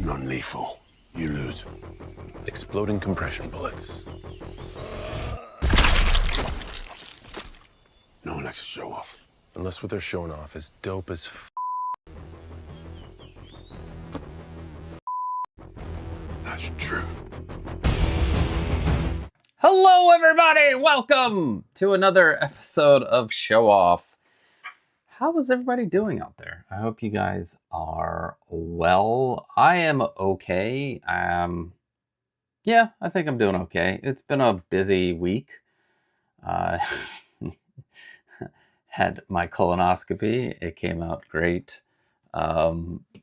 Non-lethal. You lose. Exploding compression bullets. No one likes to show off. Unless what they're showing off is dope as That's true. Hello, everybody! Welcome to another episode of Show Off. How is everybody doing out there? I hope you guys are well. I am okay. Yeah, I think I'm doing okay. It's been a busy week. Had my colonoscopy. It came out great.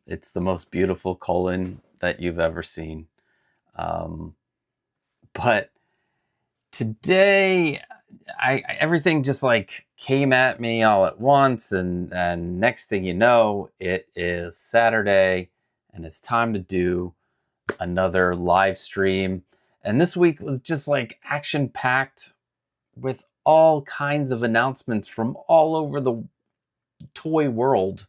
It's the most beautiful colon that you've ever seen. But today, everything just like came at me all at once, and next thing you know, it is Saturday, and it's time to do another live stream. And this week was just like action-packed with all kinds of announcements from all over the toy world,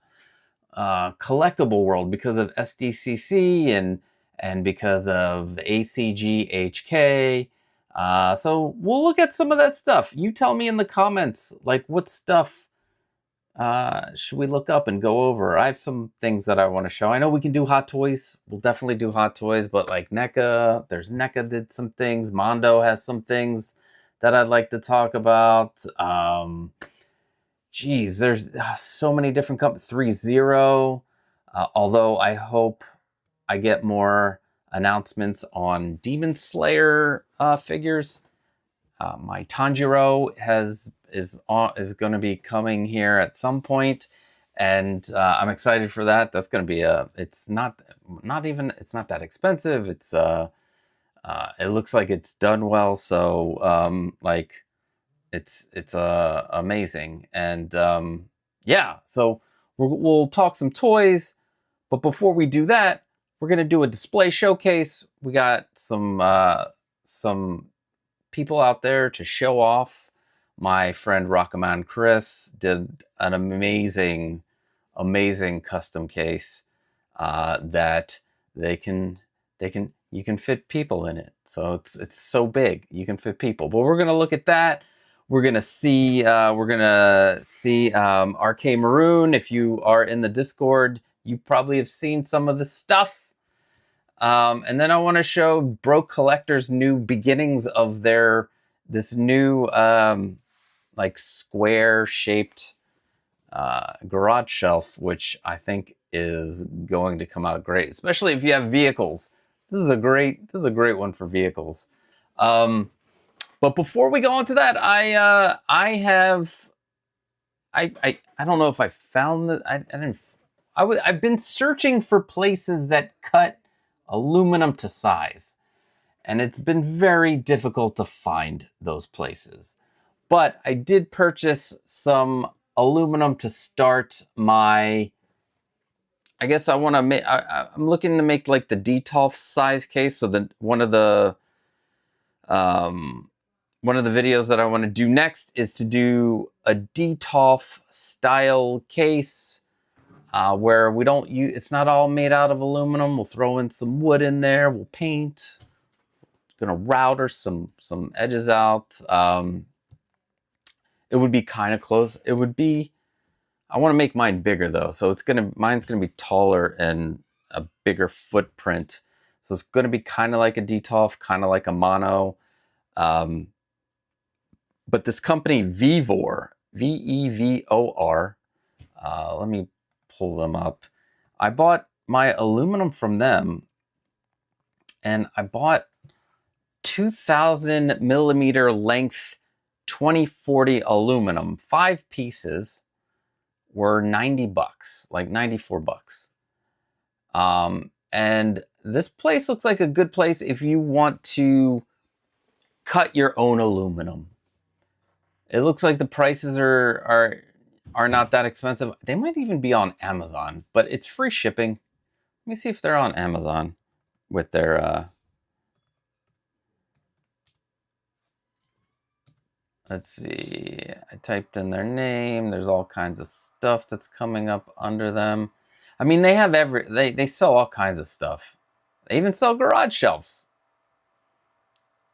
collectible world, because of SDCC and because of ACGHK. So we'll look at some of that stuff. You tell me in the comments, like, what stuff should we look up and go over? I have some things that I want to show. I know we can do Hot Toys. We'll definitely do Hot Toys, but like 𝗙𝗶𝗹𝗆 did some things. Mondo has some things that I'd like to talk about. Geez, there's so many different companies. 𝗙𝗀𝗃, although I hope I get more announcements on Demon Slayer figures. My Tanjiro is going to be coming here at some point, and I'm excited for that. That's going to be it's not that expensive. It's it looks like it's done well, so like it's amazing. And yeah, so we'll talk some toys, but before we do that, we're gonna do a display showcase. We got some people out there to show off. My friend Rockman Chris did an amazing custom case that you can fit people in it. So it's so big you can fit people. But we're gonna look at that. We're gonna see RK Maroon. If you are in the Discord, you probably have seen some of the stuff. And then I want to show Broke Collector's new beginnings of this new like square shaped garage shelf, which I think is going to come out great, especially if you have vehicles. This is a great one for vehicles. But before we go into that, I don't know if I found that. I've been searching for places that cut aluminum to size, and it's been very difficult to find those places. But I did purchase some aluminum to start my, I guess I want to make, I'm looking to make like the 𝗙𝗃 size case. So that one of the videos that I want to do next is to do a 𝗙𝗃 style case, where we don't use, it's not all made out of aluminum. We'll throw in some wood in there. We'll paint. Gonna router some edges out. It would be kind of close. It would be, I want to make mine bigger though. So mine's gonna be taller and a bigger footprint. So it's gonna be kind of like a 𝗙𝗃, kind of like a mono. But this company 𝗙𝗄𝗄𝗃, VEVOR, let me pull them up. I bought my aluminum from them, and I bought 2,000 millimeter length 2040 aluminum. 5 pieces were $90, like $94. And this place looks like a good place if you want to cut your own aluminum. It looks like the prices are not that expensive. They might even be on Amazon, but it's free shipping. Let me see if they're on Amazon with their let's see. I typed in their name. There's all kinds of stuff that's coming up under them. I mean, they have they sell all kinds of stuff. They even sell garage shelves.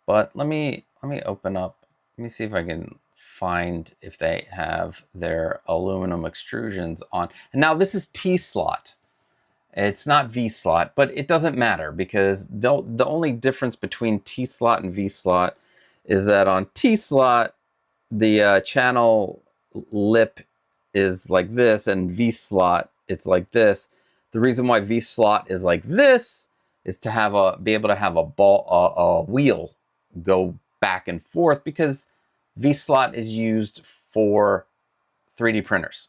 But let me open up. Let me see if I can find if they have their aluminum extrusions on. And now this is T slot. It's not V slot, but it doesn't matter because the only difference between T slot and V slot is that on T slot, the channel lip is like this, and V slot, it's like this. The reason why V slot is like this is to have be able to have a wheel go back and forth, because V slot is used for 3D printers.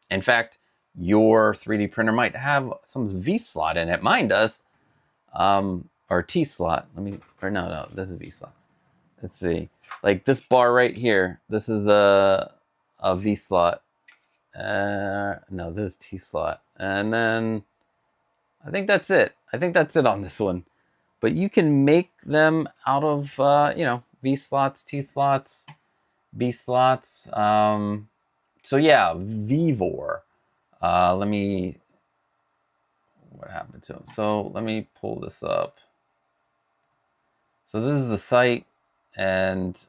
In fact, your 3D printer might have some V slot in it. Mine does. Or T slot. No, this is V slot. Let's see. Like this bar right here, this is a V slot. No, this is T slot. And then I think that's it. I think that's it on this one. But you can make them out of, you know, V slots, T slots, B slots. So yeah, Vevor. What happened to him? So let me pull this up. So this is the site, and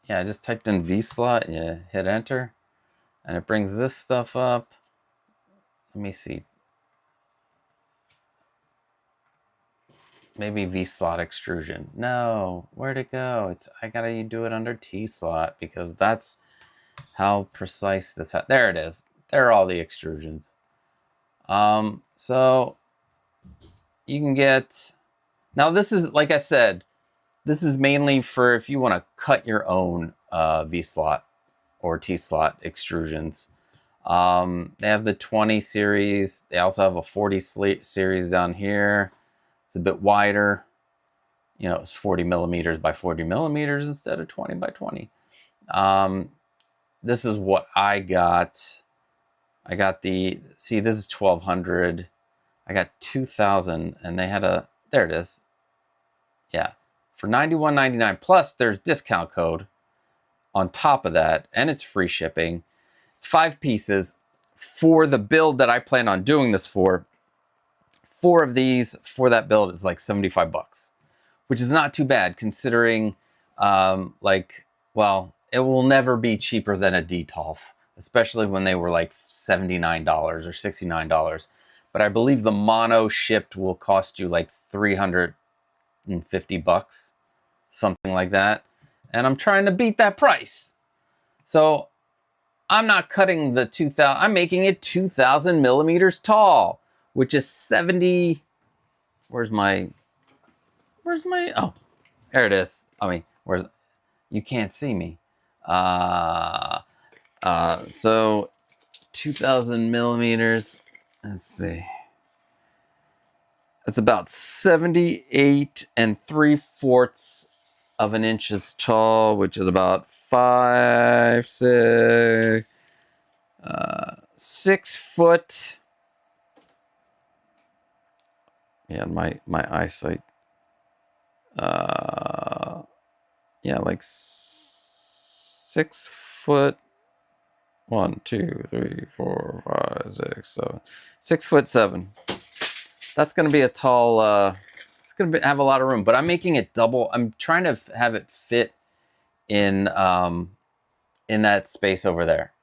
yeah, I just typed in V slot and you hit enter, and it brings this stuff up. Let me see. Maybe V slot extrusion. No, where'd it go? I gotta do it under T slot because that's how precise this. There it is. There are all the extrusions. So you can get. Now this is, like I said, this is mainly for if you want to cut your own V slot or T slot extrusions. They have the 20 series. They also have a 40 series down here. It's a bit wider. You know, it's 40 millimeters by 40 millimeters instead of 20 by 20. This is what I got. I got the, see, this is 1200. I got 2000, and they had a, there it is. Yeah, for $91.99 plus there's discount code on top of that, and it's free shipping. It's 5 pieces for the build that I plan on doing this for. 4 of these for that build is like 75 bucks, which is not too bad considering, like, well, it will never be cheaper than a DTOLF, especially when they were like $79 or $69. But I believe the mono shipped will cost you like 350 bucks, something like that. And I'm trying to beat that price. So I'm not cutting the 2000, I'm making it 2000 millimeters tall, which is 70, where's my, oh, there it is. I mean, you can't see me. So 2000 millimeters, let's see. It's about 78 3/4 of an inches tall, which is about 6 foot. Yeah, my eyesight. Yeah, like 6 foot. 1, 2, 3, 4, 5, 6, 7. 6'7". That's gonna be a tall. It's gonna have a lot of room, but I'm making it double. I'm trying to have it fit in that space over there.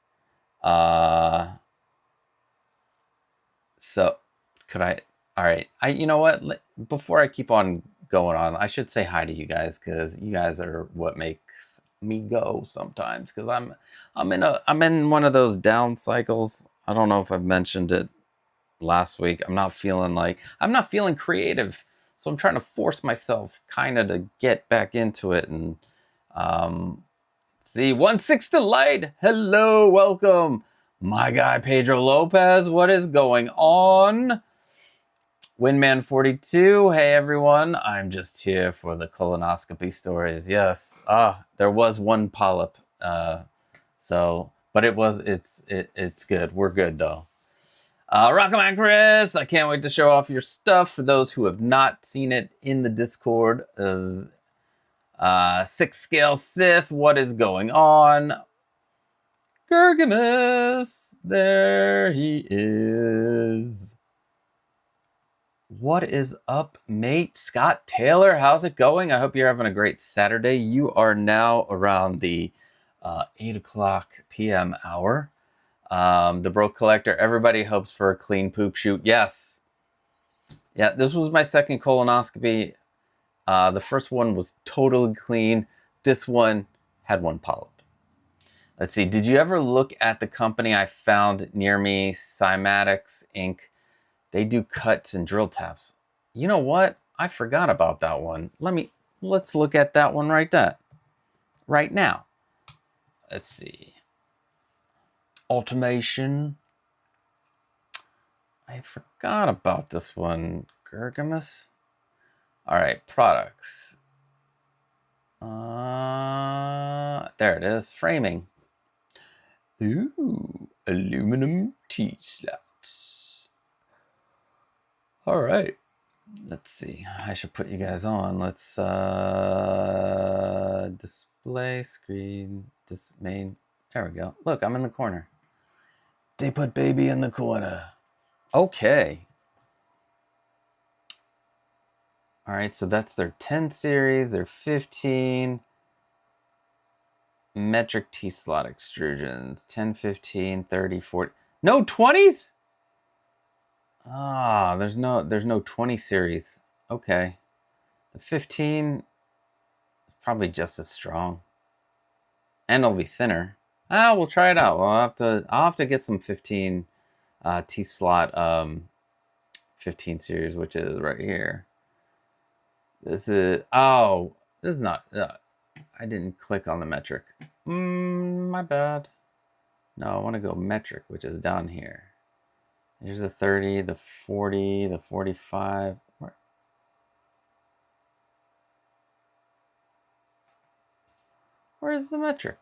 So could I? All right. You know what? Before I keep on going on, I should say hi to you guys, because you guys are what makes me go sometimes, because I'm in one of those down cycles. I don't know if I've mentioned it last week. I'm not feeling creative, so I'm trying to force myself kind of to get back into it. And see, 16 to light. Hello, welcome, my guy Pedro Lopez. What is going on? Windman42, hey everyone, I'm just here for the colonoscopy stories. Yes, there was one polyp, but it's good. We're good though. Rocketman Chris, I can't wait to show off your stuff for those who have not seen it in the Discord. 6 scale Sith, what is going on? Ghostbusters, there he is. What is up, mate? Scott Taylor, how's it going? I hope you're having a great Saturday. You are now around the 8:00 p.m. hour. The Broke Collector, everybody hopes for a clean poop shoot. Yes. Yeah, this was my second colonoscopy. The first one was totally clean. This one had one polyp. Let's see, did you ever look at the company I found near me, 𝗙𝗂𝗍𝗍 Inc.? They do cuts and drill taps. You know what? I forgot about that one. Let's look at that one right now. Let's see. Automation. I forgot about this one. 𝗙𝗶𝗹𝗆. All right, products. There it is. Framing. Ooh, aluminum T-slots. All right. Let's see. I should put you guys on. Let's display screen. This main. There we go. Look, I'm in the corner. They put baby in the corner. Okay. All right, so that's their 10 series, their 15 metric T-slot extrusions, 10, 15, 30, 40. No 20s? Ah, there's no 20 series. Okay. The 15 is probably just as strong. And it'll be thinner. We'll try it out. I'll have to get some 15 T-slot 15 series, which is right here. This is not, I didn't click on the metric. My bad. No, I want to go metric, which is down here. Here's the 30, the 40, the 45. Where's the metric?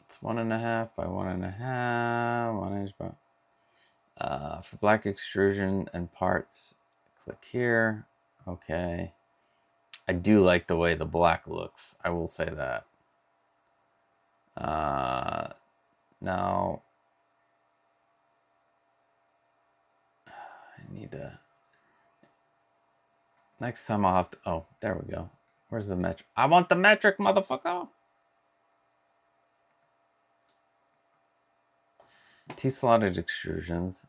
It's 1.5 by 1.5, 1 inch by. For black extrusion and parts, click here. Okay. I do like the way the black looks. I will say that. Now, I need to. Next time I'll have to. Oh, there we go. Where's the metric? I want the metric, motherfucker. T-slotted extrusions.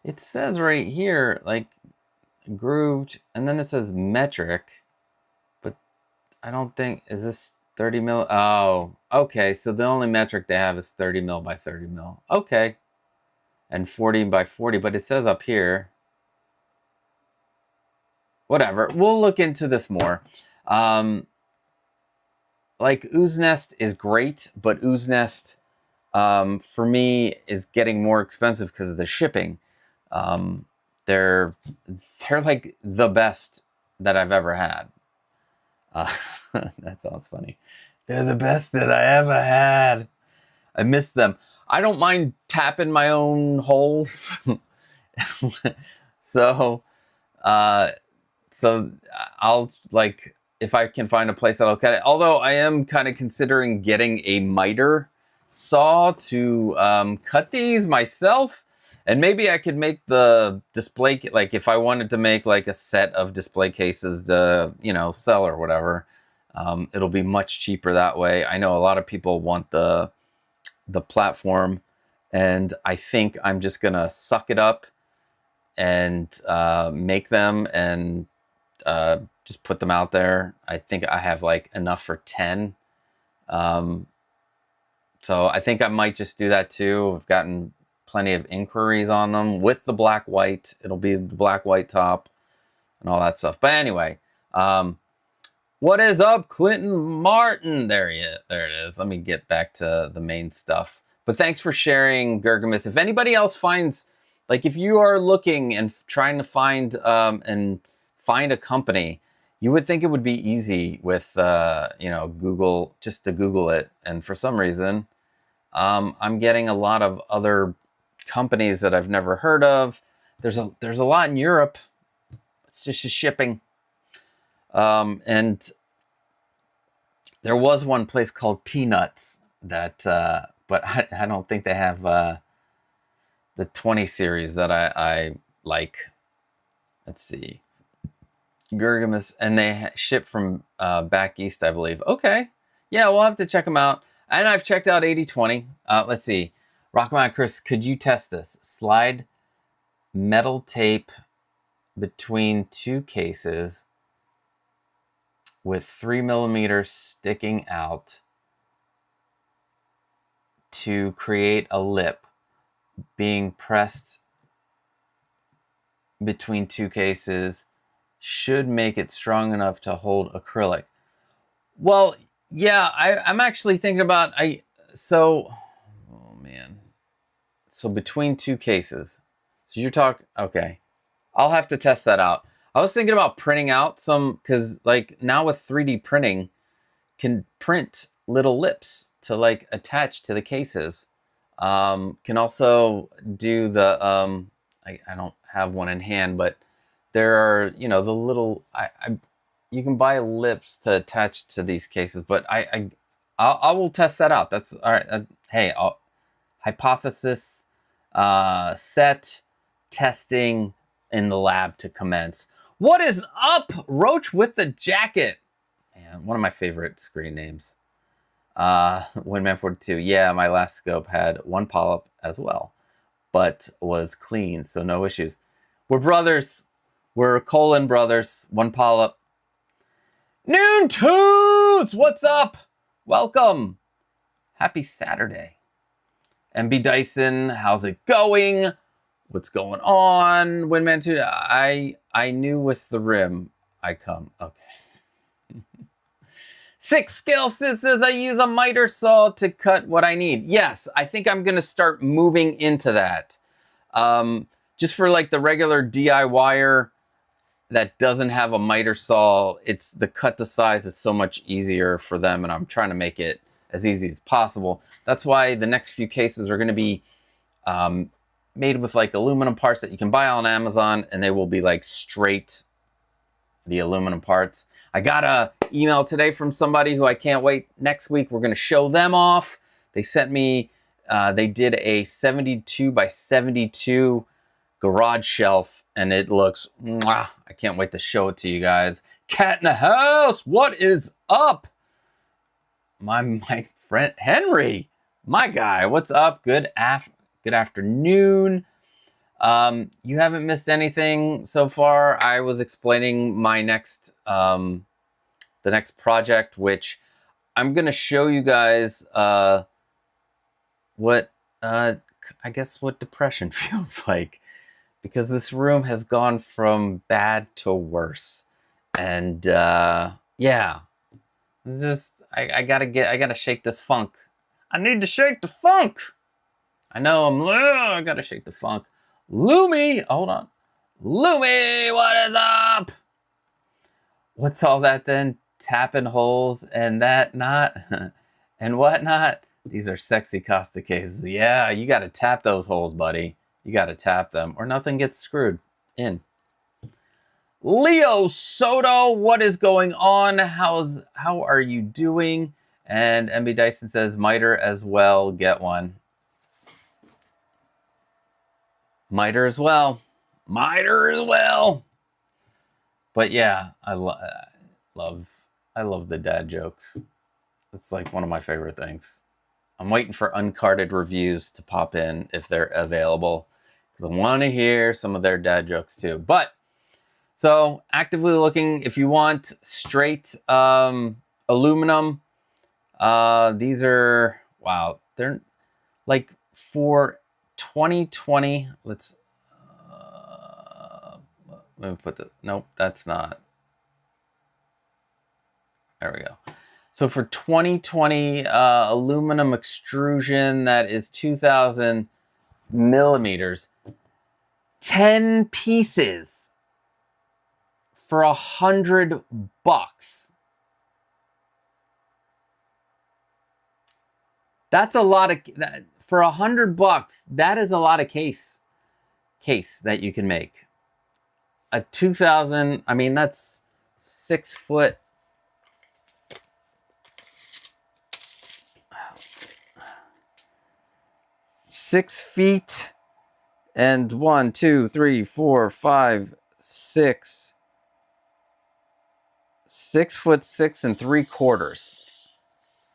It says right here, like, grooved, and then it says metric, but I don't think, is this 30 mil? Oh, okay, so the only metric they have is 30 mil by 30 mil. Okay. And 40 by 40, but it says up here. Whatever, we'll look into this more. Like, Ooze Nest is great, but Ooze Nest, for me, is getting more expensive because of the shipping. They're like the best that I've ever had. That sounds funny. They're the best that I ever had. I miss them. I don't mind tapping my own holes. So I'll, like, if I can find a place that'll cut it. Although I am kind of considering getting a miter saw to cut these myself. And maybe I could make the display, like if I wanted to make like a set of display cases to, you know, sell or whatever, it'll be much cheaper that way. I know a lot of people want the platform, and I think I'm just gonna suck it up and make them and just put them out there. I think I have like enough for 10. So I think I might just do that too. I've gotten plenty of inquiries on them with the black white. It'll be the black white top and all that stuff. But anyway, what is up, Clinton Martin? There it is. Let me get back to the main stuff. But thanks for sharing, 𝗙𝗶𝗹𝗆. If anybody else finds, like, if you are looking and trying to find a company, you would think it would be easy with you know, Google, just to Google it. And for some reason, I'm getting a lot of other companies that I've never heard of. There's a lot in Europe. It's just shipping. And There was one place called T-Nuts that, but I don't think they have the 20 series that I like. Let's see. 𝗙𝗀𝗄𝗃, and they ship from back east, I believe. Okay. Yeah, we'll have to check them out. And I've checked out 80/20. Let's see. Rockman Chris, could you test this? Slide metal tape between two cases with 3mm sticking out to create a lip being pressed between two cases should make it strong enough to hold acrylic. Well, yeah, I'm actually thinking about, oh man. So between two cases. So you're talking, okay. I'll have to test that out. I was thinking about printing out some, because like now with 3D printing, can print little lips to like attach to the cases. Can also do the, I don't have one in hand, but there are, you know, the little, you can buy lips to attach to these cases, but I will test that out. That's all right. Hey, hypothesis set, testing in the lab to commence. What is up, Roach with the jacket? Man, one of my favorite screen names. Windman42. Yeah, my last scope had one polyp as well, but was clean, so no issues. We're brothers. We're colon brothers. One polyp. Noon Toots! What's up? Welcome. Happy Saturday. MB Dyson, how's it going? What's going on? Windman2, I knew with the rim I come. Okay. Six Scale says I use a miter saw to cut what I need. Yes, I think I'm gonna start moving into that. Just for like the regular DIYer that doesn't have a miter saw, it's the cut to size is so much easier for them, and I'm trying to make it as easy as possible. That's why the next few cases are gonna be made with like aluminum parts that you can buy on Amazon, and they will be like straight the aluminum parts. I got a email today from somebody who I can't wait. Next week, we're gonna show them off. They sent me, they did a 72x72 garage shelf, and it looks, mwah, I can't wait to show it to you guys. Cat in the house, what is up? My friend Henry, my guy, what's up? Good afternoon. You haven't missed anything so far. I was explaining my next, the next project, which I'm gonna show you guys what I guess what depression feels like, because this room has gone from bad to worse, and yeah, just I gotta shake this funk. I need to shake the funk. I know I gotta shake the funk. 𝗙𝗀𝗃𝗍, hold on. 𝗙𝗀𝗃𝗍, what is up? What's all that then? Tapping holes and that not and whatnot. These are sexy Costic cases. Yeah, you gotta tap those holes, buddy. You gotta tap them or nothing gets screwed in. Leo Soto, what is going on? How are you doing? And MB Dyson says miter as well, get one. Miter as well. Miter as well. But yeah, I love the dad jokes. It's like one of my favorite things. I'm waiting for uncarded reviews to pop in if they're available, because I want to hear some of their dad jokes too. But so actively looking, if you want straight aluminum, these are, wow, they're like for 2020. Let me put the, nope, that's not. There we go. So for 2020 aluminum extrusion, that is 2,000 millimeters, 10 pieces for $100. That's a lot of, for $100. That is a lot of case that you can make. A 2,000, I mean, that's 6 foot. 6 feet and 1, 2, 3, 4, 5, 6. 6'6" 3/4.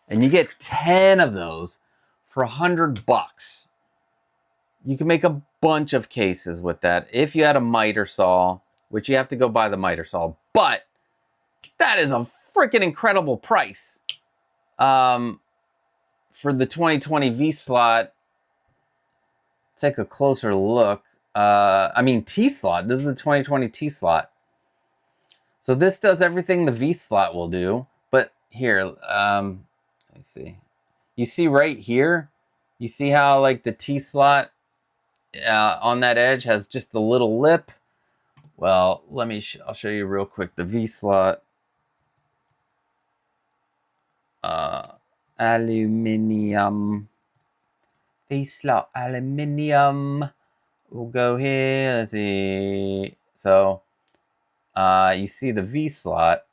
And you get 10 of those for $100. You can make a bunch of cases with that if you had a miter saw, which you have to go buy the miter saw. But that is a freaking incredible price. For the 2020 V-slot, take a closer look. I mean, T-slot. This is the 2020 T-slot. So this does everything the V-slot will do. But here, let me see. You see right here? You see how like the T-slot on that edge has just the little lip? Well, I'll show you real quick the V-slot. Aluminium. V-slot aluminium. We'll go here. Let's see. So you see the V-slot.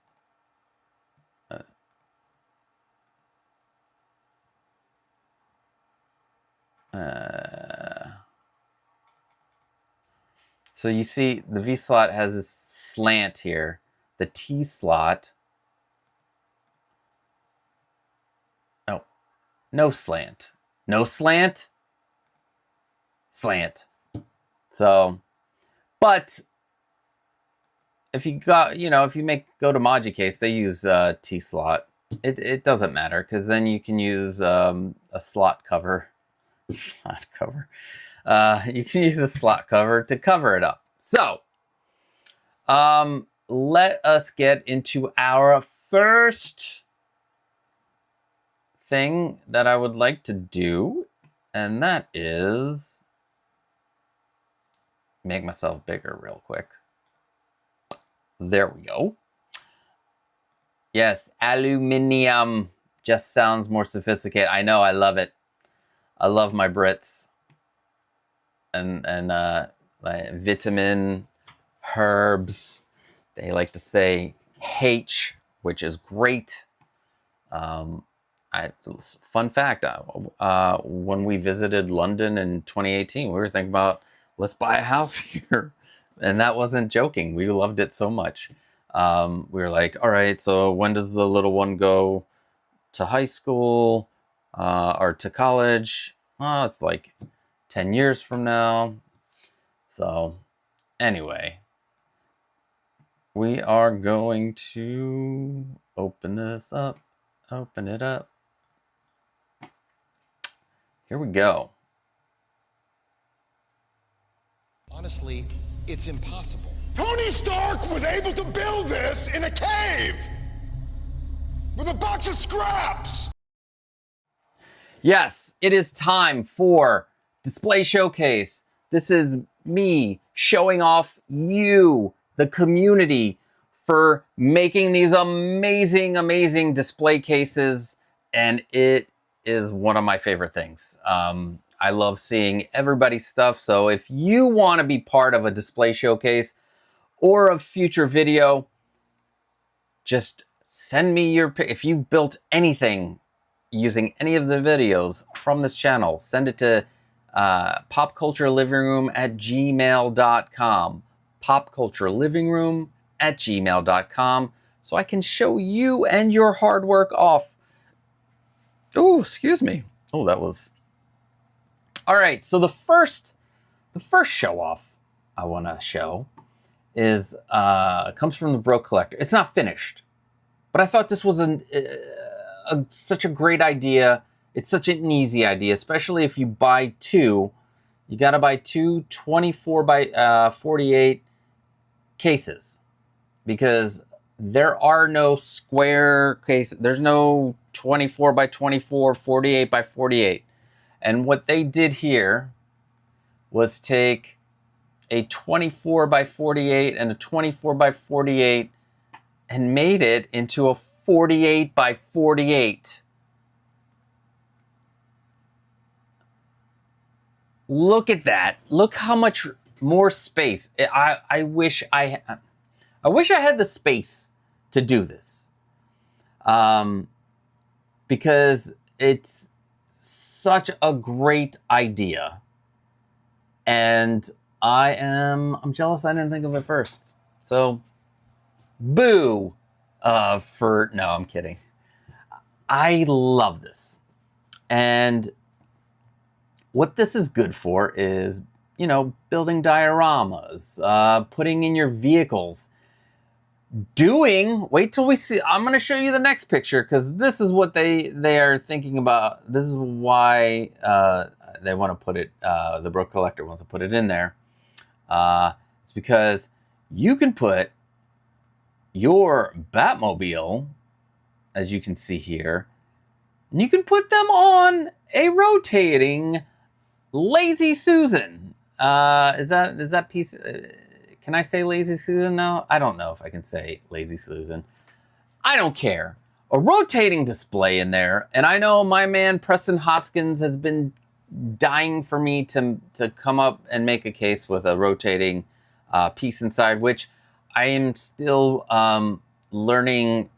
So you see the V-slot has a slant here. The T-slot. Oh, no slant. No slant? Slant. So, but if you got, if you go to 𝗙𝗶𝗋𝗃, they use T-slot. It doesn't matter, because then you can use a slot cover. Slot cover. You can use a slot cover to cover it up. So, let us get into our first thing that I would like to do, and that is make myself bigger real quick. There we go. Yes, aluminium just sounds more sophisticated. I know, I love it. I love my Brits. And like vitamin, herbs. They like to say H, which is great. Fun fact, when we visited London in 2018, we were thinking about, let's buy a house here. And that wasn't joking. We loved it so much. We were like, all right, so when does the little one go to high school or to college? Oh, it's like 10 years from now. So anyway, we are going to open this up, open it up. Here we go. Honestly, it's impossible. Tony Stark was able to build this in a cave with a box of scraps. Yes, it is time for Display Showcase. This is me showing off you, the community, for making these amazing, amazing display cases. And it is one of my favorite things. I love seeing everybody's stuff. So if you want to be part of a display showcase or a future video, just send me your, if you've built anything using any of the videos from this channel, send it to popculturelivingroom@gmail.com. popculturelivingroom@gmail.com, so I can show you and your hard work off. Oh, excuse me. Oh, that was... All right, so the first show off I want to show is comes from the Bro Collector. It's not finished, but I thought this was such a great idea. It's such an easy idea, especially if you buy two. You got to buy two 24 by 48 cases, because there are no square cases. There's no 24 by 24, 48 by 48. And what they did here was take a 24 by 48 and a 24 by 48 and made it into a 48 by 48. Look at that. Look how much more space. I wish I had the space to do this. Because it's such a great idea. And I'm jealous I didn't think of it first. So, boo no, I'm kidding. I love this. And what this is good for is, you know, building dioramas, putting in your vehicles, wait till we see, I'm going to show you the next picture, because this is what they are thinking about. This is why they want to put it, the Bro Collector wants to put it in there. It's because you can put your Batmobile, as you can see here, and you can put them on a rotating Lazy Susan. Is that piece? Can I say Lazy Susan now? I don't know if I can say Lazy Susan. I don't care. A rotating display in there, and I know my man Preston Hoskins has been dying for me to come up and make a case with a rotating piece inside, which I am still learning,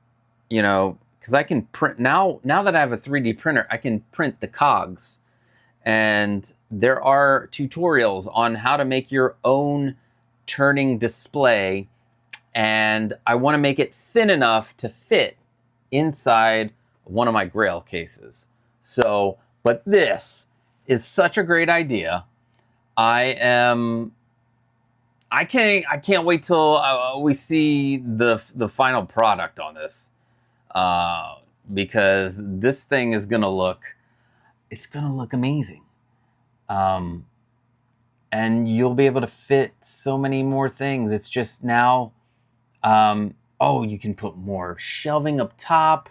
you know, because I can print now that I have a 3D printer, I can print the cogs. And there are tutorials on how to make your own turning display. And I want to make it thin enough to fit inside one of my Grail cases. So, but this is such a great idea. I can't wait till we see the final product on this, because this thing is gonna look, it's gonna look amazing, and you'll be able to fit so many more things. It's just now, oh, you can put more shelving up top.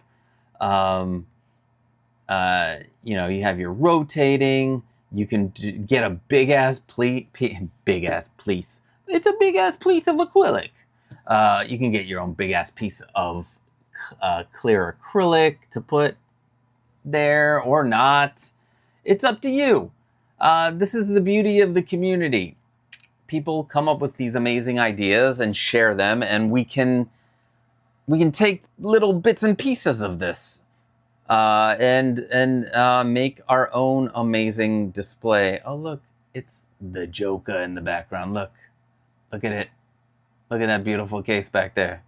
You know, you have your rotating. You can get a big ass piece. It's a big ass piece of acrylic. You can get your own big ass piece of clear acrylic to put there or not. It's up to you. This is the beauty of the community. People come up with these amazing ideas and share them, and we can take little bits and pieces of this and make our own amazing display. Oh, look, it's the Joker in the background. Look at it. Look at that beautiful case back there.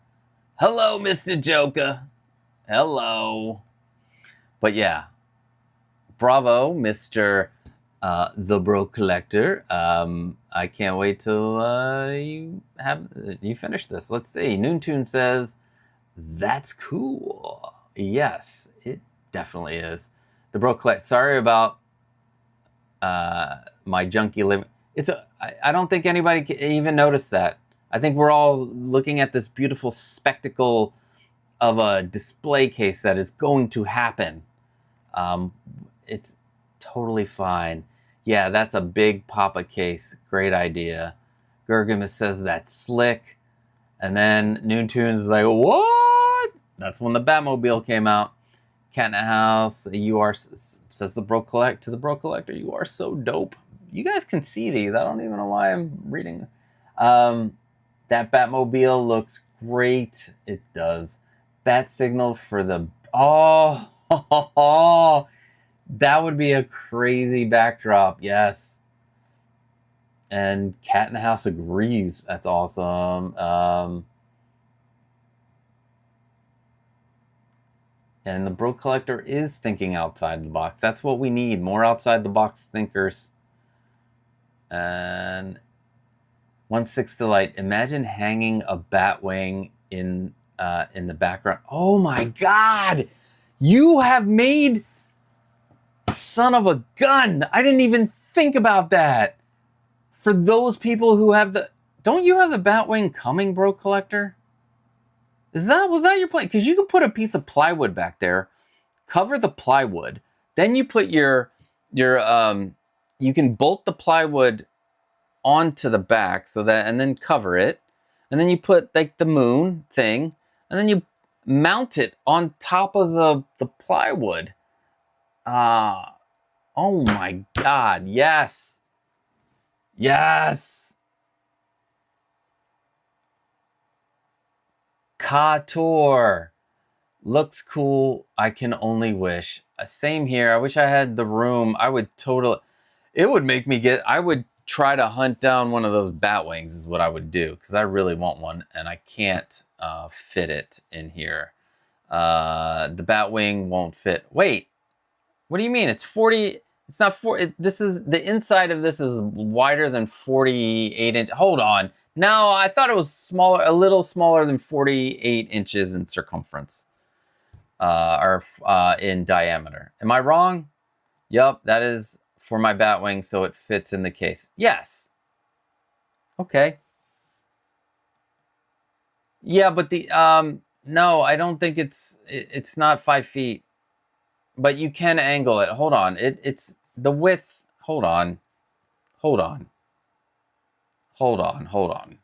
Hello, Mr. Joker. Hello. But yeah, bravo, Mr. The Bro Collector. I can't wait till you finish this. Let's see. Noontune says, that's cool. Yes, it definitely is. The Bro Collector. Sorry about my junky living. I don't think anybody even noticed that. I think we're all looking at this beautiful spectacle of a display case that is going to happen. It's totally fine. Yeah, that's a big Papa case. Great idea. Ghostbusters says that's slick. And then Noontunes is like, what? That's when the Batmobile came out. Cat in a House, says the Bro Collector, you are so dope. You guys can see these. I don't even know why I'm reading. That Batmobile looks great. It does. Bat signal for the... Oh, that would be a crazy backdrop. Yes. And Cat in the House agrees. That's awesome. And the Bro Collector is thinking outside the box. That's what we need. More outside the box thinkers. And 1/6 Delight. Imagine hanging a Batwing in the background. Oh my God! You have made... Son of a gun! I didn't even think about that. For those people who have the... Don't you have the Batwing coming, Bro Collector? Was that your plan? Because you can put a piece of plywood back there, cover the plywood, then you put you can bolt the plywood onto the back so that, and then cover it, and then you put like the moon thing, and then you mount it on top of the plywood. Oh my God, yes. Yes. Couture. Looks cool. I can only wish. Same here. I wish I had the room. I would totally... It would make me get... I would try to hunt down one of those bat wings is what I would do. Because I really want one. And I can't fit it in here. The bat wing won't fit. Wait. What do you mean? It's 40... It's not 40... This is... The inside of this is wider than 48 inches. Hold on. No, I thought it was smaller. A little smaller than 48 inches in circumference. Or in diameter. Am I wrong? Yup, that is for my Batwing, so it fits in the case. Yes. Okay. Yeah, but the no, I don't think it's not 5 feet. But you can angle it. Hold on. It's the width. Hold on. Hold on. Hold on. Hold on.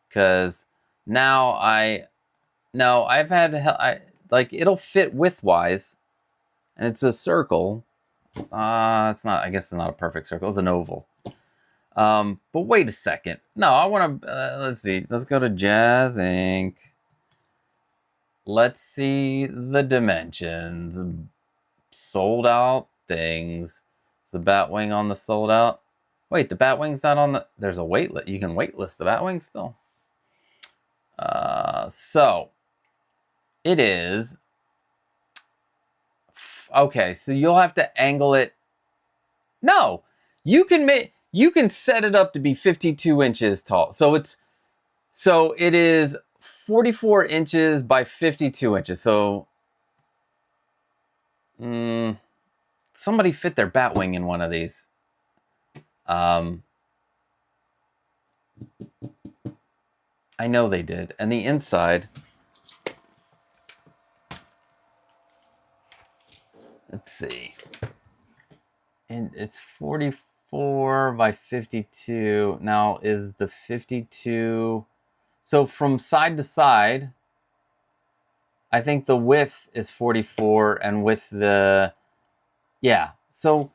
Because now I've had like it'll fit widthwise, and it's a circle. It's not. I guess it's not a perfect circle. It's an oval. But wait a second. No, I want to. Let's see. Let's go to Jazz Inc. Let's see the dimensions. Sold out things. Is the Batwing on the sold out? Wait, the Batwing's not on the. There's a wait list. You can wait list the Batwing still. So it is. Okay, so you'll have to angle it. No, you can set it up to be 52 inches tall. So it is 44 inches by 52 inches. So somebody fit their Batwing in one of these. I know they did. And the inside, let's see. And it's 44 by 52. Now, is the 52... So from side to side, I think the width is 44, and with the... Yeah, so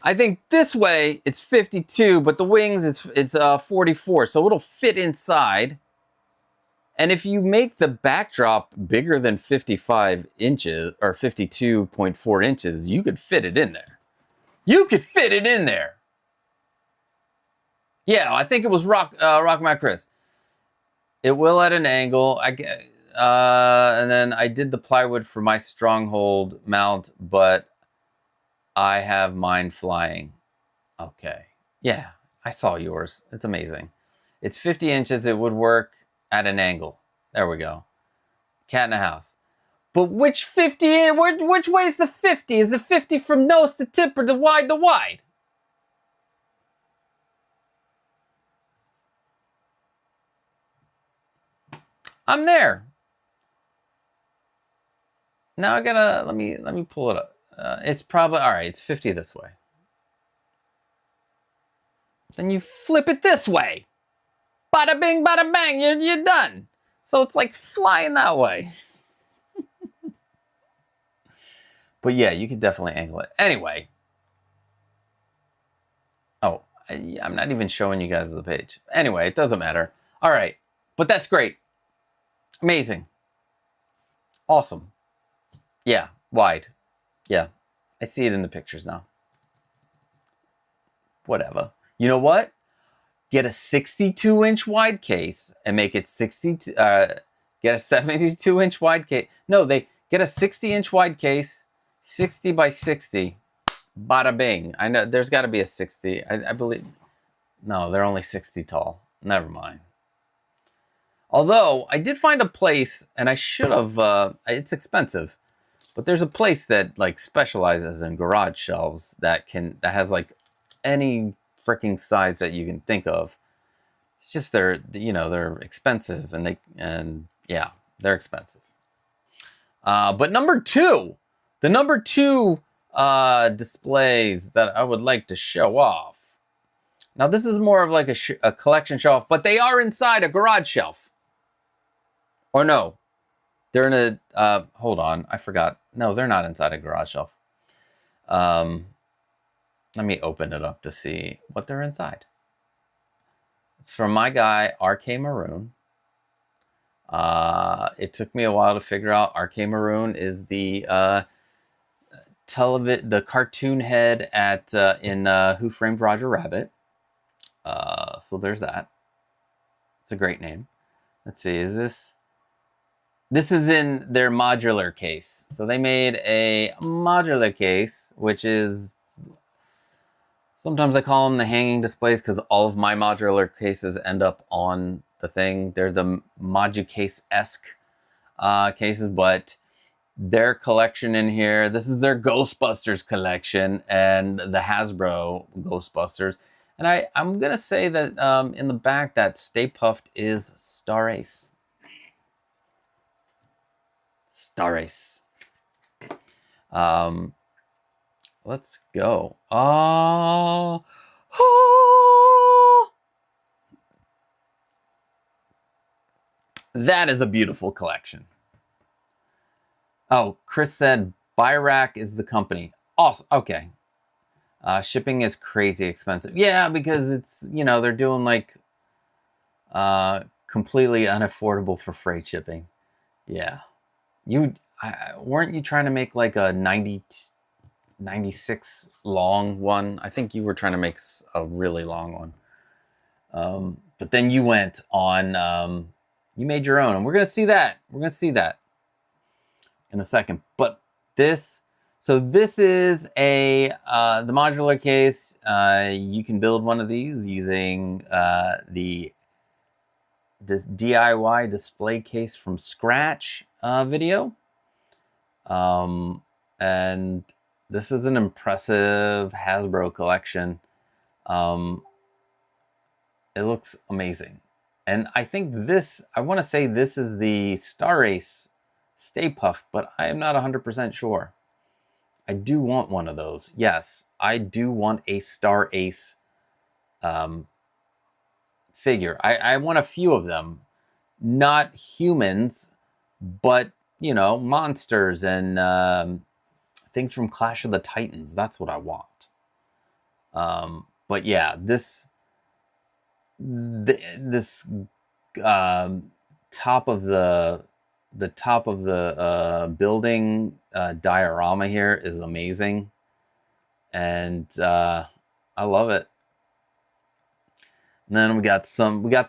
I think this way it's 52, but the wings it's 44, so it'll fit inside. And if you make the backdrop bigger than 55 inches, or 52.4 inches, you could fit it in there. You could fit it in there. Yeah, I think it was Rockmat Chris. It will at an angle. And then I did the plywood for my Stronghold mount, but I have mine flying. Okay. Yeah, I saw yours. It's amazing. It's 50 inches. It would work at an angle. There we go. Cat in a house. But which 50? Which way is the 50? Is the 50 from nose to tip or the wide to wide? I'm there. Now I gotta let me pull it up. It's probably all right. It's 50 this way. Then you flip it this way. Bada bing, bada bang. You're done. So it's like flying that way. But yeah, you could definitely angle it. Anyway. Oh, I'm not even showing you guys the page. Anyway, it doesn't matter. All right, but that's great. Amazing. Awesome. Yeah, wide. Yeah, I see it in the pictures now. Whatever. You know what? Get a 62-inch wide case and make it 60. Get a 72-inch wide case. No, they get a 60-inch wide case, 60 by 60. Bada bing. I know there's got to be a 60. I believe. No, they're only 60 tall. Never mind. Although I did find a place, and I should have. It's expensive, but there's a place that like specializes in garage shelves that has like any freaking size that you can think of. It's just they're expensive, and yeah, they're expensive. But number two, the number two displays that I would like to show off. Now this is more of like a collection show off, but they are inside a garage shelf. Or no, they're in a, hold on, I forgot. No, they're not inside a garage shelf. Let me open it up to see what they're inside. It's from my guy, RK Maroon. It took me a while to figure out 𝗙𝗀𝗃 is the cartoon head at in Who Framed Roger Rabbit. So there's that. It's a great name. Let's see, is this is in their modular case. So they made a modular case, which is, sometimes I call them the hanging displays because all of my modular cases end up on the thing. They're the Moducase-esque cases, but their collection in here, this is their Ghostbusters collection and the Hasbro Ghostbusters. And I'm going to say that in the back, that Stay Puft is Star Ace. Star Ace. Let's go. Oh. That is a beautiful collection. Oh, Chris said 𝗙𝗶𝗹𝗃 is the company. Awesome. Okay. Shipping is crazy expensive. Yeah, because it's, you know, they're doing like completely unaffordable for freight shipping. Yeah. Weren't you trying to make like a 96 long one? I think you were trying to make a really long one. But then you went on, you made your own, and we're going to see that. We're going to see that in a second. But this, so this is the modular case. You can build one of these using this DIY display case from scratch video. And this is an impressive Hasbro collection. It looks amazing. And I think this, I want to say this is the Star Ace Stay Puft, but I am not 100% sure. I do want one of those. Yes, I do want a Star Ace figure. I want a few of them. Not humans, but, you know, monsters and things from Clash of the Titans. That's what I want. But yeah, this top of the building diorama here is amazing, and I love it. And then we got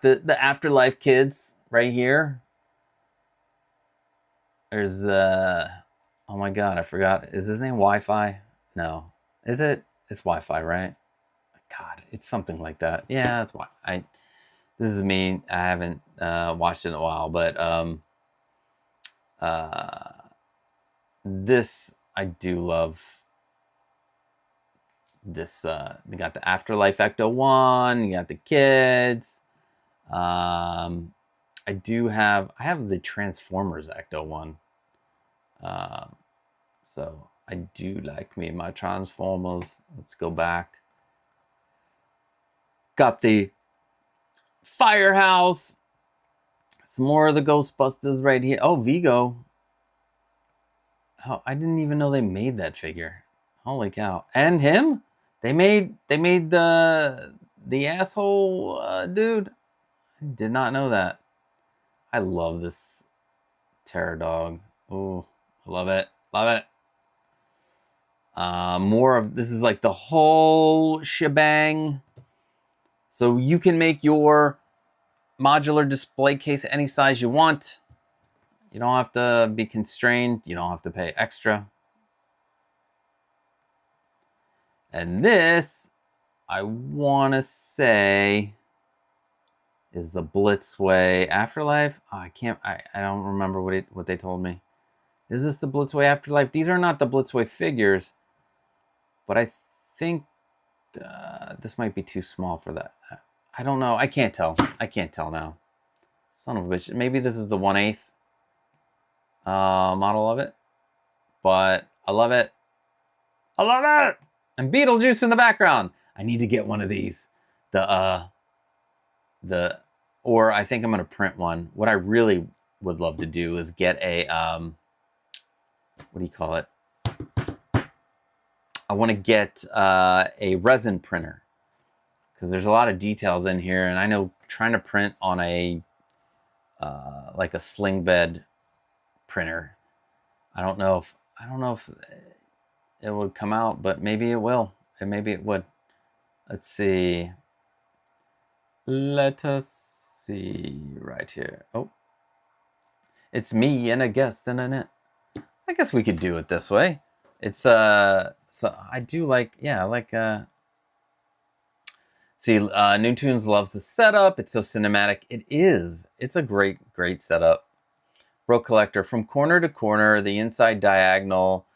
the Afterlife kids right here. There's oh my god, I forgot. Is his name Wi-Fi? No, is it? It's Wi-Fi, right? God, it's something like that. Yeah, that's why this is me. I haven't watched it in a while, but this I do love. This we got the Afterlife 𝗙𝗀𝗃. You got the kids. I have the Transformers 𝗙𝗀𝗃. So I do like me my Transformers. Let's go back. Got the Firehouse. Some more of the Ghostbusters right here. Oh, Vigo. Oh, I didn't even know they made that figure. Holy cow. And him? They made the asshole dude. I did not know that. I love this terror dog. Oh, I love it. Love it. More of this is like the whole shebang. So you can make your modular display case any size you want. You don't have to be constrained. You don't have to pay extra. And this, I want to say, is the 𝗙𝗶𝗹𝗃 Afterlife. Oh, I don't remember what they told me. Is this the 𝗙𝗶𝗃 Afterlife? These are not the 𝗙𝗶𝗃 figures, but I think this might be too small for that. I don't know. I can't tell. I can't tell now. Son of a bitch. Maybe this is the 1/8 model of it, but I love it. I love it. And Beetlejuice in the background. I need to get one of these. Or I think I'm gonna print one. What I really would love to do is get a what do you call it? I want to get a resin printer because there's a lot of details in here, and I know trying to print on a like a sling bed printer. I don't know if it would come out, but maybe it will, and maybe it would. Let's see. Let us see right here. Oh, it's me and a guest and a net. I guess we could do it this way. It's so I do like, yeah, I like see, Noontunes loves the setup. It's so cinematic. It is. It's a great setup. Row collector from corner to corner. The inside diagonal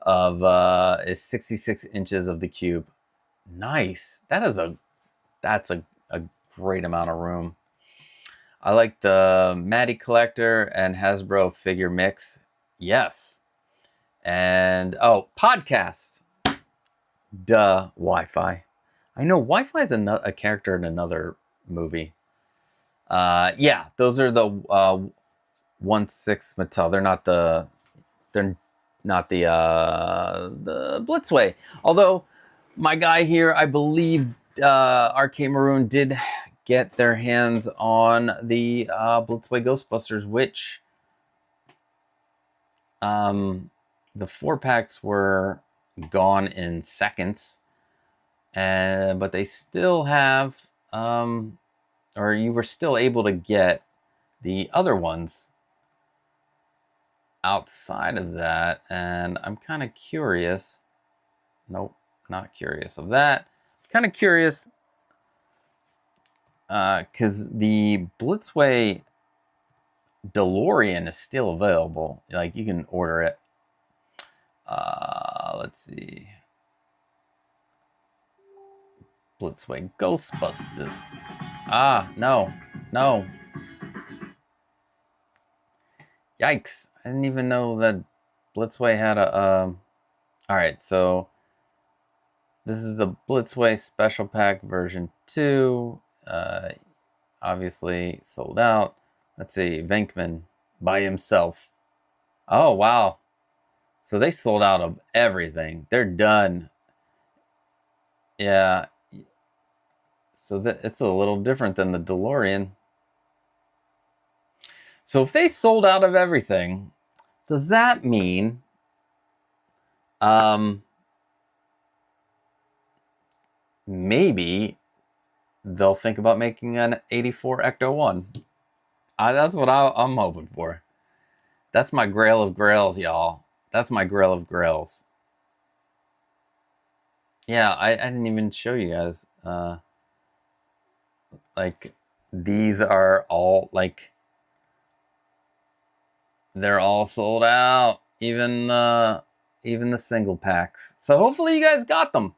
of is 66 inches of the cube. Nice. That's a great amount of room. I like the Matty collector and Hasbro figure mix. Yes. And oh, podcast. Duh, Wi-Fi. I know Wi-Fi is a character in another movie. Yeah, those are the 1/6 Mattel. They're not the Blitzway. Although my guy here, I believe 𝗙𝗀𝗃𝗍 did get their hands on the Blitzway Ghostbusters, which the 4-packs were gone in seconds, but they still have, or you were still able to get the other ones outside of that, and I'm kind of curious. Nope, not curious of that. Kind of curious because the Blitzway DeLorean is still available. Like, you can order it. Let's see. Blitzway Ghostbusters. No. Yikes. I didn't even know that Blitzway had a, Alright, so this is the Blitzway Special Pack version 2. Obviously sold out. Let's see, Venkman by himself. Oh, wow. So they sold out of everything. They're done. Yeah. So it's a little different than the DeLorean. So if they sold out of everything, does that mean maybe they'll think about making an '84 Ecto-1? That's what I'm hoping for. That's my grail of grails, y'all. That's my grail of grails. Yeah, I didn't even show you guys. Like, these are all, like, they're all sold out. Even the single packs. So hopefully you guys got them.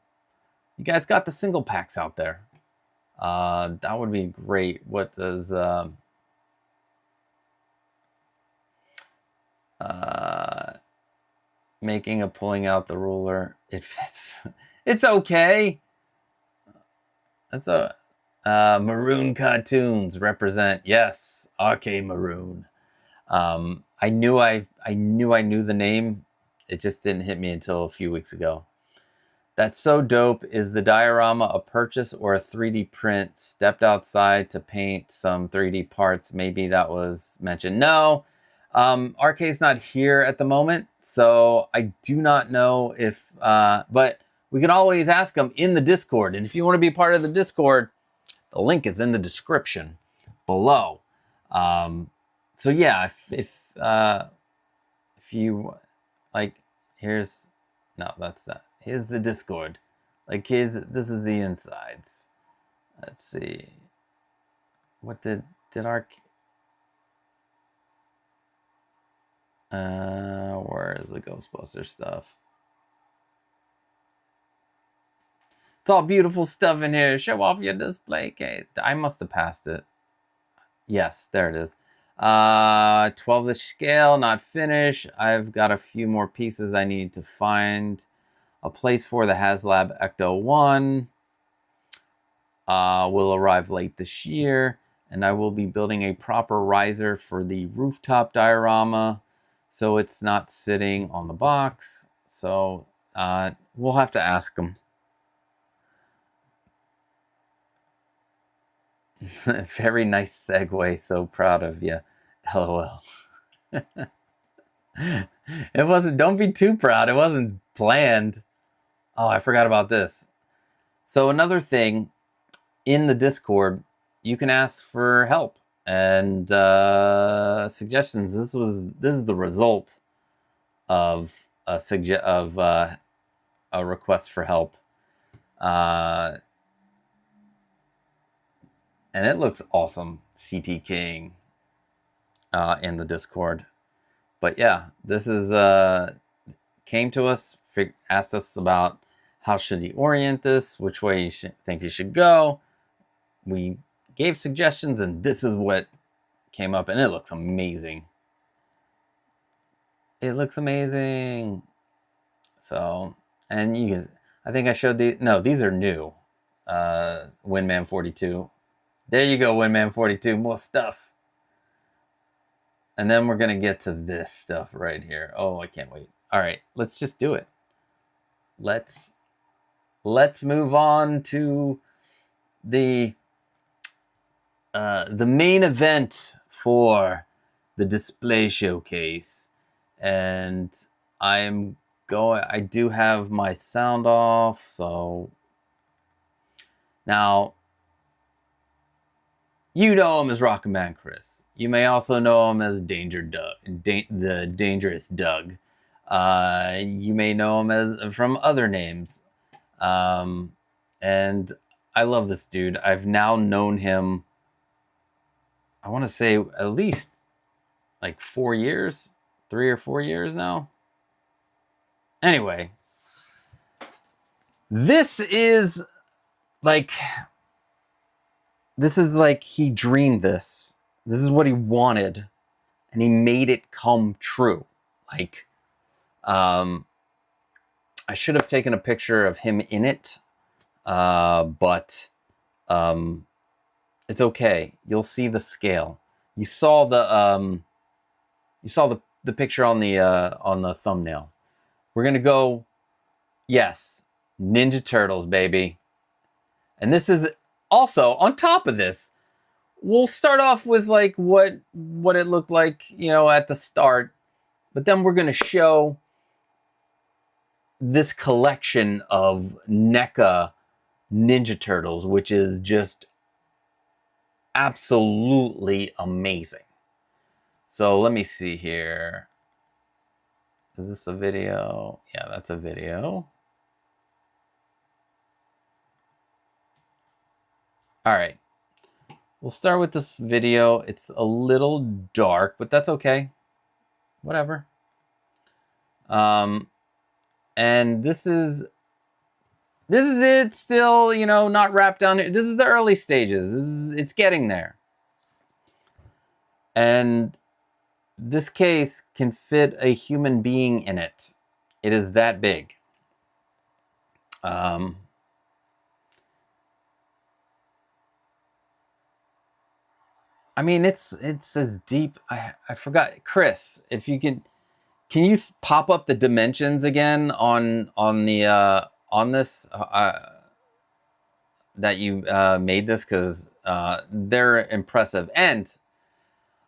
You guys got the single packs out there. That would be great. What does making a pulling out the ruler? It fits. It's okay. That's a Maroon cartoons represent. Yes, RK Maroon. I knew I knew the name. It just didn't hit me until a few weeks ago. That's so dope. Is the diorama a purchase or a 3D print? Stepped outside to paint some 3D parts. Maybe that was mentioned. No, RK's not here at the moment, so I do not know if, but we can always ask him in the Discord. And if you want to be part of the Discord, the link is in the description below. So yeah, if you like, here's the Discord. Like, this is the insides. Let's see. What did our where is the Ghostbuster stuff? It's all beautiful stuff in here. Show off your display case. I must have passed it. Yes, there it is. 12-inch scale, not finished. I've got a few more pieces I need to find a place for. The HasLab Ecto-1 will arrive late this year, and I will be building a proper riser for the rooftop diorama, so it's not sitting on the box. So we'll have to ask them. Very nice segue. So proud of you. LOL. It wasn't, don't be too proud. It wasn't planned. Oh, I forgot about this. So another thing, in the Discord, you can ask for help and suggestions. This is the result of a request for help. And it looks awesome, CT King, in the Discord. But yeah, this is came to us, asked us about how should he orient this, which way you think he should go. We gave suggestions, and this is what came up, and it looks amazing. It looks amazing. So, and you can, I think I showed these are new. 𝗙𝗶𝗹𝗆. There you go, 𝗙𝗶𝗹𝗆, more stuff. And then we're going to get to this stuff right here. Oh, I can't wait. All right, let's just do it. Let's move on to the main event for the display showcase. And I do have my sound off, so now you know him as Rocket Man Chris. You may also know him as Danger Doug, the Dangerous Doug. You may know him as from other names. And I love this dude. I've now known him, I want to say at least like 4 years, 3 or 4 years now. Anyway, this is like he dreamed this. This is what he wanted, and he made it come true. Like, I should have taken a picture of him in it, but it's okay. You'll see the scale. You saw the picture on the thumbnail. We're gonna go, yes, Ninja Turtles, baby. And this is also on top of this. We'll start off with like what it looked like, you know, at the start, but then we're gonna show this collection of NECA Ninja Turtles, which is just absolutely amazing. So let me see here. Is this a video? Yeah, that's a video. All right. We'll start with this video. It's a little dark, but that's okay. Whatever. And this is it still, you know, not wrapped down. This is the early stages. It's getting there. And this case can fit a human being in it. It is that big. I mean, it's as deep. I forgot, Chris, if you can you pop up the dimensions again on this that you made this, because they're impressive. And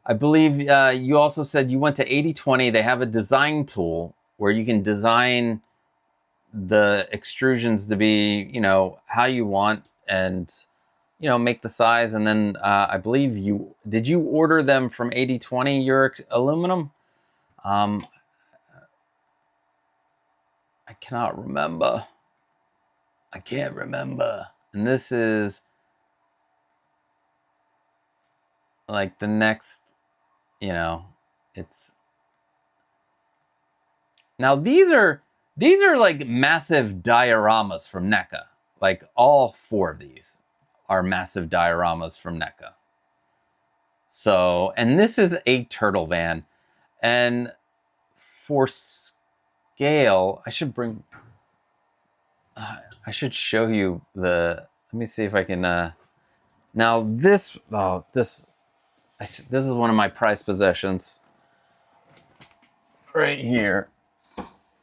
I believe you also said you went to 80/20. They have a design tool where you can design the extrusions to be, you know, how you want, and you know, make the size. And then I believe did you order them from 80/20 your aluminum? I cannot remember. I can't remember. And this is like the next, you know, it's now these are like massive dioramas from NECA. Like all 4 of these are massive dioramas from NECA. So, and this is a turtle van. And for scale, I should show you the, let me see if I can, now this, this is one of my prized possessions right here.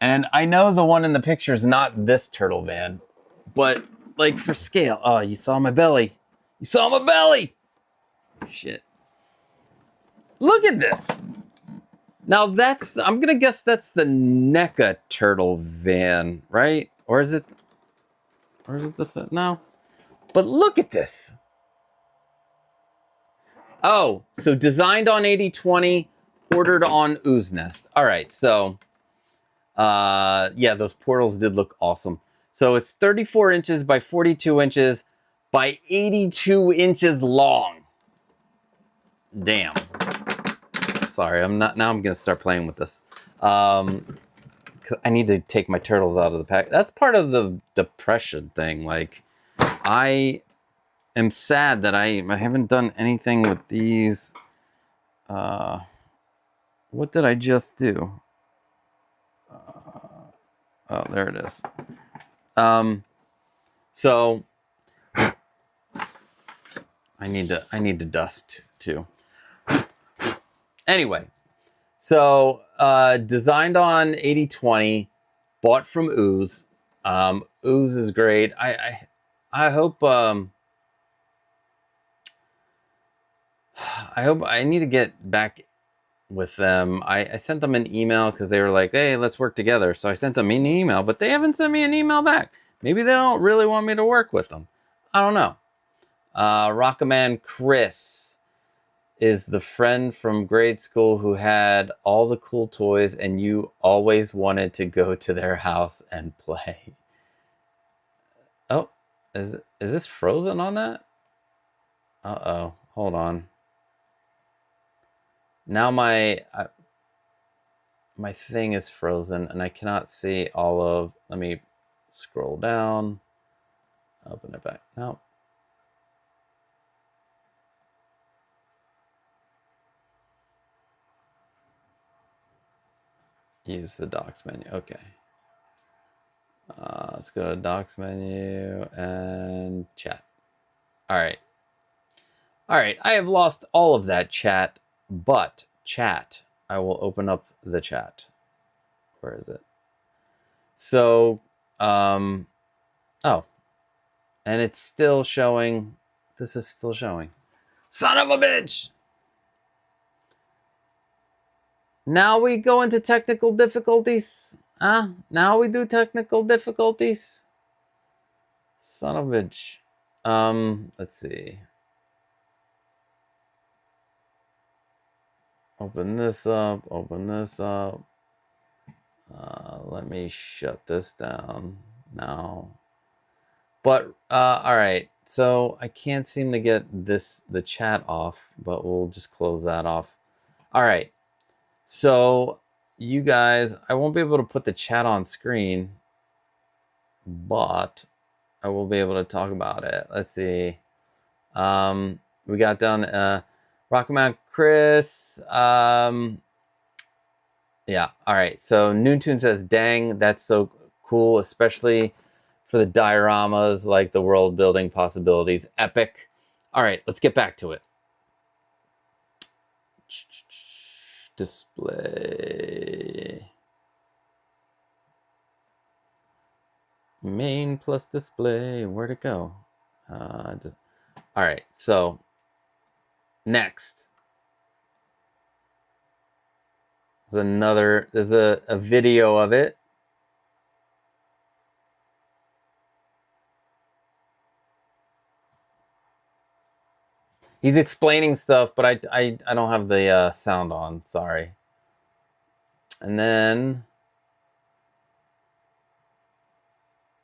And I know the one in the picture is not this turtle van, but like for scale, oh, you saw my belly. You saw my belly. Shit. Look at this. Now that's, I'm gonna guess that's the NECA turtle van, right? Or is it this? No. But look at this. Oh, so designed on 8020, ordered on Ooze Nest. All right, so yeah, those portals did look awesome. So it's 34 inches by 42 inches by 82 inches long. Damn. Sorry, I'm gonna start playing with this. Because I need to take my turtles out of the pack. That's part of the depression thing. Like, I am sad that I haven't done anything with these. What did I just do? Oh, there it is. So I need to dust too. Anyway, so designed on 8020, bought from Ooze. Ooze is great. I hope I need to get back with them. I sent them an email because they were like, hey, let's work together. So I sent them an email, but they haven't sent me an email back. Maybe they don't really want me to work with them. I don't know. Rocketman Chris is the friend from grade school who had all the cool toys and you always wanted to go to their house and play. Oh, is this frozen on that? Uh-oh, hold on. Now my thing is frozen and I cannot see all of, let me scroll down, open it back. No. Use the docs menu, okay. Let's go to docs menu and chat. All right, I have lost all of that chat, but chat, I will open up the chat. Where is it? So, oh, and it's still showing, this is still showing. Son of a bitch! Now we go into technical difficulties. Now we do technical difficulties. Son of a bitch. Let's see. Open this up, open this up. Let me shut this down now. But, all right. So I can't seem to get the chat off, but we'll just close that off. All right. So you guys, I won't be able to put the chat on screen, but I will be able to talk about it. Let's see. We got done, Rocketman Chris. Yeah. All right. So Noontune says, dang, that's so cool, especially for the dioramas, like the world building possibilities. Epic. All right, let's get back to it. Display. Main plus display. Where'd it go? All right, so next. There's a video of it. He's explaining stuff, but I don't have the sound on. Sorry. And then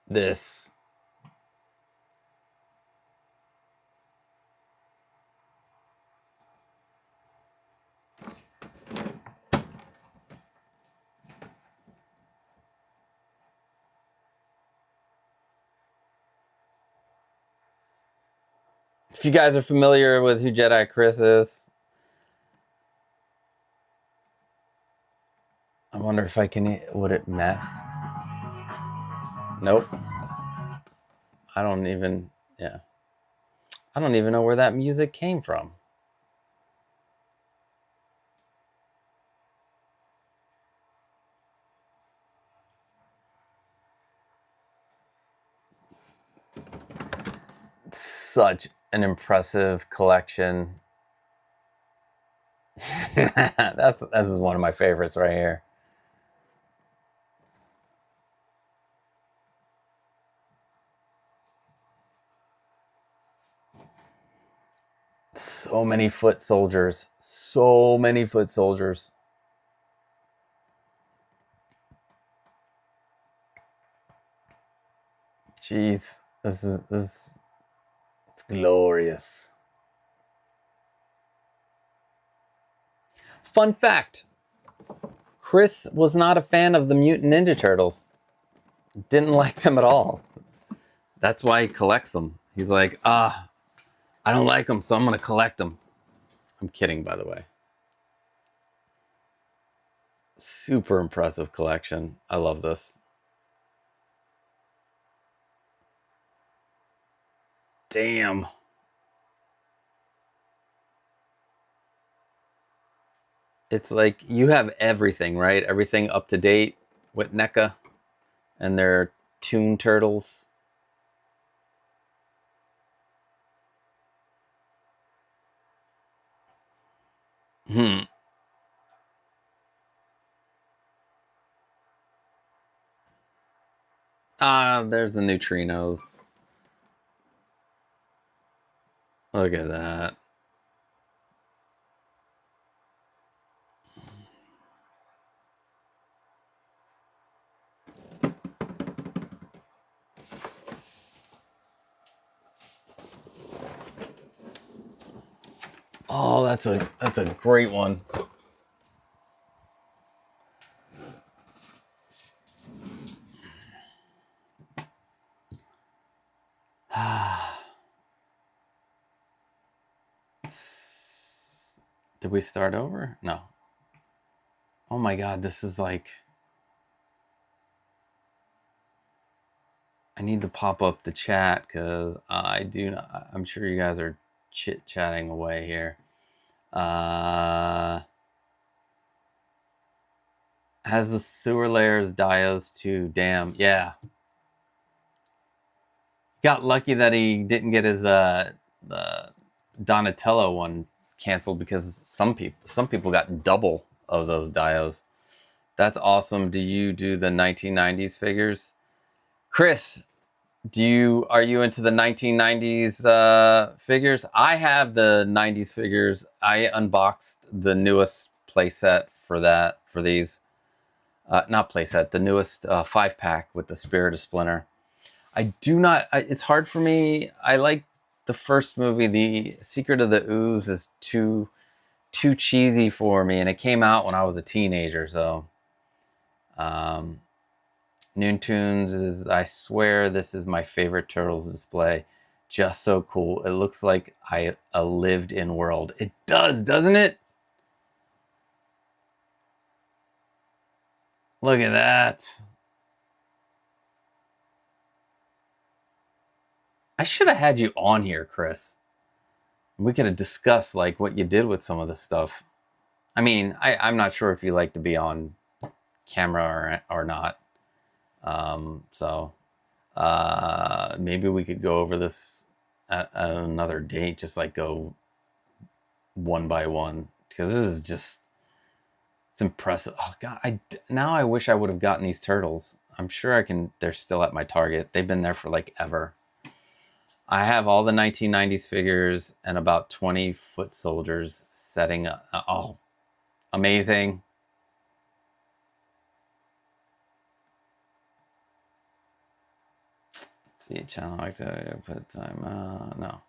this. If you guys are familiar with who Jedi Chris is, I wonder if I can, would it met? Nope. I don't even know where that music came from. Such an impressive collection. This is one of my favorites right here. So many foot soldiers. So many foot soldiers. Jeez, this is it's glorious. Fun fact. Chris was not a fan of the Mutant Ninja Turtles. Didn't like them at all. That's why he collects them. He's like, I don't like them, so I'm going to collect them. I'm kidding, by the way. Super impressive collection. I love this. Damn. It's like you have everything, right? Everything up to date with NECA and their Toon Turtles. There's the neutrinos. Look at that. Oh, that's a great one. Did we start over? No. Oh my God, this is like... I need to pop up the chat because I'm sure you guys are chit-chatting away here. Has the sewer layers diodes too? Damn, yeah. Got lucky that he didn't get his the Donatello one canceled because some people got double of those diodes. That's awesome. Do you do the 1990s figures? Chris, are you into the 1990s figures? I have the 90s figures. I unboxed the newest playset for these. Not playset, the newest 5-pack with the Spirit of Splinter. It's hard for me. I like the first movie. The Secret of the Ooze is too cheesy for me, and it came out when I was a teenager, so Noontoons is, I swear this is my favorite Turtles display. Just so cool. It looks like a lived in world. It does, doesn't it? Look at that. I should have had you on here, Chris. We could have discussed like what you did with some of this stuff. I mean, I'm not sure if you like to be on camera or not. Maybe we could go over this at another date, just like go one by one, because this is just, it's impressive. Oh God, now I wish I would have gotten these turtles. I'm sure they're still at my Target. They've been there for like ever. I have all the 1990s figures and about 20 foot soldiers setting up. Oh, amazing. Let's see, channel activity, put time, no.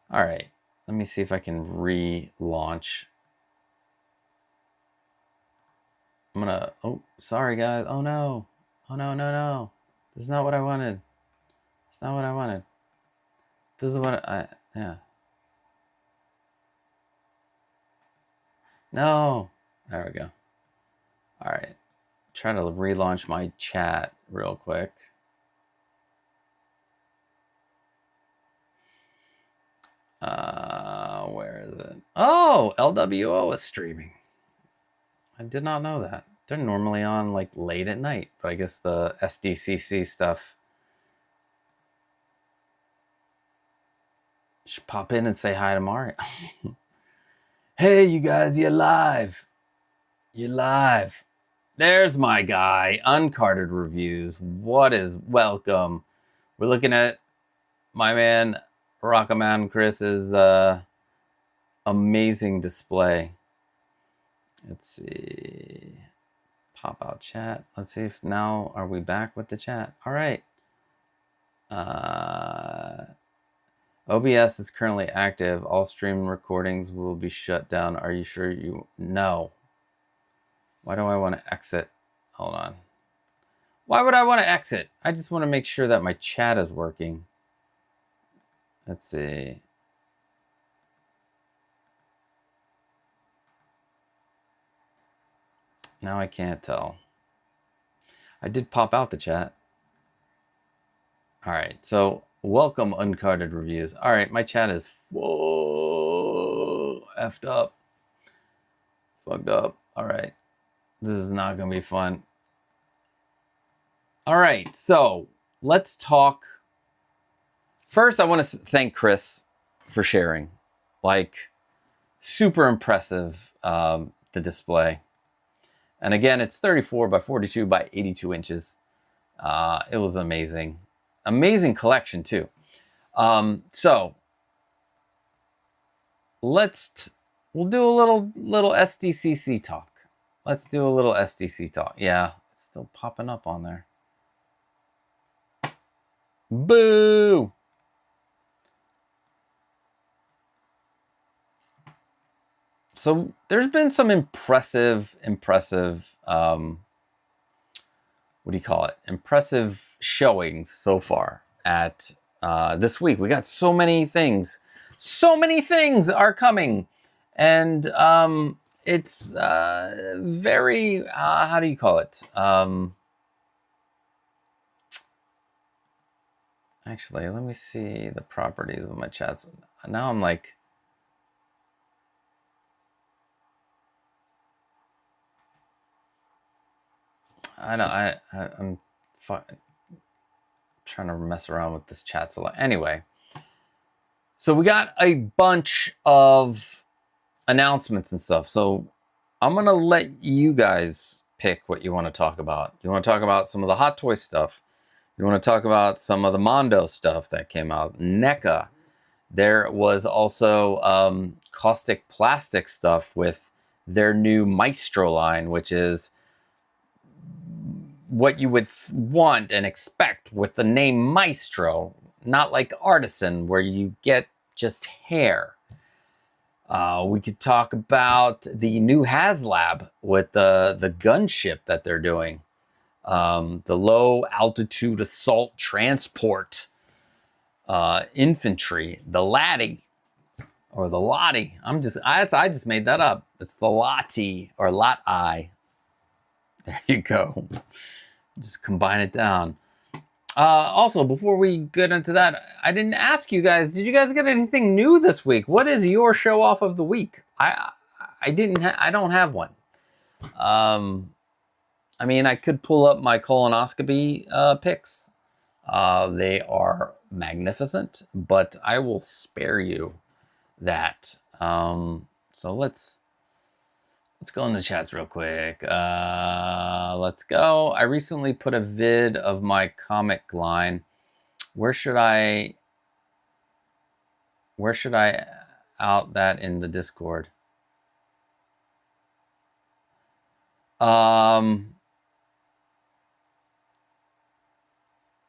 All right, let me see if I can relaunch. I'm gonna, oh, sorry guys. Oh no. Oh no. This is not what I wanted. It's not what I wanted. This is what yeah. No. There we go. All right. Try to relaunch my chat real quick. Where is it? Oh, 𝗙𝗶𝗹𝗆 is streaming. I did not know that. They're normally on like late at night, but I guess the SDCC stuff. Should pop in and say hi to Mario. Hey, you guys, you're live. You're live. There's my guy, Uncarded Reviews. What is welcome? We're looking at my man, Rockman Chris's amazing display. Let's see. Pop out chat. Let's see if now are we back with the chat. All right. OBS is currently active. All stream recordings will be shut down. Are you sure you... No. Why do I want to exit? Hold on. Why would I want to exit? I just want to make sure that my chat is working. Let's see. Now I can't tell. I did pop out the chat. All right, so welcome Uncarded Reviews. All right, my chat is full effed up. It's fucked up. All right, this is not gonna be fun. All right, so let's talk. First, I want to thank Chris for sharing. Like, super impressive, the display. And again, it's 34 by 42 by 82 inches. It was amazing. Amazing collection too. So we'll do a little SDCC talk. Let's do a little SDC talk. Yeah, it's still popping up on there. Boo! So there's been some impressive, what do you call it? Impressive showings so far at this week. We got so many things. So many things are coming. And it's very, how do you call it? Actually, let me see the properties of my chats. Now I'm like, I'm trying to mess around with this chat a lot. Anyway, so we got a bunch of announcements and stuff. So I'm going to let you guys pick what you want to talk about. You want to talk about some of the Hot Toy stuff? You want to talk about some of the Mondo stuff that came out? NECA. There was also Costic Plastic stuff with their new Maestro line, which is what you would want and expect with the name Maestro, not like Artisan, where you get just hair. We could talk about the new HasLab with the gunship that they're doing. The low altitude assault transport infantry, the Lottie, or the Lottie. I just made that up. It's the Lottie or Lot-I. There you go. Just combine it down. Also, before we get into that, I didn't ask you guys, did you guys get anything new this week? What is your show off of the week? I don't have one. I mean, I could pull up my colonoscopy picks. They are magnificent, but I will spare you that. So let's go in the chats real quick. Let's go. I recently put a vid of my comic line. Where should I out that in the Discord?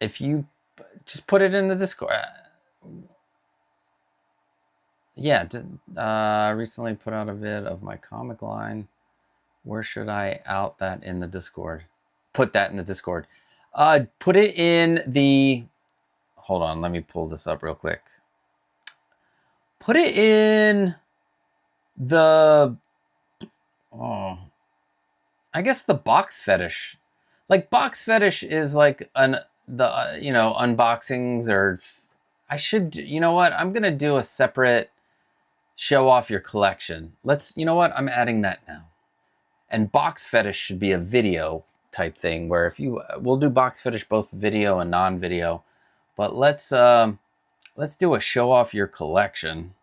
If you just put it in the Discord. Yeah, recently put out a vid of my comic line. Where should I out that in the Discord? Put that in the Discord. Put it in the... Hold on, let me pull this up real quick. Put it in the... Oh, I guess the box fetish. Like, box fetish is like unboxings, or... I should... You know what? I'm going to do a separate... show off your collection. You know what? I'm adding that now. And box fetish should be a video type thing where we'll do box fetish both video and non-video, but let's do a show off your collection.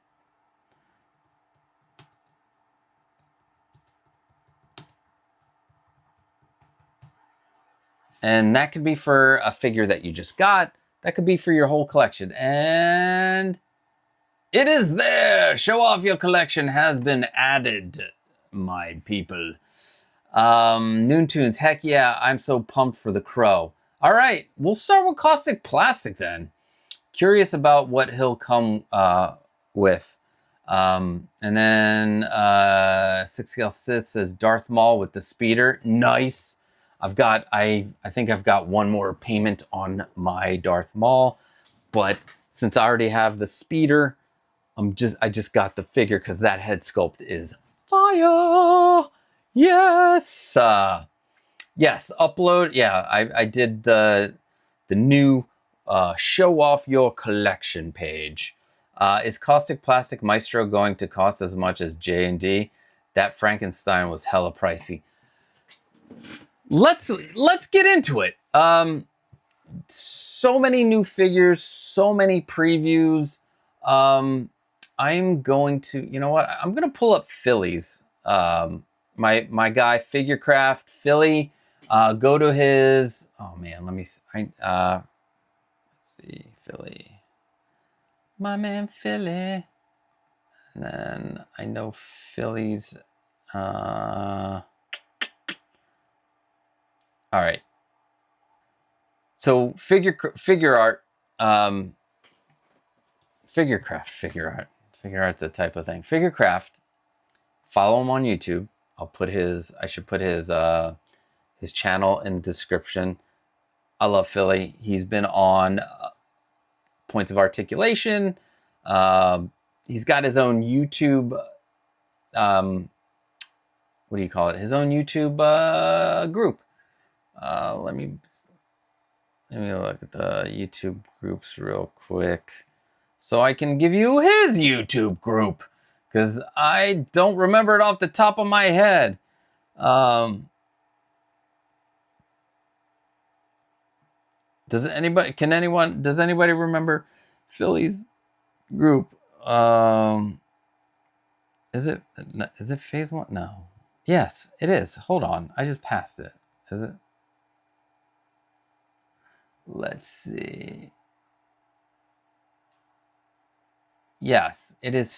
And that could be for a figure that you just got. That could be for your whole collection. And it is there. Show off your collection has been added, my people. Noon Tunes, heck yeah, I'm so pumped for the Crow. All right, we'll start with Costic Plastic then. Curious about what he'll come with. And then 6𝗀𝗃𝗍 says Darth Maul with the speeder. Nice. I think I've got one more payment on my Darth Maul, but since I already have the speeder, I just got the figure because that head sculpt is fire. Yes. Yes. Upload. Yeah. I did the new show off your collection page. Is Costic Plastic Maestro going to cost as much as J&D? That Frankenstein was hella pricey. Let's get into it. So many new figures, so many previews. I'm going to, you know what? I'm going to pull up Philly's. My guy Figurecraft Philly. Go to his. Oh man, let me. Let's see, Philly. My man Philly. And then I know Philly's. All right. So figure art, figure art's a type of thing. Figurecraft. Follow him on YouTube. I should put his channel in the description. I love Philly. He's been on Points of Articulation. He's got his own YouTube. What do you call it? His own YouTube group. Let me look at the YouTube groups real quick so I can give you his YouTube group because I don't remember it off the top of my head. Does anybody remember Philly's group? Is it Phase 1? No. Yes, it is. Hold on. I just passed it. Is it? Let's see. Yes, it is.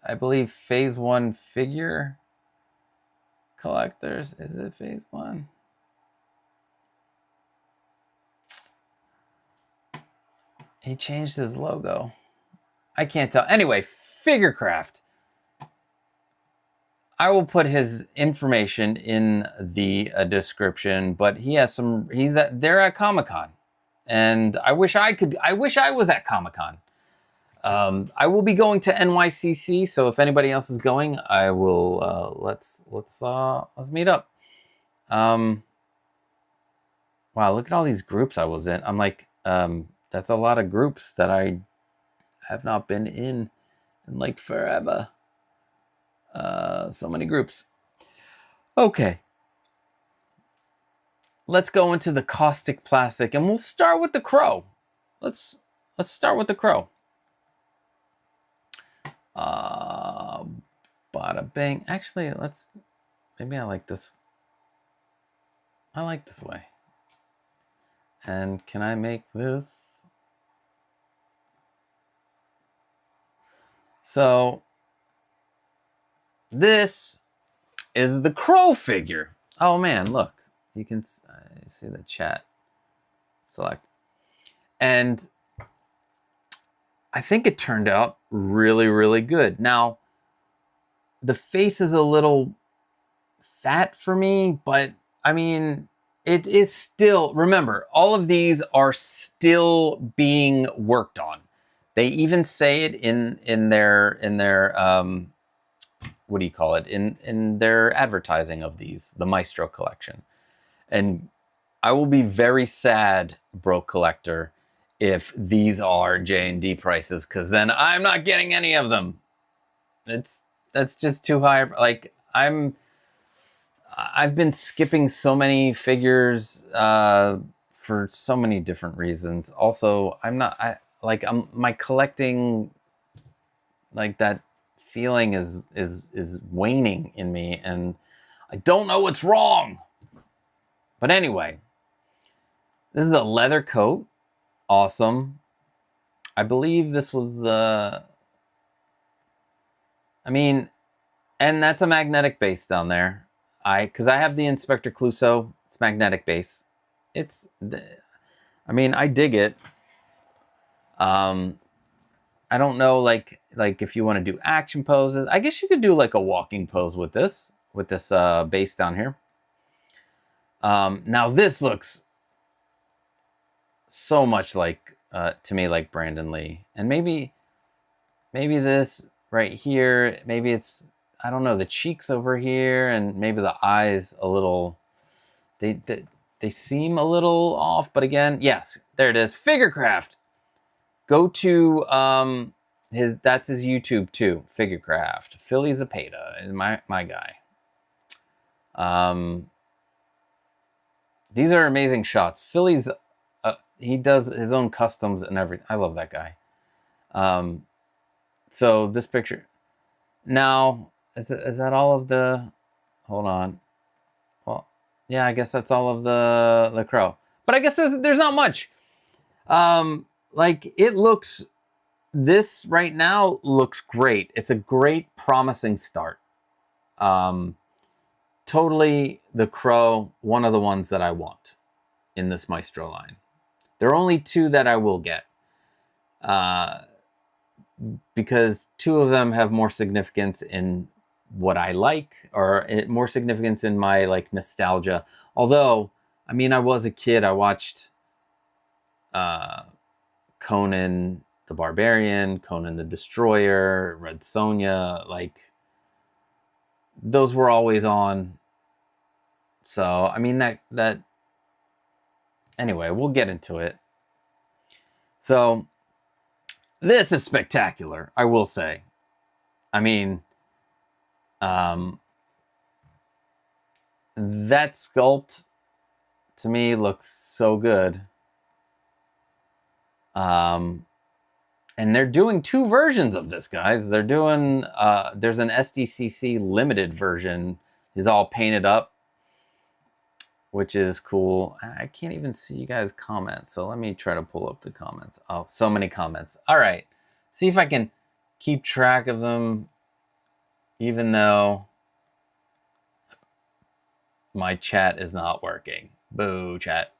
I believe Phase 1 figure collectors. Is it Phase 1? He changed his logo. I can't tell. Anyway, Figurecraft. I will put his information in the description, but he has some. They're at Comic-Con, and I wish I was at Comic-Con. I will be going to NYCC, so if anybody else is going, I will. Let's meet up. Wow, look at all these groups I was in. I'm like, that's a lot of groups that I have not been in like forever. So many groups. Okay. Let's go into the Costic Plastic, and we'll start with the Crow. Let's start with the Crow. Bada bang. Actually, maybe I like this. I like this way. And can I make this? So this is the Crow figure. Oh man, look. You can see the chat. Select. And I think it turned out really, really good. Now, the face is a little fat for me, but I mean, it is still, remember, all of these are still being worked on. They even say it in their what do you call it? In their advertising of these, the Maestro collection. And I will be very sad, broke collector, if these are J&D prices, because then I'm not getting any of them. That's just too high. Like I've been skipping so many figures for so many different reasons. Also, my collecting, like that feeling is waning in me, and I don't know what's wrong. But anyway, This is a leather coat. Awesome. I believe this was, I mean, and that's a magnetic base down there. Because I have the Inspector Clouseau. It's magnetic base. It's, I mean, I dig it. I don't know, like if you want to do action poses. I guess you could do like a walking pose with this base down here. Now this looks so much like, to me, like Brandon Lee. And maybe this right here, maybe it's, I don't know, the cheeks over here, and maybe the eyes a little, they seem a little off, but again, yes, there it is. Figurecraft. Go to that's his YouTube too, Figurecraft. 𝗙𝗶𝗹𝗆 is my guy. These are amazing shots. Philly's he does his own customs and everything. I love that guy. So this picture. Now, is that all of the, hold on. Well, yeah, I guess that's all of the crow. But I guess there's not much. Like, it looks, this right now looks great. It's a great, promising start. Totally the crow, one of the ones that I want in this Maestro line. There are only two that I will get. Because two of them have more significance in what I like, or more significance in my like nostalgia. Although, I mean, I was a kid, I watched Conan the Barbarian, Conan the Destroyer, Red Sonja, like those were always on. So, I mean, that anyway, we'll get into it. So, this is spectacular, I will say. I mean, that sculpt to me looks so good. And they're doing two versions of this, guys. They're doing, there's an SDCC limited version. It's all painted up, which is cool. I can't even see you guys' comments, so let me try to pull up the comments. Oh, so many comments. All right. See if I can keep track of them, even though my chat is not working. Boo, chat.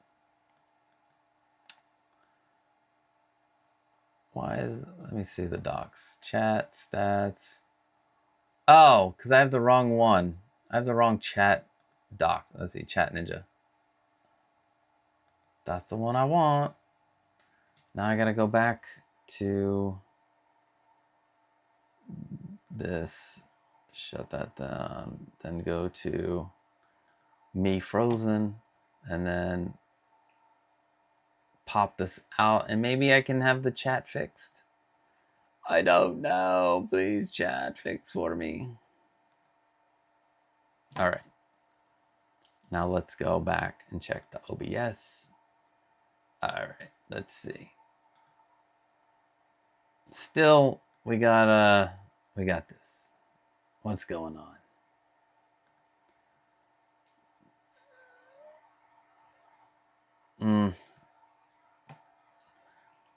Why is, let me see the docs. Chat, stats. Oh, because I have the wrong one. I have the wrong chat doc. Let's see, Chat Ninja. That's the one I want. Now I gotta go back to this. Shut that down. Then go to Me Frozen. And then pop this out, and maybe I can have the chat fixed. I don't know. Please, chat, fix for me. All right. Now let's go back and check the OBS. All right. Let's see. Still, we got this. What's going on?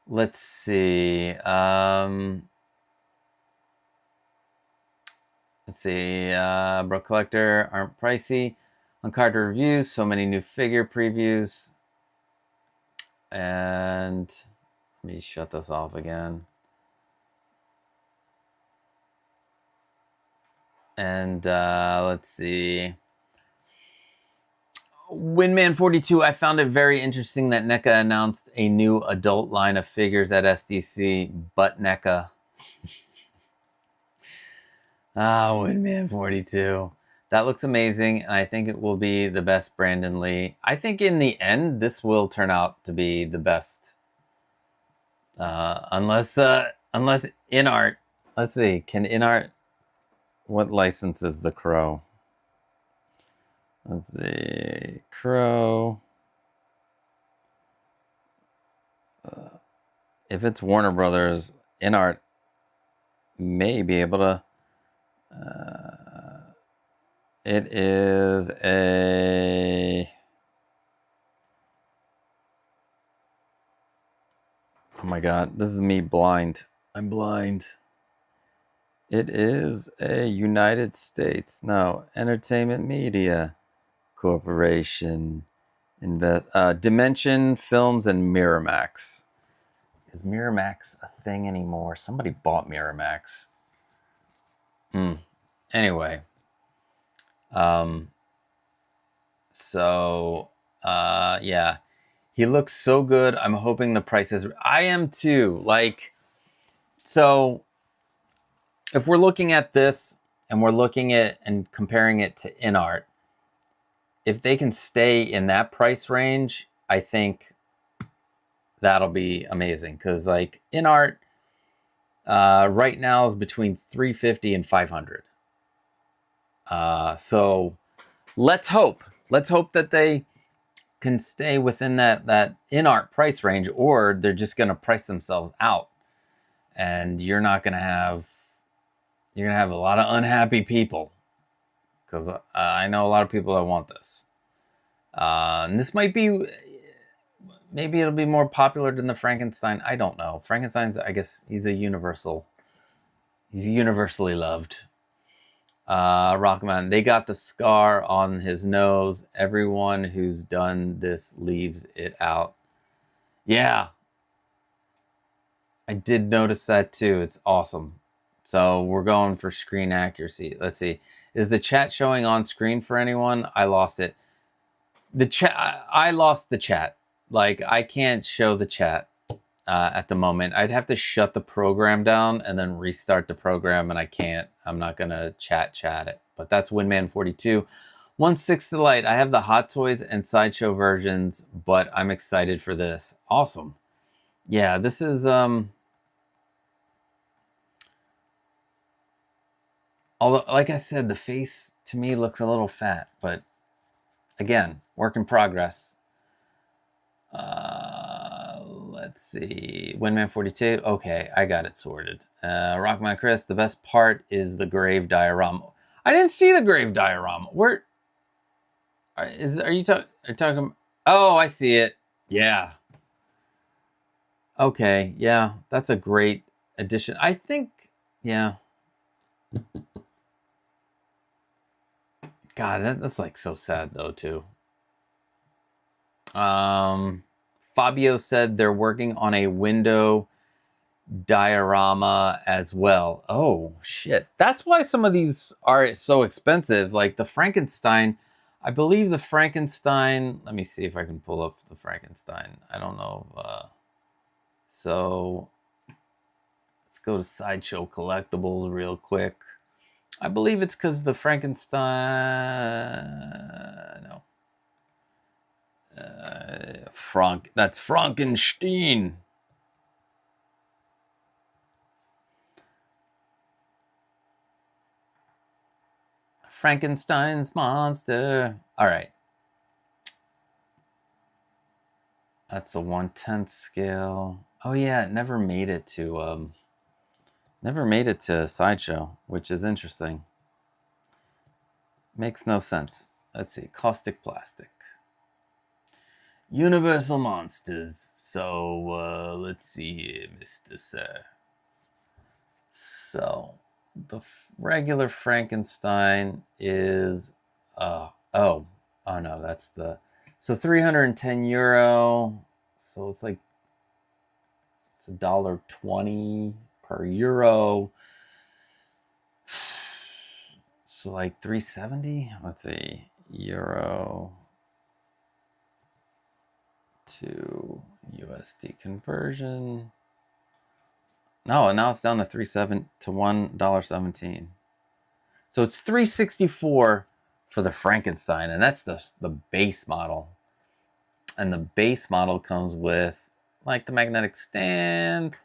Let's see. Let's see. Bro Collector aren't pricey. On card reviews, so many new figure previews. And let me shut this off again. And let's see. Windman42, I found it very interesting that NECA announced a new adult line of figures at SDC, but NECA. Windman42. That looks amazing, and I think it will be the best Brandon Lee. I think in the end, this will turn out to be the best. Unless InArt, let's see, can InArt, what license is the Crow? Let's see, Crow. If it's Warner Brothers, InArt may be able to. It is a. my God, this is me blind. I'm blind. It is a United States, no, Entertainment Media Corporation. Dimension Films and Miramax. Is Miramax a thing anymore? Somebody bought Miramax. Anyway. Yeah. He looks so good. I'm hoping the price is... I am too. Like, so if we're looking at this and we're looking at and comparing it to InArt, if they can stay in that price range, I think that'll be amazing. Because like InArt right now is between $350 and $500. So let's hope that they can stay within that InArt price range, or they're just going to price themselves out, and you're going to have a lot of unhappy people, because I know a lot of people that want this. And this might be, maybe it'll be more popular than the Frankenstein. I don't know. Frankenstein's, I guess, he's universally loved. Rockman, they got the scar on his nose. Everyone who's done this leaves it out. Yeah. I did notice that too. It's awesome. So we're going for screen accuracy. Let's see. Is the chat showing on screen for anyone? I lost it. I lost the chat. Like, I can't show the chat at the moment. I'd have to shut the program down and then restart the program, and I can't. I'm not gonna chat it. But that's Winman42. 1/6 to the light. I have the Hot Toys and Sideshow versions, but I'm excited for this. Awesome. Yeah, this is although, like I said, the face to me looks a little fat, but again, work in progress. Let's see. Winman42. Okay, I got it sorted. Rockman Chris, the best part is the grave diorama. I didn't see the grave diorama. Where are you talking? Oh, I see it. Yeah. Okay, yeah, that's a great addition. I think, yeah. God, that's like so sad though too. Fabio said they're working on a window diorama as well. Oh, shit. That's why some of these are so expensive. Like the Frankenstein, I believe the Frankenstein, let me see if I can pull up the Frankenstein. I don't know. So let's go to Sideshow Collectibles real quick. I believe it's because the Frankenstein, no. That's Frankenstein. Frankenstein's monster. All right. That's the 1/10 scale. Oh yeah, it never made it to Sideshow, which is interesting. Makes no sense. Let's see, Costic Plastic. Universal Monsters. So, let's see here, Mr. Sir. So, the regular Frankenstein is, oh no, that's the, so €310. So it's like, it's $1.20 per euro. So like 370. Let's see, euro to USD conversion. No, now it's down to $1.17. So it's $364 for the Frankenstein, and that's the base model. And the base model comes with like the magnetic stand,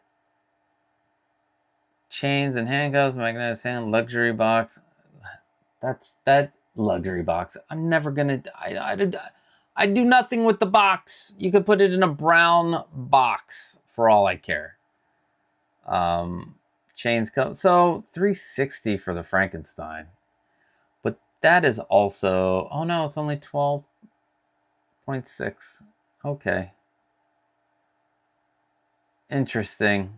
chains and handcuffs, magnetic stand, luxury box. That's that luxury box. I'm never gonna. I do nothing with the box. You could put it in a brown box for all I care. Chains come, so $360 for the Frankenstein, but that is also, oh no, it's only 12.6. Okay. Interesting.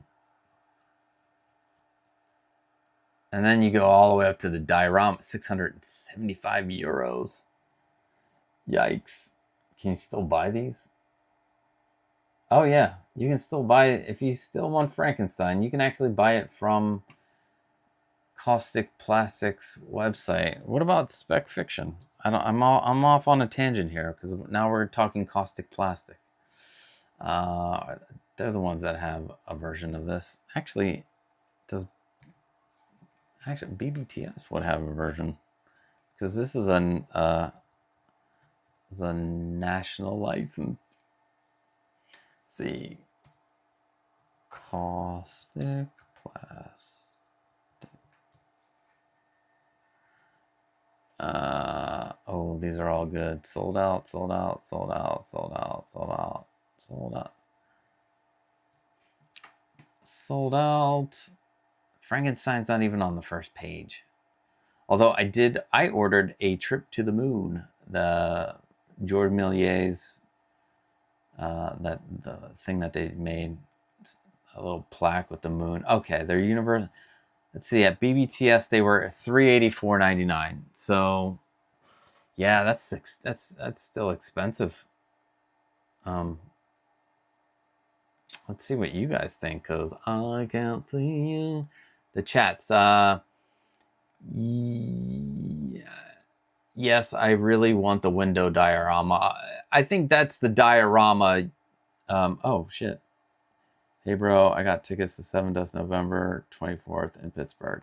And then you go all the way up to the diorama, 675 euros. Yikes. Can you still buy these? Oh yeah, you can still buy it. If you still want Frankenstein, you can actually buy it from Costic Plastic's website. What about Spec Fiction? I'm off on a tangent here because now we're talking Costic Plastic. They're the ones that have a version of this. Actually, BBTS would have a version because this is a national license. Let's see, Costic Plastic. Oh, these are all good. Sold out, sold out, sold out, sold out, sold out, sold out. Sold out. Frankenstein's not even on the first page. Although I ordered A Trip to the Moon, the George Méliès's, the thing that they made, a little plaque with the moon. Okay, they're universal. Let's see, at BBTS they were $384.99. So yeah, that's still expensive. Let's see what you guys think, because I can't see you. The chats. Yes, I really want the window diorama. I think that's the diorama. Oh shit. Hey bro, I got tickets to 7 Dust November 24th in Pittsburgh.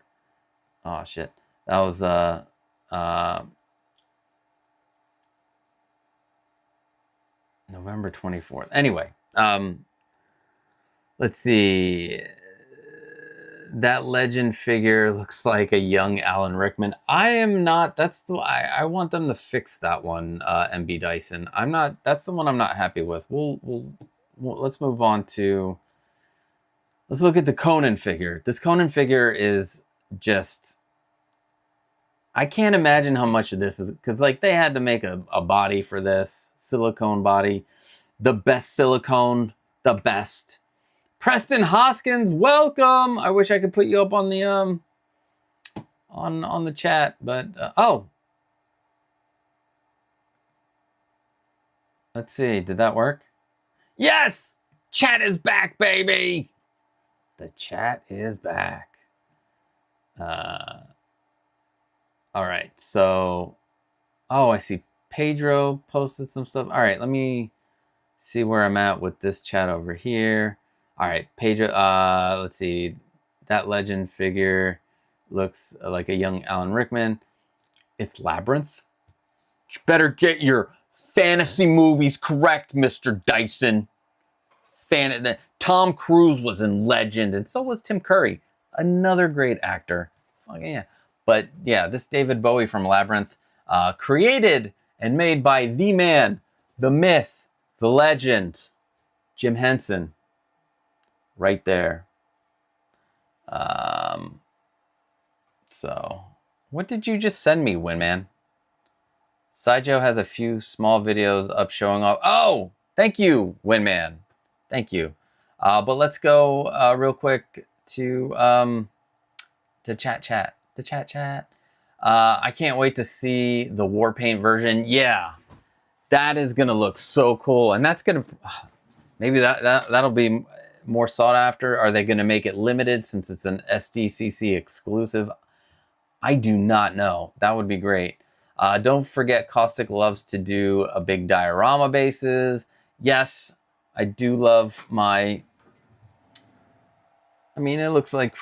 Oh shit. That was November 24th. Anyway, let's see. That legend figure looks like a young Alan Rickman. I am not. That's the. I want them to fix that one. MB Dyson. I'm not. That's the one I'm not happy with. We'll let's move on to. Let's look at the Conan figure. This Conan figure is just. I can't imagine how much of this is, because like they had to make a body for this silicone body, the best silicone, the best. Preston Hoskins, welcome. I wish I could put you up on the on the chat, but oh, let's see. Did that work? Yes, chat is back, baby. The chat is back. All right, so oh, I see Pedro posted some stuff. All right, let me see where I'm at with this chat over here. All right, Pedro, let's see. That legend figure looks like a young Alan Rickman. It's Labyrinth. You better get your fantasy movies correct, Mr. Dyson. Tom Cruise was in Legend, and so was Tim Curry. Another great actor. Fucking yeah. But yeah, this David Bowie from Labyrinth, created and made by the man, the myth, the legend, Jim Henson. Right there. So, what did you just send me, Winman? Sideshow has a few small videos up showing off. Oh, thank you, Winman. Thank you. But let's go real quick to the chat. The chat. I can't wait to see the war paint version. Yeah, that is gonna look so cool, and that's gonna maybe that'll be more sought after. Are they going to make it limited since it's an SDCC exclusive? I do not know. That would be great. Don't forget, Caustic loves to do a big diorama bases. Yes, I do love my. I mean, it looks like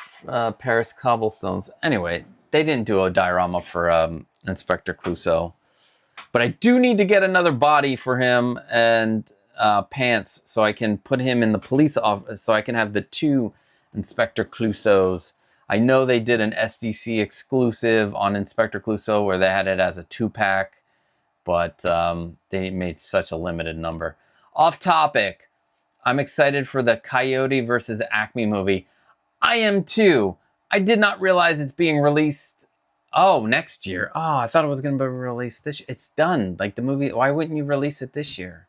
Paris cobblestones. Anyway, they didn't do a diorama for Inspector Clouseau, but I do need to get another body for him and. Pants, so I can put him in the police office, so I can have the two Inspector Clouseaus. I know they did an SDC exclusive on Inspector Clouseau where they had it as a 2-pack, but they made such a limited number. Off topic, I'm excited for the Coyote versus Acme movie. I am too. I did not realize it's being released. Oh, next year. Oh, I thought it was going to be released this year. It's done. Like the movie, why wouldn't you release it this year?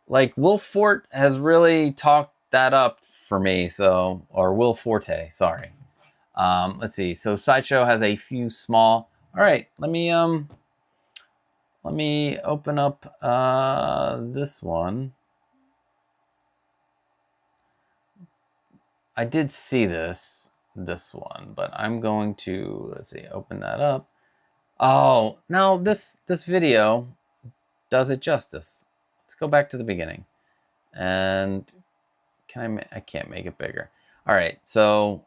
Like, Will Fort has really talked that up for me. So, or 𝗙𝗶𝗹𝗆, sorry. Let's see. So Sideshow has a few small. All right, let me open up this one. I did see this one, but I'm going to, let's see, open that up. Oh, now this video does it justice. Let's go back to the beginning. And I can't make it bigger. All right, so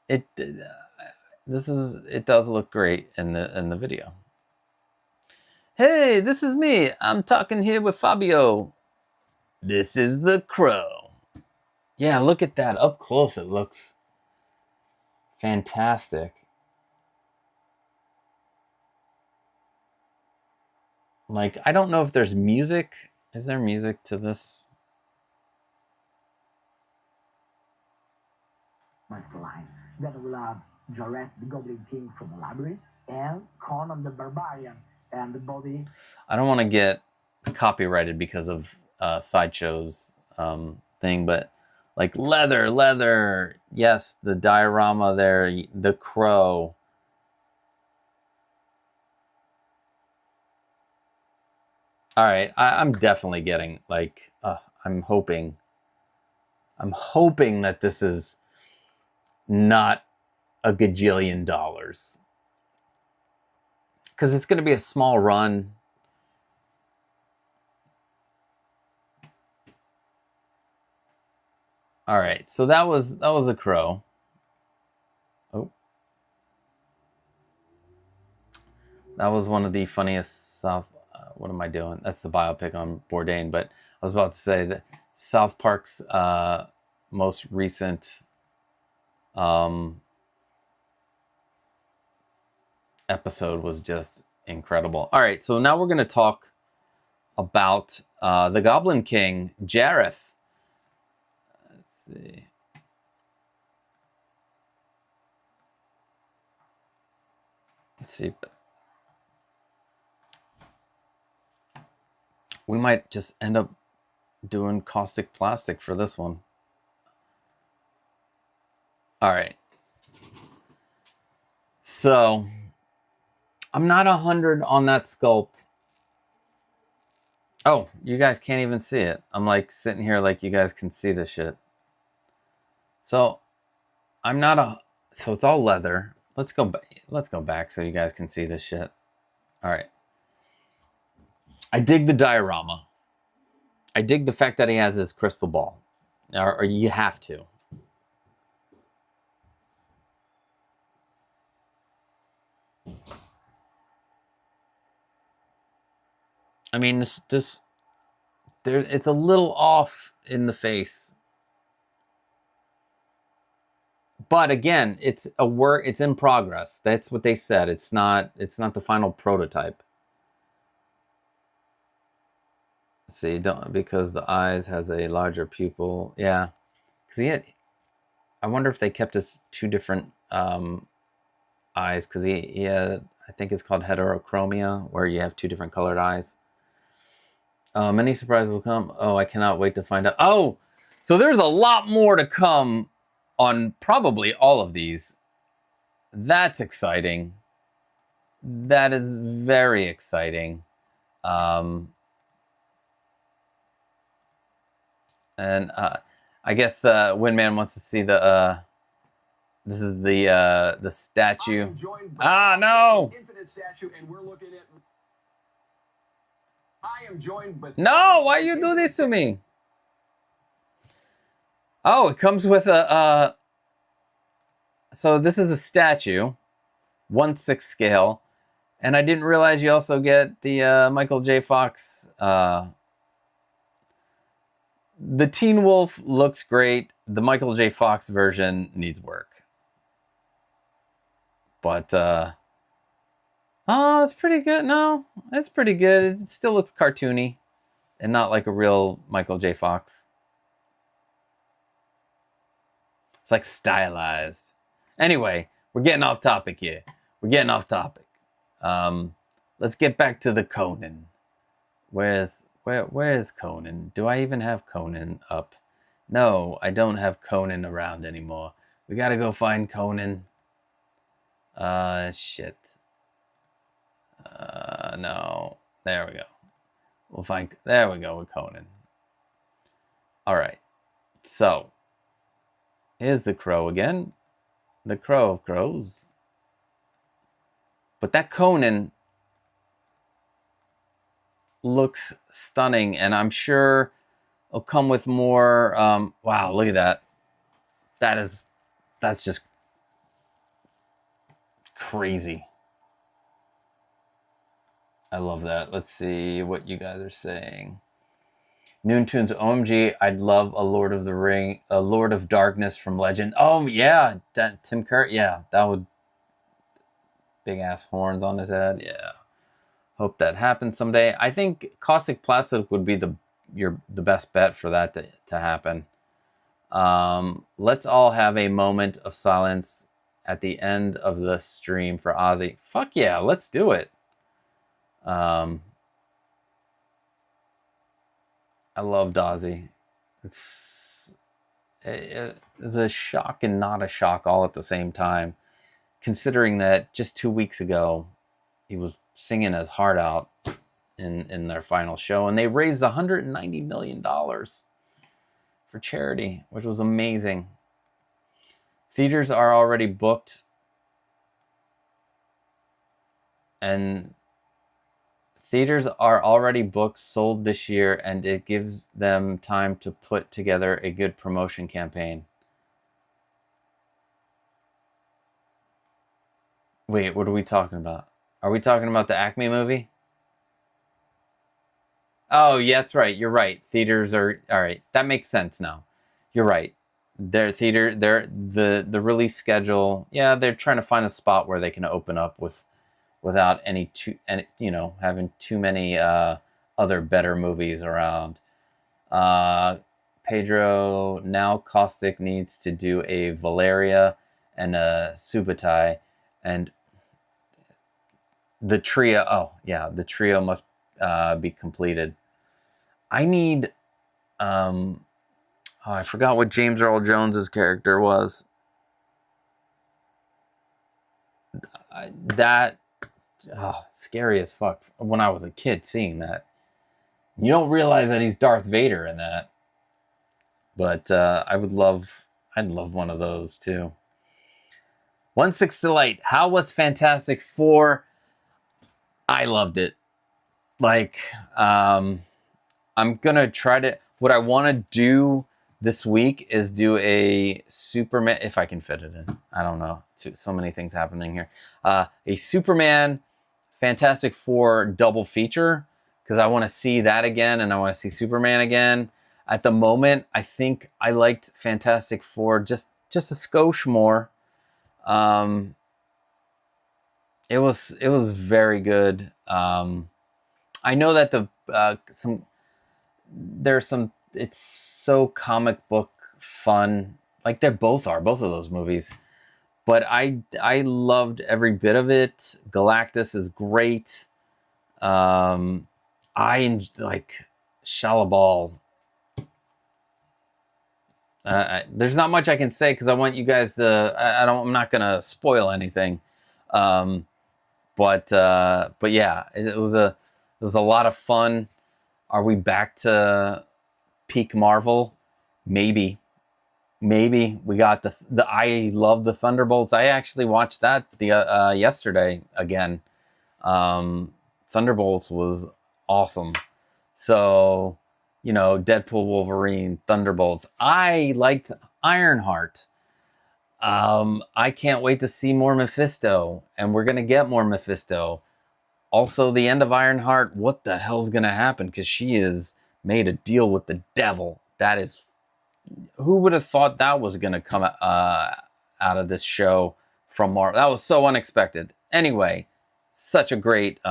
it does look great in the video. Hey, this is me. I'm talking here with Fabio. This is the Crow. Yeah, look at that up close. It looks fantastic. Like, I don't know if there's music. Is there music to this? Line. Then we'll have Jareth, the Goblin King from the Labyrinth, and Conan the Barbarian, and the body. I don't want to get copyrighted because of Sideshow's thing, but like leather, yes, the diorama there, the Crow. All right, I'm definitely getting, like, I'm hoping that this is not a gajillion dollars. Because it's going to be a small run. All right, so that was a Crow. Oh. That was one of the funniest South... what am I doing? That's the biopic on Bourdain. But I was about to say that South Park's most recent episode was just incredible. All right, so now we're going to talk about the Goblin King, Jareth. Let's see. Let's see. We might just end up doing Costic Plastic for this one. All right. So, I'm not 100 on that sculpt. Oh, you guys can't even see it. I'm like sitting here like you guys can see this shit. So, I'm not so it's all leather. Let's go back so you guys can see this shit. All right. I dig the diorama. I dig the fact that he has his crystal ball. Or you have to. I mean, it's a little off in the face. But again, it's a work, it's in progress. That's what they said. It's not the final prototype. Let's see, because the eyes has a larger pupil. Yeah. Because I wonder if they kept us two different eyes, because he had, I think it's called heterochromia, where you have two different colored eyes. Many surprises will come. Oh, I cannot wait to find out. Oh, so there's a lot more to come on probably all of these. That's exciting. That is very exciting. And I guess Windman wants to see the this is the statue. No! Infinite statue, and we're looking at. I am joined with. No! Why you do this to me? Oh, it comes with a. So this is a statue, 1/6 scale, and I didn't realize you also get the Michael J. Fox. The Teen Wolf looks great. The Michael J. Fox version needs work. But, oh, it's pretty good. No, it's pretty good. It still looks cartoony and not like a real Michael J. Fox. It's like stylized. Anyway, we're getting off topic here. We're getting off topic. Let's get back to the Conan. Where is Conan? Do I even have Conan up? No, I don't have Conan around anymore. We gotta go find Conan. Shit. No. There we go. We'll find... There we go with Conan. Alright. So. Here's the crow again. The crow of crows. But that Conan looks stunning, and I'm sure it'll come with more... wow, look at that. That's just crazy. I love that. Let's see what you guys are saying. Noontoons, OMG, I'd love a Lord of the Ring, a Lord of Darkness from Legend. Oh, yeah, Tim Curry, yeah, that would... Big ass horns on his head, yeah. Hope that happens someday. I think Costic Plastic would be the best bet for that to happen. Let's all have a moment of silence at the end of the stream for 𝗙𝗏. Fuck yeah, let's do it. I loved 𝗙𝗏. It's a shock and not a shock all at the same time, considering that just 2 weeks ago he was singing his heart out in their final show, and they raised $190 million for charity, which was amazing. Theaters are already booked, and sold this year, and it gives them time to put together a good promotion campaign. Wait, what are we talking about? Are we talking about the Acme movie? Oh, yeah, that's right. You're right. Theaters are... All right, that makes sense now. You're right. The release schedule... Yeah, they're trying to find a spot where they can open up without having too many other better movies around. Pedro, now Costic needs to do a Valeria and a 𝗙𝗏𝗍𝗍, and the trio... Oh, yeah, the trio must be completed. I need... I forgot what James Earl Jones's character was. Scary as fuck when I was a kid seeing that. You don't realize that he's Darth Vader in that. But I'd love one of those too. 16𝗏𝗍𝗍, how was Fantastic Four? I loved it. Like, I'm gonna try to... What I want to do this week is do a Superman, if I can fit it in. I don't know. So many things happening here. A Superman Fantastic Four double feature, because I want to see that again, and I want to see Superman again. At the moment, I think I liked Fantastic Four just a skosh more. It was very good. I know that it's so comic book fun, like both of those movies, but I loved every bit of it. Galactus is great. I like 𝗙𝗏𝗶𝗹𝗆. There's not much I can say because I want you guys to... I'm not gonna spoil anything. But yeah, it was a lot of fun. Are we back to peak Marvel? Maybe. We got the I love the Thunderbolts. I actually watched that yesterday again. Thunderbolts was awesome. So, Deadpool, Wolverine, Thunderbolts. I liked Ironheart. I can't wait to see more Mephisto, and we're gonna get more Mephisto. Also, the end of Ironheart, what the hell's gonna happen? Because she has made a deal with the devil. That is... Who would have thought that was gonna come out of this show from Marvel? That was so unexpected. Anyway, such a great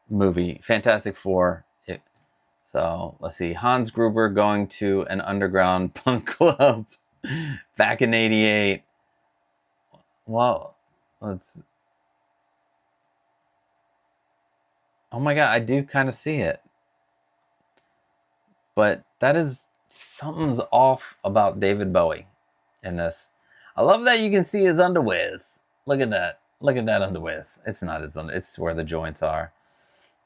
movie. Fantastic Four. So, let's see. Hans Gruber going to an underground punk club back in '88. Well, let's... Oh my god, I do kind of see it. but that is, something's off about David Bowie in this. I love that you can see his underwears. Look at that. Look at that underwears. It's not his it's where the joints are.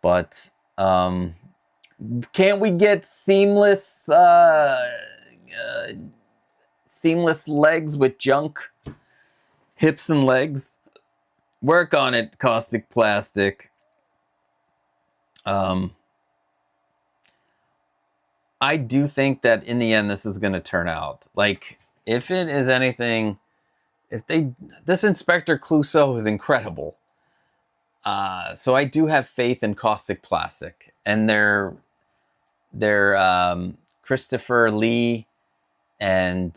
But can't we get seamless seamless legs with junk? Hips and legs. Work on it, Costic Plastic. I do think that in the end this is going to turn out. Like, if it is anything, this Inspector Clouseau is incredible. So I do have faith in Costic Plastic and their Christopher Lee and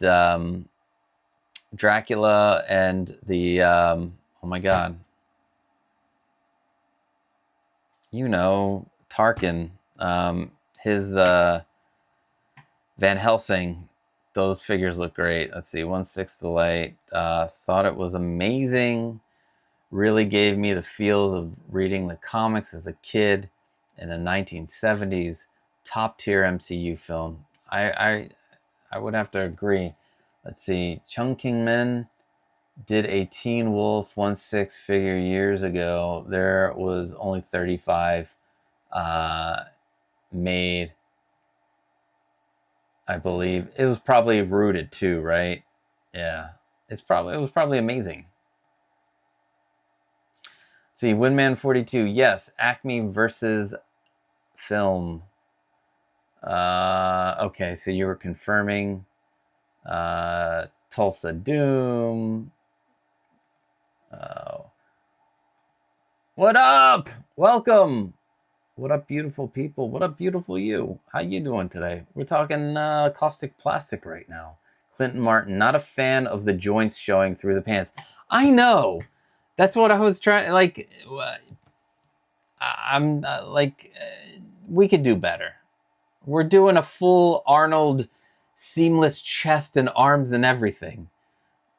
Dracula and the oh my god, you know, Tarkin, his Van Helsing. Those figures look great. Let's see, 1/6 the light. Thought it was amazing. Really gave me the feels of reading the comics as a kid in the 1970s. Top tier MCU film. I would have to agree. Let's see, Chung King-min did a Teen Wolf 1/6 figure years ago. There was only 35 made. I believe it was probably rooted too, right? Yeah, it was probably amazing. See, Windman 42, yes, Acme versus film. Okay, so you were confirming Tulsa Doom. What up? Welcome. What up, beautiful people? What up, beautiful you? How you doing today? We're talking Costic Plastic right now. Clinton Martin, not a fan of the joints showing through the pants. I know. That's what I was trying. Like, I'm like, we could do better. We're doing a full Arnold seamless chest and arms and everything.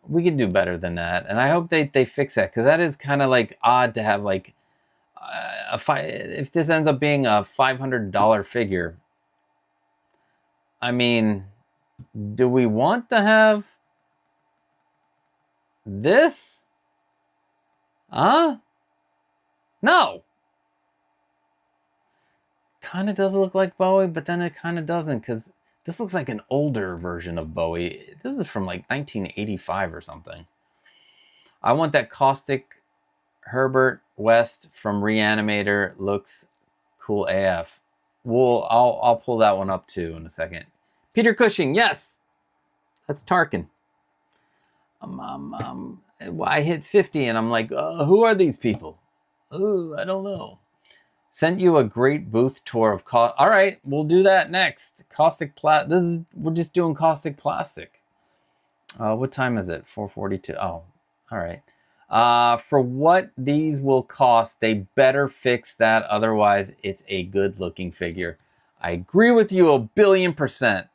We could do better than that, and I hope they fix that, because that is kind of like odd to have like if this ends up being a $500 figure. I mean, do we want to have this? Huh? No. Kind of does look like Bowie, but then it kind of doesn't, because this looks like an older version of Bowie. This is from like 1985 or something. I want that Caustic Herbert West from Reanimator. Looks cool AF. I'll pull that one up too in a second. Peter Cushing, yes, that's Tarkin. I hit 50 and I'm like, who are these people? Oh, I don't know. Sent you a great booth tour of all right, we'll do that next. Costic Plastic. We're just doing Costic Plastic. What time is it? 4:42. Oh, all right. For what these will cost, they better fix that. Otherwise, it's a good-looking figure. I agree with you 1,000,000,000%.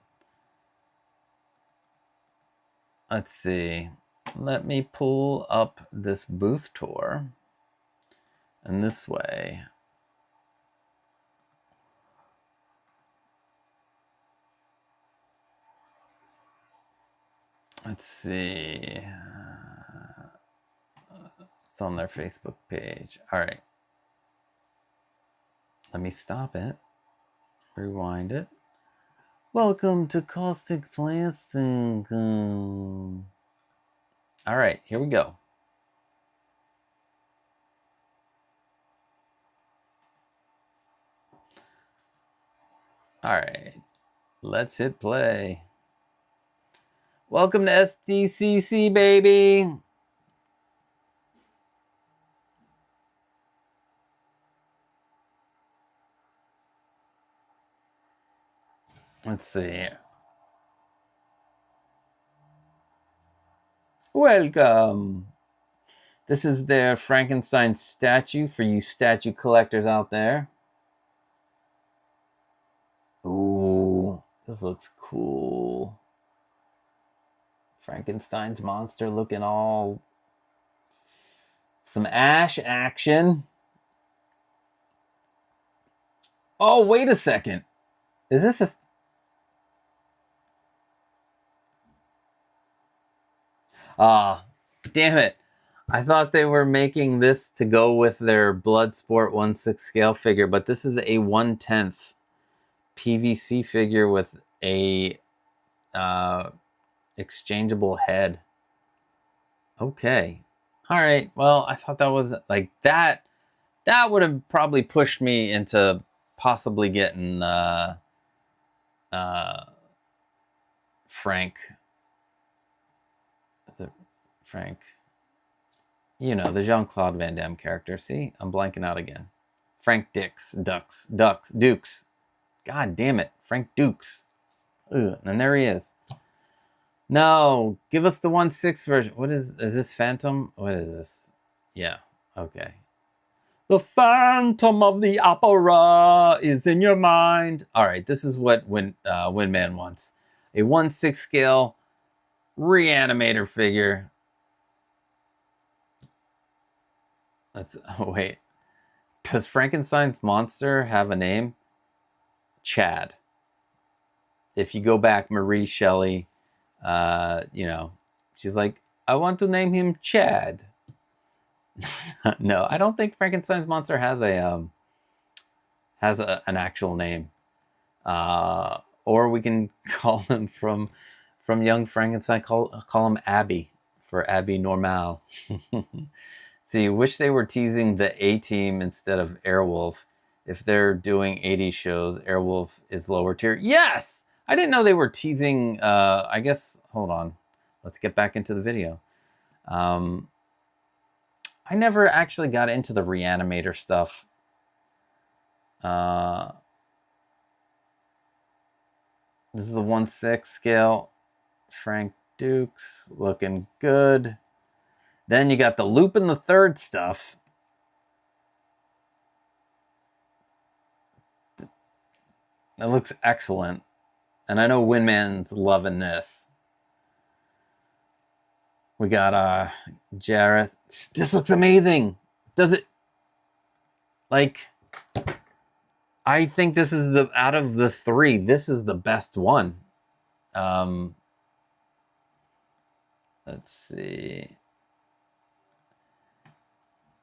Let's see. Let me pull up this booth tour. And this way. Let's see. It's on their Facebook page. All right. Let me stop it. Rewind it. Welcome to Costic Plastic. All right, here we go. All right, let's hit play. Welcome to SDCC, baby. Let's see. Welcome. This is their Frankenstein statue for you statue collectors out there. Ooh, this looks cool. Frankenstein's monster looking all... Some Ash action. Oh, wait a second. Is this a... Damn it. I thought they were making this to go with their Bloodsport 1/6 scale figure, but this is a 1/10 PVC figure with a exchangeable head. Okay. All right. Well, I thought that was like that. That would have probably pushed me into possibly getting Frank. Is it Frank? You know, the Jean-Claude Van Damme character. See, I'm blanking out again. Frank Dukes. God damn it. Frank Dukes. Ugh, and there he is. No, give us the 1/6 version. What is this Phantom? What is this? Yeah, okay. The Phantom of the Opera is in your mind. All right, this is what Windman wants. A 1/6 scale Reanimator figure. Wait. Does Frankenstein's monster have a name? Chad. If you go back, Marie Shelley, you know, she's like, I want to name him Chad. No, I don't think Frankenstein's monster has an actual name. Or we can call him from Young Frankenstein, call him Abby, for Abby Normal. See, wish they were teasing the A-Team instead of Airwolf. If they're doing 80s shows, Airwolf is lower tier. Yes! I didn't know they were teasing, I guess, hold on. Let's get back into the video. I never actually got into the Reanimator stuff. This is a 1/6 scale. Frank Dukes, looking good. Then you got the Lupin the Third stuff. That looks excellent. And I know Windman's loving this. We got Jareth. This looks amazing. Does it? Like, I think this is out of the three, this is the best one. Let's see.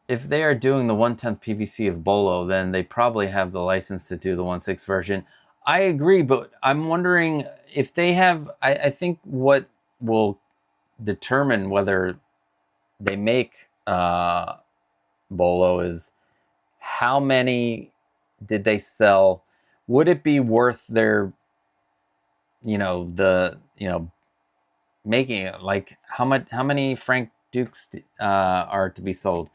If they are doing the 1/10 PVC of Bolo, then they probably have the license to do the 1/6 version. I agree, but I'm wondering if they have, I think what will determine whether they make Bolo is how many did they sell? Would it be worth their, making it? Like how many Frank Dukes are to be sold?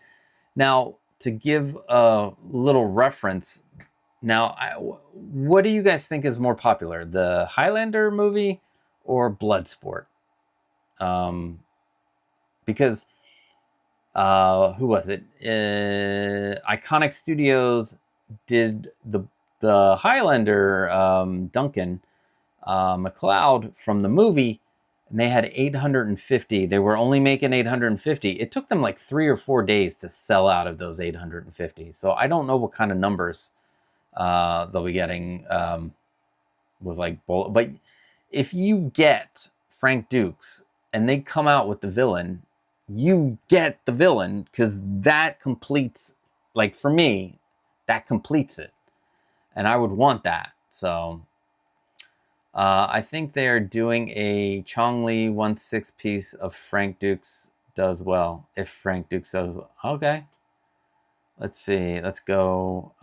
Now, to give a little reference, what do you guys think is more popular, the Highlander movie or Bloodsport? Because who was it? Iconic Studios did the Highlander, Duncan MacLeod from the movie, and they had 850. They were only making 850. It took them like 3 or 4 days to sell out of those 850. So I don't know what kind of numbers they'll be getting with like Bolo. But if you get Frank Dukes and they come out with the villain, you get the villain, because that completes, like for me, that completes it. And I would want that. So I think they are doing a Chong Li 1/6 piece of Frank Dukes does well. If Frank Dukes does well. Okay. Let's see. Let's go.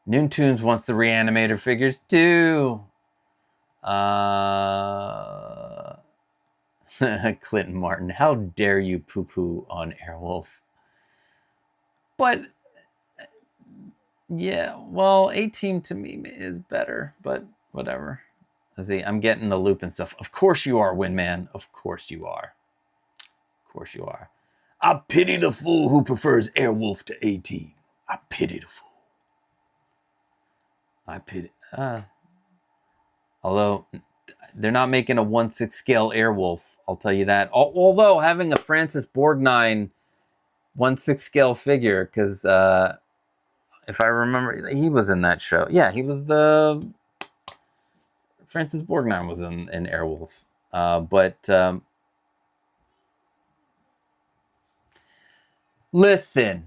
Noontunes wants the Reanimator figures too. Clinton Martin, how dare you poo-poo on Airwolf? But yeah, well, A-Team to me is better, but whatever. Let's see, I'm getting the Lupin stuff. Of course you are, Windman. Of course you are. Of course you are. I pity the fool who prefers Airwolf to A-Team. I pity the fool. I pity. Although they're not making a 1/6 scale Airwolf, I'll tell you that. Although having a Francis Borgnine 1/6 scale figure, because if I remember, he was in that show. Yeah, he was Francis Borgnine was in Airwolf. But Listen.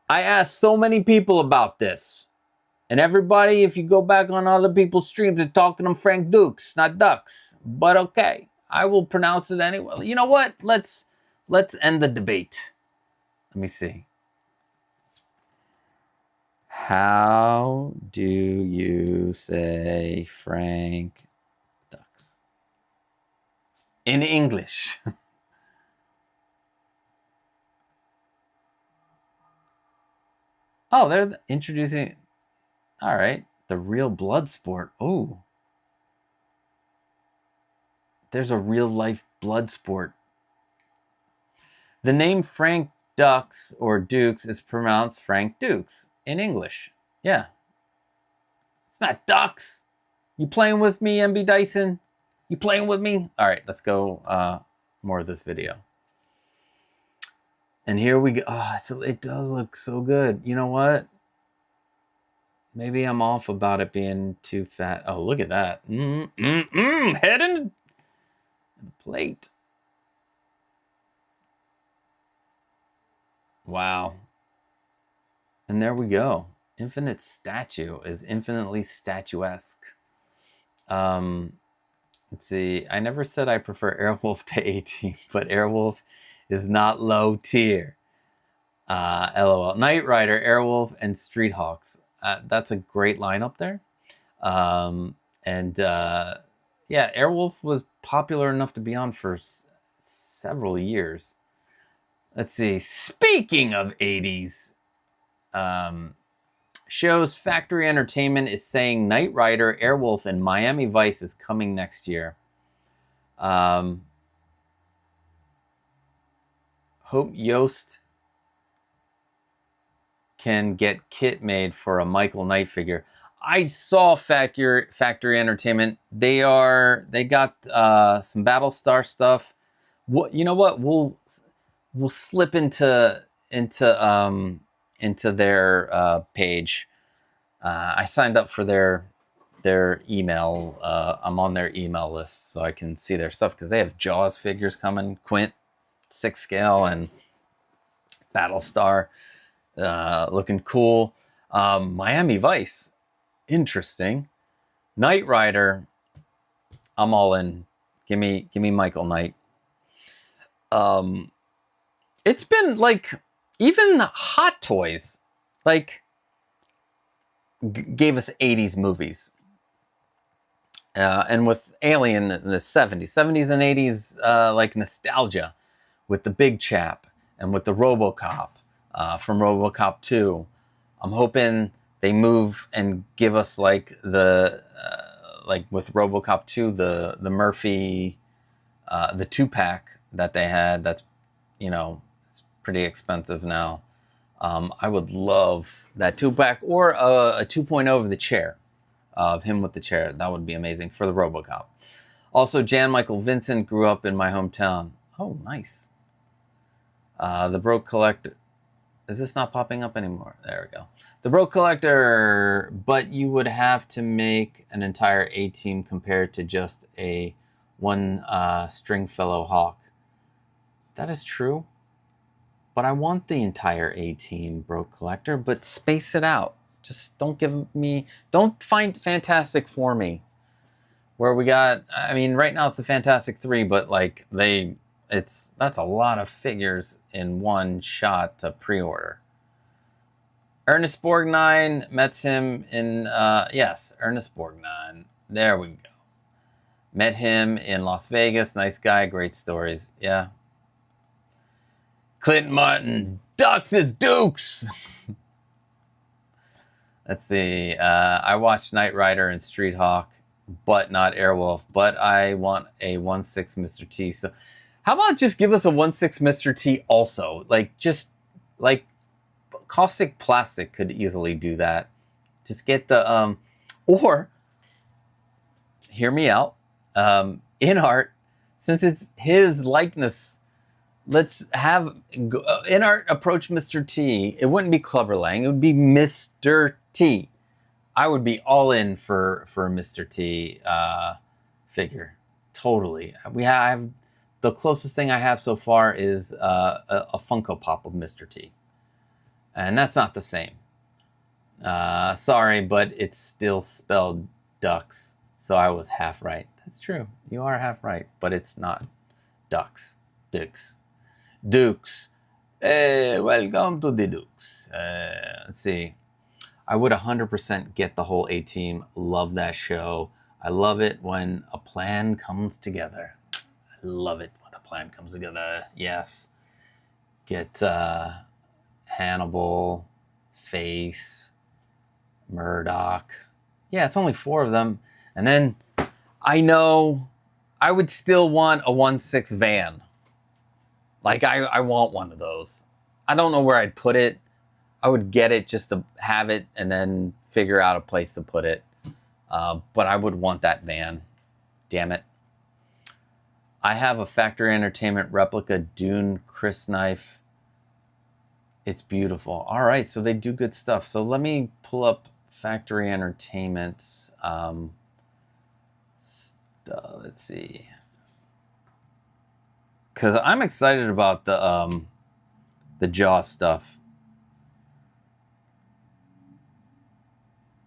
I asked so many people about this. And everybody, if you go back on other people's streams, they're talking them Frank Dukes, not Ducks. But okay, I will pronounce it anyway. You know what? Let's end the debate. Let me see. How do you say Frank Ducks in English? Oh, they're introducing. All right, the real blood sport. Oh, there's a real life blood sport. The name Frank Ducks or Dukes is pronounced Frank Dukes in English. Yeah. It's not Ducks. You playing with me, MB Dyson? You playing with me? All right, let's go more of this video. And here we go. Oh, it does look so good. You know what? Maybe I'm off about it being too fat. Oh, look at that. Head in a plate. Wow. And there we go. Infinite statue is infinitely statuesque. Let's see. I never said I prefer Airwolf to A-Team, but Airwolf is not low tier. LOL. Knight Rider, Airwolf, and Street Hawks. That's a great lineup there. Yeah, Airwolf was popular enough to be on for several years. Let's see. Speaking of 80s shows, Factory Entertainment is saying Knight Rider, Airwolf, and Miami Vice is coming next year. Hope Yost can get kit made for a Michael Knight figure. I saw Factory Entertainment. They got some Battlestar stuff. You know what? We'll slip into their page. I signed up for their email. I'm on their email list so I can see their stuff because they have Jaws figures coming, Quint, 6 scale, and Battlestar. Looking cool. Miami Vice, interesting. Knight Rider, I'm all in. Give me Michael Knight. It's been like even Hot Toys like gave us 80s movies. And with Alien in the 70s and 80s, like nostalgia with the Big Chap and with the Robocop. From RoboCop 2. I'm hoping they move and give us like the like with RoboCop 2 the Murphy the 2-pack that they had. That's, you know, it's pretty expensive now. I would love that 2-pack or a 2.0 of the chair, of him with the chair. That would be amazing for the RoboCop. Also, Jan Michael Vincent grew up in my hometown. Oh, nice. The Broke Collector. Is this not popping up anymore? There we go. The Broke Collector, but you would have to make an entire A-Team compared to just a one Stringfellow Hawk. That is true. But I want the entire A-Team, Broke Collector, but space it out. Just don't find Fantastic Four me. Where we got, I mean, right now it's the Fantastic 3, but like that's a lot of figures in one shot to pre-order. Ernest Borgnine, met him in, yes, Ernest Borgnine. There we go. Met him in Las Vegas. Nice guy, great stories. Yeah. Clint Martin, Ducks is Dukes. Let's see. I watched Knight Rider and Street Hawk, but not Airwolf. But I want a 1/6 Mr. T. So how about just give us a 1/6 Mr. T also? Like, just like Costic Plastic could easily do that. Just get the, or hear me out. In art, since it's his likeness, let's have in art approach Mr. T. It wouldn't be 𝗙𝗏𝗋, it would be Mr. T. I would be all in for a Mr. T figure. Totally. We have the closest thing I have so far is a Funko Pop of Mr. T. And that's not the same. Sorry, but it's still spelled ducks. So I was half right. That's true. You are half right, but it's not ducks. Dukes. Dukes. Welcome to the Dukes. Let's see. I would 100% get the whole A-Team. Love that show. I love it when a plan comes together. I love it when a plan comes together. Yes. Get Hannibal, Face, Murdoch. Yeah, it's only 4 of them. And then I know I would still want a 1/6 van. Like, I want one of those. I don't know where I'd put it. I would get it just to have it and then figure out a place to put it. But I would want that van. Damn it. I have a Factory Entertainment replica Dune Chris knife. It's beautiful. All right, so they do good stuff. So let me pull up Factory Entertainment's. Let's see. Because I'm excited about the Jaw stuff.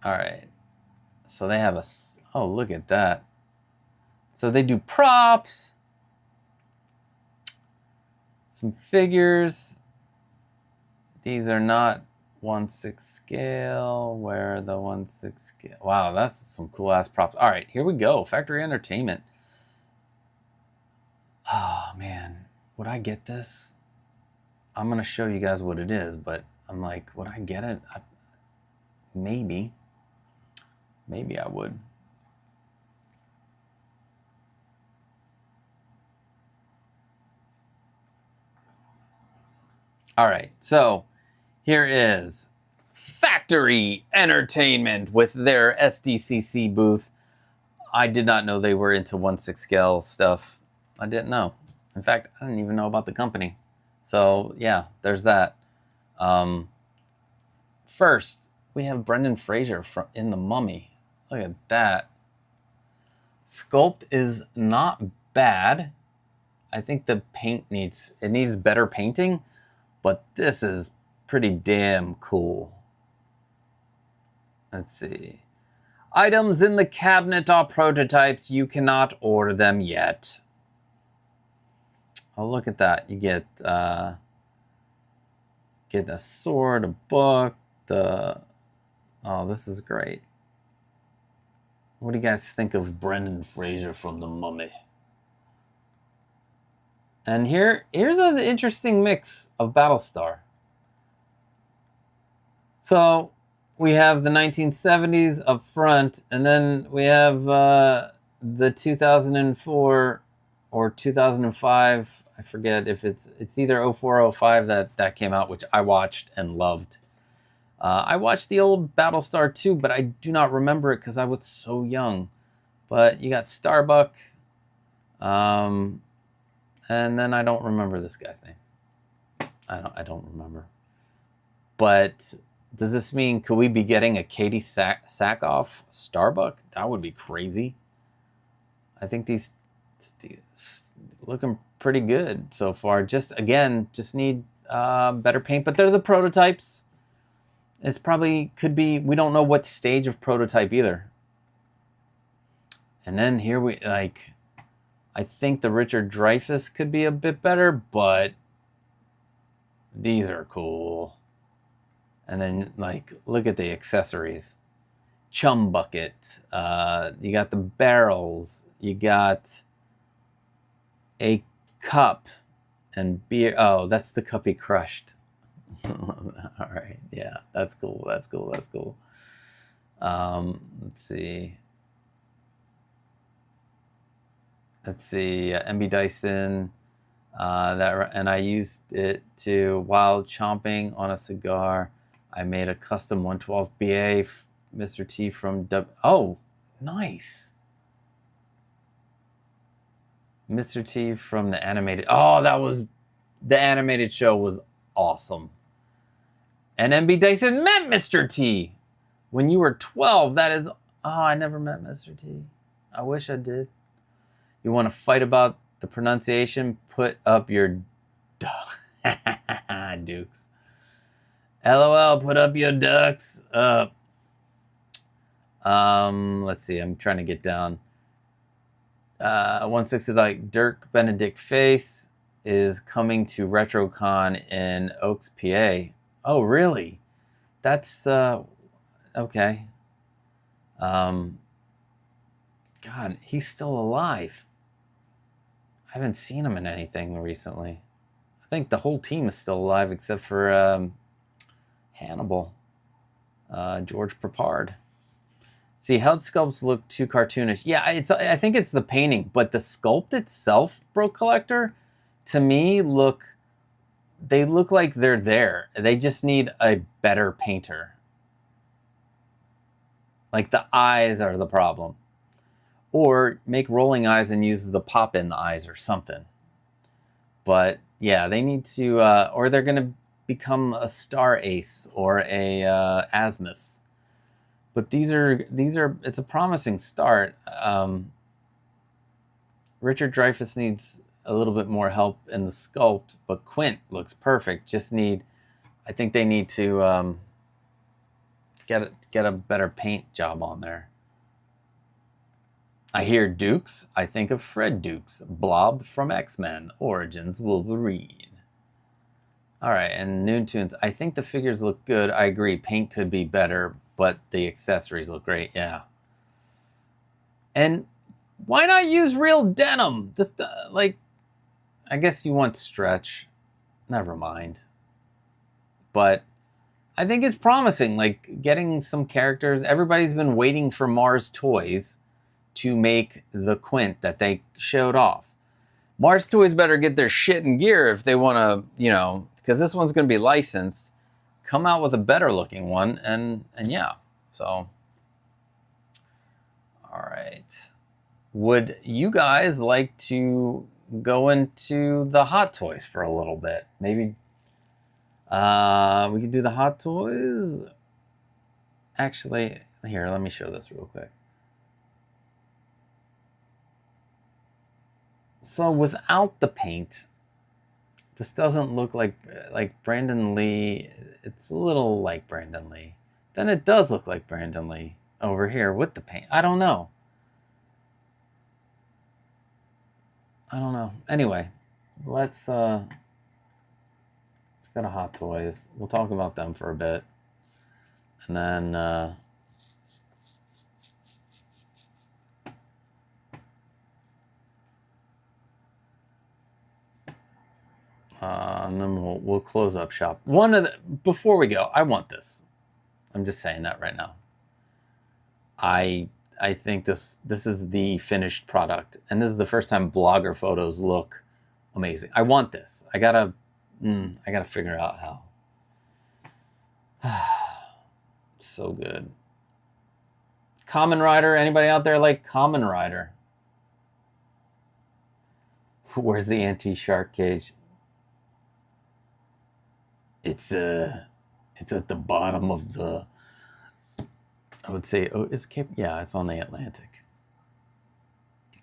All right. So they have a... Oh, look at that. So they do props. Some figures. These are not 1/6 scale. Where are the 1/6 scale? Wow, that's some cool ass props. All right, here we go. Factory Entertainment. Oh man, would I get this? I'm gonna show you guys what it is, but I'm like, would I get it? Maybe. Maybe I would. All right, so here is Factory Entertainment with their SDCC booth. I did not know they were into 1/6 scale stuff. I didn't know. In fact, I didn't even know about the company. So yeah, there's that. First, we have Brendan Fraser in The Mummy. Look at that. Sculpt is not bad. I think the paint needs better painting, but this is pretty damn cool. Let's see. Items in the cabinet are prototypes. You cannot order them yet. Oh, look at that. You get a sword, a book, oh, this is great. What do you guys think of Brendan Fraser from The Mummy? And here's an interesting mix of Battlestar. So we have the 1970s up front, and then we have the 2004 or 2005. I forget if it's either 04 or 05 that came out, which I watched and loved. I watched the old Battlestar too, but I do not remember it because I was so young. But you got Starbuck, and then I don't remember this guy's name. I don't remember. But does this mean could we be getting a 𝗙𝗶𝗃𝗍 Starbuck? That would be crazy. I think these looking pretty good so far. Just need better paint, but they're the prototypes. It's probably could be, we don't know what stage of prototype either. And then here I think the Richard Dreyfuss could be a bit better, but these are cool. And then look at the accessories. Chum bucket. You got the barrels. You got a cup and beer. Oh, that's the cup he crushed. All right, yeah, that's cool. That's cool. That's cool. Let's see. MB Dyson. And I used it to while chomping on a cigar. I made a custom 1/12 Mr. T from Oh, nice. Mr. T from the animated. Oh, the animated show was awesome. And MB Dyson met Mr. T when you were 12. That is, I never met Mr. T. I wish I did. You want to fight about the pronunciation. Put up your dukes. LOL, put up your ducks up. Let's see, I'm trying to get down. 160 like Dirk Benedict Face is coming to RetroCon in Oaks, PA. Oh, really? That's okay. God, he's still alive. I haven't seen him in anything recently. I think the whole team is still alive except for Hannibal, George 𝗶𝗶𝗏. See, head sculpts look too cartoonish. Yeah, I think it's the painting, but the sculpt itself, Bro Collector, to me they look like they're there. They just need a better painter. Like the eyes are the problem. Or make rolling eyes and use the pop in the eyes or something. But yeah, they need to, or they're gonna become a Star Ace or a Asmus. But these are, it's a promising start. Richard Dreyfuss needs a little bit more help in the sculpt, but Quint looks perfect. I think they need to get a better paint job on there. I hear Dukes, I think of Fred Dukes, Blob from X-Men, Origins Wolverine. All right, and Noon Tunes, I think the figures look good. I agree, paint could be better, but the accessories look great, yeah. And why not use real denim? Just, like, I guess you want stretch. Never mind. But I think it's promising, like, getting some characters. Everybody's been waiting for Mars Toys to make the Quint that they showed off. Mars Toys better get their shit in gear if they want to, you know, because this one's going to be licensed. Come out with a better looking one, and yeah, so. All right. Would you guys like to go into the Hot Toys for a little bit? Maybe we could do the Hot Toys. Actually, here, let me show this real quick. So without the paint, this doesn't look like Brandon Lee. It's a little like Brandon Lee. Then it does look like Brandon Lee over here with the paint. I don't know. Anyway, let's go to Hot Toys. We'll talk about them for a bit. And then we'll close up shop. Before we go, I want this. I'm just saying that right now. I think this is the finished product, and this is the first time blogger photos look amazing. I want this. I gotta figure out how. So good. Kamen Rider. Anybody out there like Kamen Rider? Where's the anti-shark cage? It's at the bottom of the, I would say, oh, yeah, it's on the Atlantic.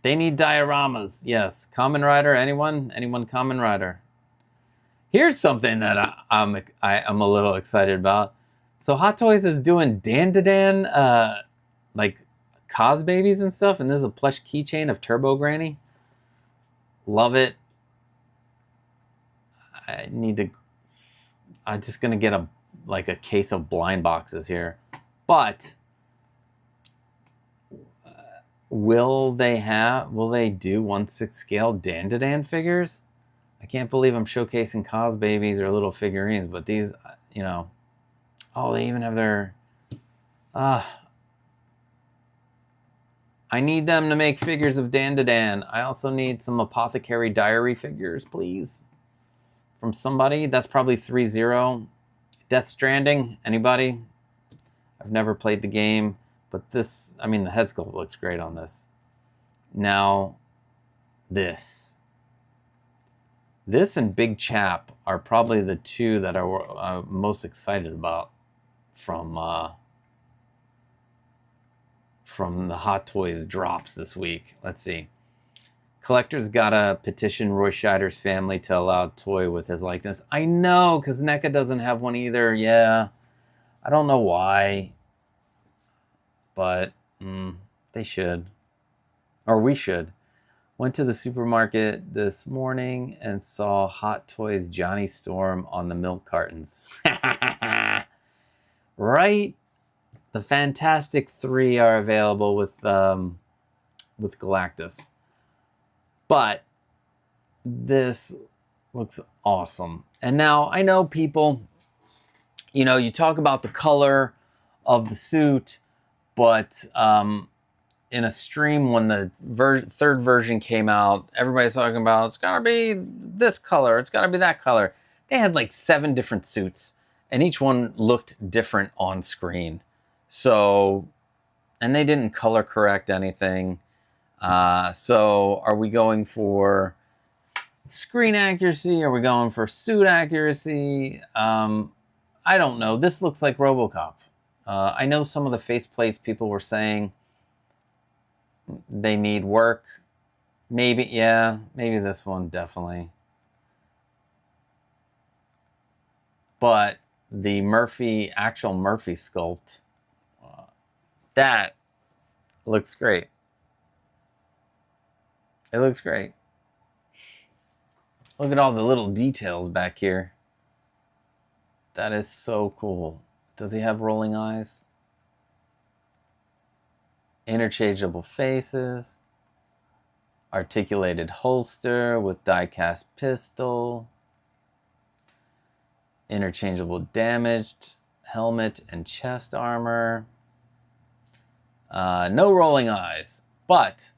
They need dioramas. Yes. Kamen Rider. Anyone Kamen Rider? Here's something that I'm a little excited about. So Hot Toys is doing Dan-to-Dan, like Cos babies and stuff, and this is a plush keychain of Turbo Granny. Love it. I'm just gonna get a case of blind boxes here, but will they do 1/6 scale Dan-to-Dan figures? I can't believe I'm showcasing Cos babies or little figurines, but these, you know, oh, they even have their, I need them to make figures of Dan-to-Dan. I also need some Apothecary Diary figures, please. From somebody. That's probably 3-0. Death Stranding. Anybody? I've never played the game, but this, I mean, the head sculpt looks great on this. Now, this and Big Chap are probably the two that I'm most excited about from the Hot Toys drops this week. Let's see. Collectors gotta petition Roy Scheider's family to allow a toy with his likeness. I know, because NECA doesn't have one either. Yeah. I don't know why. But they should. Or we should. Went to the supermarket this morning and saw Hot Toys Johnny Storm on the milk cartons. Right? The Fantastic 3 are available with Galactus. But this looks awesome. And now I know people, you know, you talk about the color of the suit, but in a stream when the third version came out, everybody's talking about it's gotta be this color, it's gotta be that color. They had like 7 different suits, and each one looked different on screen. So, and they didn't color correct anything. So are we going for screen accuracy? Are we going for suit accuracy? I don't know. This looks like RoboCop. I know some of the faceplates people were saying they need work. Maybe, yeah, maybe this one definitely. But the actual Murphy sculpt, that looks great. It looks great. Look at all the little details back here. That is so cool. Does he have rolling eyes? Interchangeable faces. Articulated holster with die-cast pistol. Interchangeable damaged helmet and chest armor. No rolling eyes. But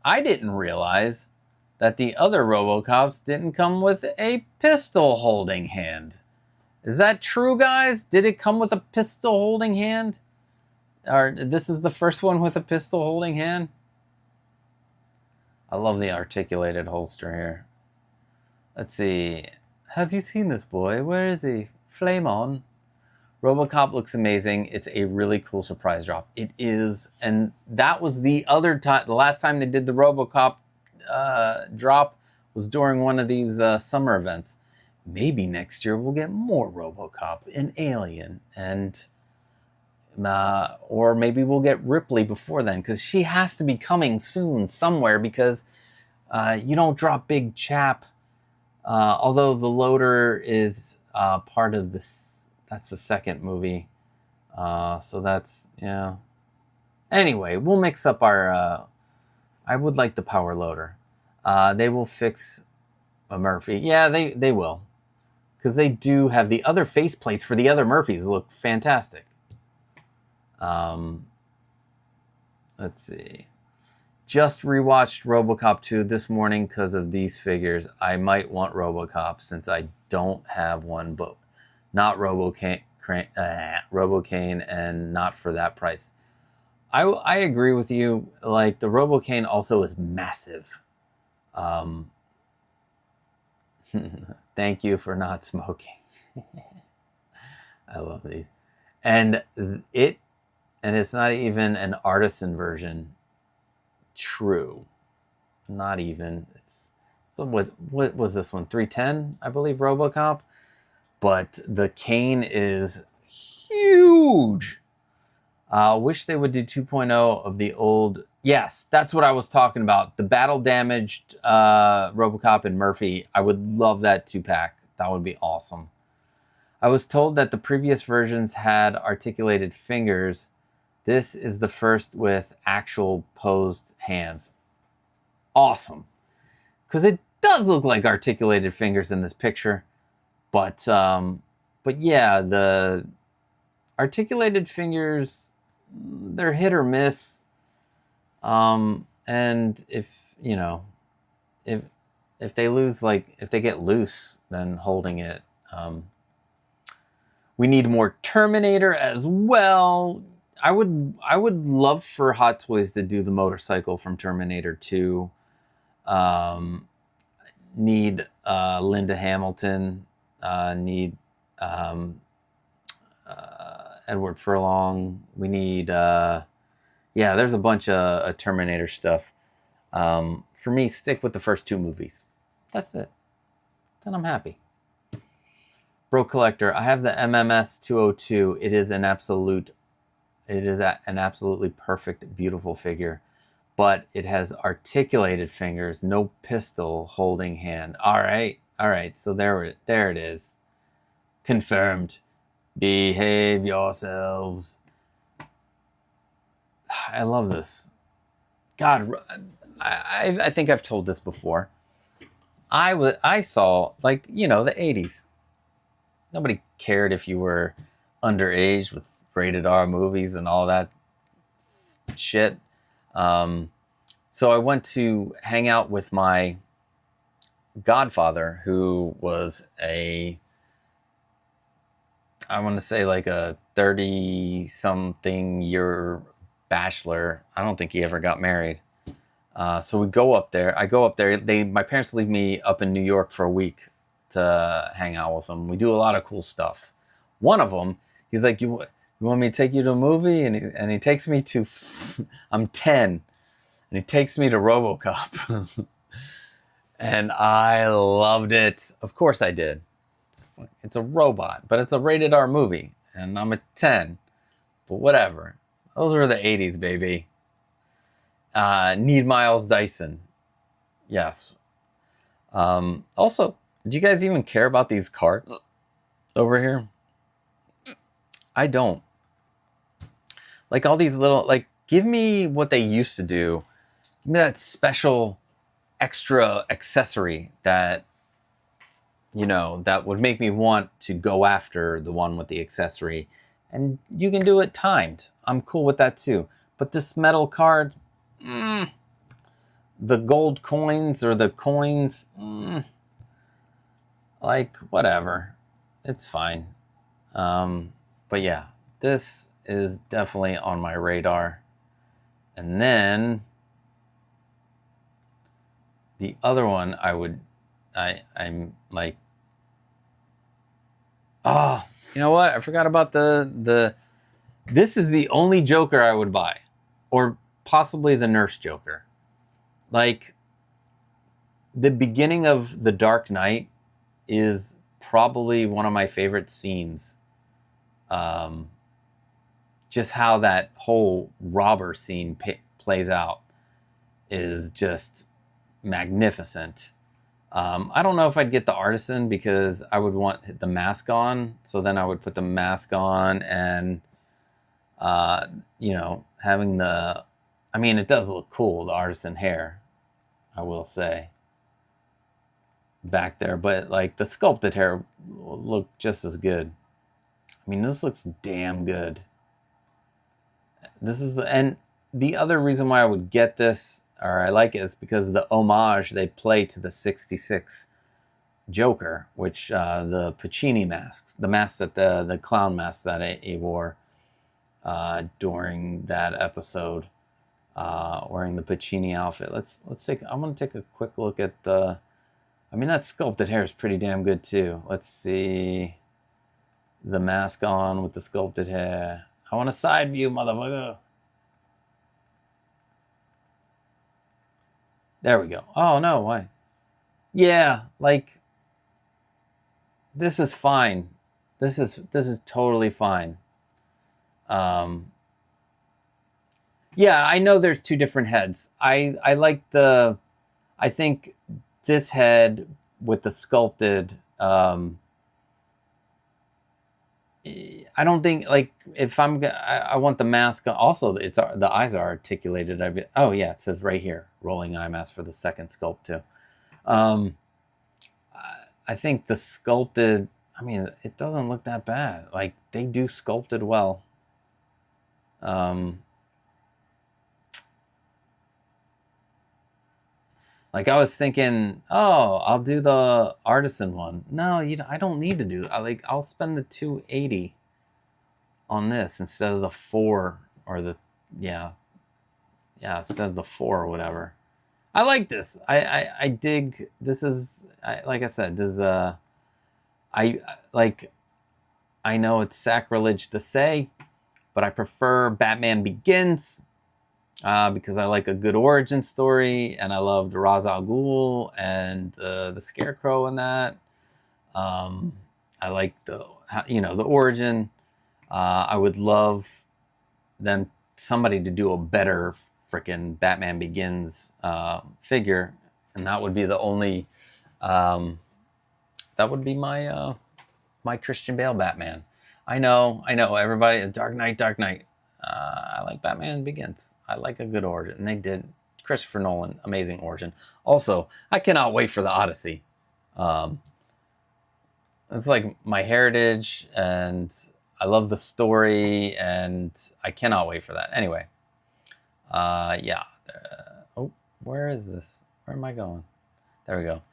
I didn't realize that the other RoboCops didn't come with a pistol holding hand. Is that true, guys? Did it come with a pistol holding hand? Or this is the first one with a pistol holding hand? I love the articulated holster here. Let's see. Have you seen this boy? Where is he? Flame on. RoboCop looks amazing. It's a really cool surprise drop. It is. And that was the other time. The last time they did the RoboCop drop was during one of these summer events. Maybe next year we'll get more RoboCop and Alien, and or maybe we'll get Ripley before then, because she has to be coming soon somewhere, because you don't drop Big Chap. Although the loader is part of this, that's the second movie. So that's, yeah. Anyway, we'll mix up our, I would like the power loader. They will fix a Murphy. Yeah, they will. Because they do have the other faceplates for the other Murphys look fantastic. Let's see. Just rewatched RoboCop 2 this morning because of these figures. I might want RoboCop since I don't have one, but not Robocaine and not for that price. I agree with you. Like, the Robocaine also is massive. Thank you for not smoking. I love these. And it's not even an artisan version. True. Not even. It's what was this one? 310, I believe, RoboCop. But the cane is huge. Wish they would do 2.0 of the old. Yes, that's what I was talking about. The battle damaged RoboCop and Murphy. I would love that 2-pack. That would be awesome. I was told that the previous versions had articulated fingers. This is the first with actual posed hands. Awesome. Because it does look like articulated fingers in this picture. But yeah, the articulated fingers, they're hit or miss. And if, you know, if they lose, like, if they get loose, then holding it. We need more Terminator as well. I would love for Hot Toys to do the motorcycle from Terminator 2. Need Linda Hamilton. Need Edward Furlong. We need yeah, there's a bunch of Terminator stuff. For me, stick with the first 2 movies. That's it. Then I'm happy. Bro Collector, I have the MMS 202. It is an absolutely perfect, beautiful figure. But it has articulated fingers, no pistol holding hand. All right. So there it is. Confirmed. Behave yourselves. I love this. God, I think I've told this before. I saw, like, you know, the 80s. Nobody cared if you were underage with rated R movies and all that shit. So I went to hang out with my godfather, who was I want to say like a 30-something year bachelor. I don't think he ever got married. So we go up there. I go up there. My parents leave me up in New York for a week to hang out with them. We do a lot of cool stuff. One of them, he's like, you want me to take you to a movie? And he takes me to, I'm 10, and he takes me to RoboCop. And I loved it. Of course I did. It's a robot, but it's a rated R movie, and I'm a 10. But whatever. Those were the 80s, baby. Need Miles Dyson. Yes. Also, do you guys even care about these cards over here? I don't. Like all these little, like, give me what they used to do. Give me that special extra accessory that, you know, that would make me want to go after the one with the accessory. And you can do it timed. I'm cool with that too. But this metal card, the gold coins or the coins, like, whatever. It's fine. But yeah, this is definitely on my radar. And then the other one I'm like, oh, you know what? I forgot about this is the only Joker I would buy, or possibly the Nurse Joker. Like, the beginning of The Dark Knight is probably one of my favorite scenes. Just how that whole robber scene plays out is just magnificent. I don't know if I'd get the artisan because I would want the mask on. So then I would put the mask on and, you know, having the, I mean, it does look cool, the artisan hair, I will say, back there. But like the sculpted hair will look just as good. I mean, this looks damn good. This is and the other reason why I would get this, or I like it, is because of the homage they play to the 66 Joker, which the Puccini masks, the mask that the clown mask that he wore during that episode, wearing the Puccini outfit. Let's take. I'm gonna take a quick look at the. I mean, that sculpted hair is pretty damn good too. Let's see the mask on with the sculpted hair. I want a side view, motherfucker. There we go. Oh, no, why? Yeah, like, this is fine. This is totally fine. Yeah, I know there's 2 different heads. I like I think this head with the sculpted, I don't think, like, if I want the mask. Also, the eyes are articulated. Oh yeah, it says right here, rolling eye mask for the second sculpt too. I think the sculpted, I mean, it doesn't look that bad. Like, they do sculpted well. Like, I was thinking, oh, I'll do the artisan one. No, I don't need to do. I'll spend the $280 on this instead of the 4 or the instead of the 4 or whatever. I like this. I dig. This is like I said. This is I know it's sacrilege to say, but I prefer Batman Begins because I like a good origin story, and I loved Ra's al Ghul and the Scarecrow in that. I like the origin. I would love somebody to do a better freaking Batman Begins figure, and that would be the only. That would be my my Christian Bale Batman. I know, everybody, Dark Knight. I like Batman Begins. I like a good origin. And they did Christopher Nolan, amazing origin. Also, I cannot wait for the Odyssey. It's like my heritage, and I love the story, and I cannot wait for that. Anyway, yeah. Oh, where is this? Where am I going? There we go.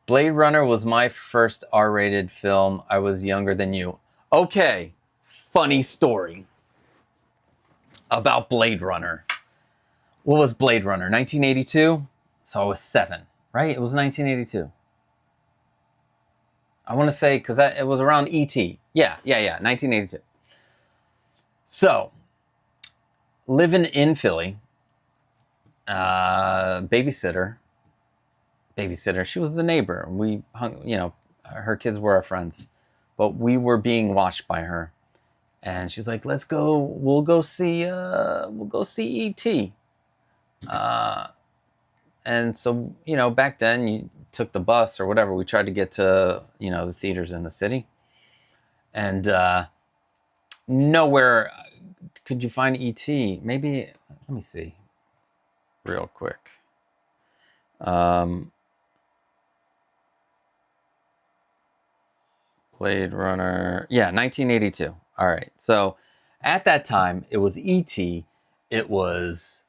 Blade Runner was my first R-rated film. I was younger than you. Okay, funny story about Blade Runner. What was Blade Runner? 1982? So I was 7, right? It was 1982. I want to say, because it was around E.T. Yeah, 1982. So, living in Philly, babysitter. She was the neighbor. We hung, her kids were our friends, but we were being watched by her. And she's like, "Let's go. We'll go see E.T." And so, back then you took the bus or whatever. We tried to get to, the theaters in the city, and nowhere could you find E.T. Maybe, let me see, real quick. Blade Runner, yeah, 1982. All right, so at that time it was E.T., it was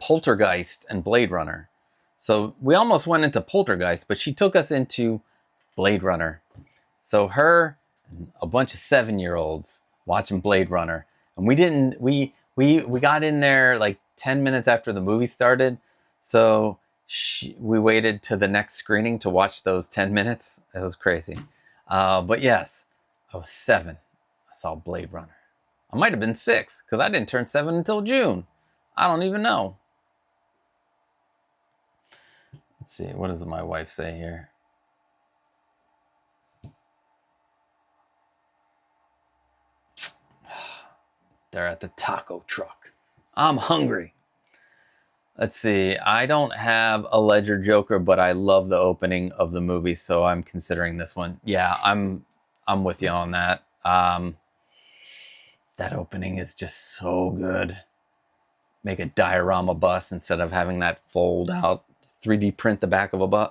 Poltergeist and Blade Runner. So we almost went into Poltergeist, but she took us into Blade Runner. So her and a bunch of 7-year-olds watching Blade Runner, and we got in there like 10 minutes after the movie started. So we waited to the next screening to watch those 10 minutes. It was crazy. But yes, I was 7. I saw Blade Runner. I might have been 6 because I didn't turn 7 until June. I don't even know. Let's see. What does my wife say here? They're at the taco truck. I'm hungry. Let's see. I don't have a Ledger Joker, but I love the opening of the movie, so I'm considering this one. Yeah, I'm with you on that. That opening is just so good. Make a diorama bus instead of having that fold out 3D print the back of a bus.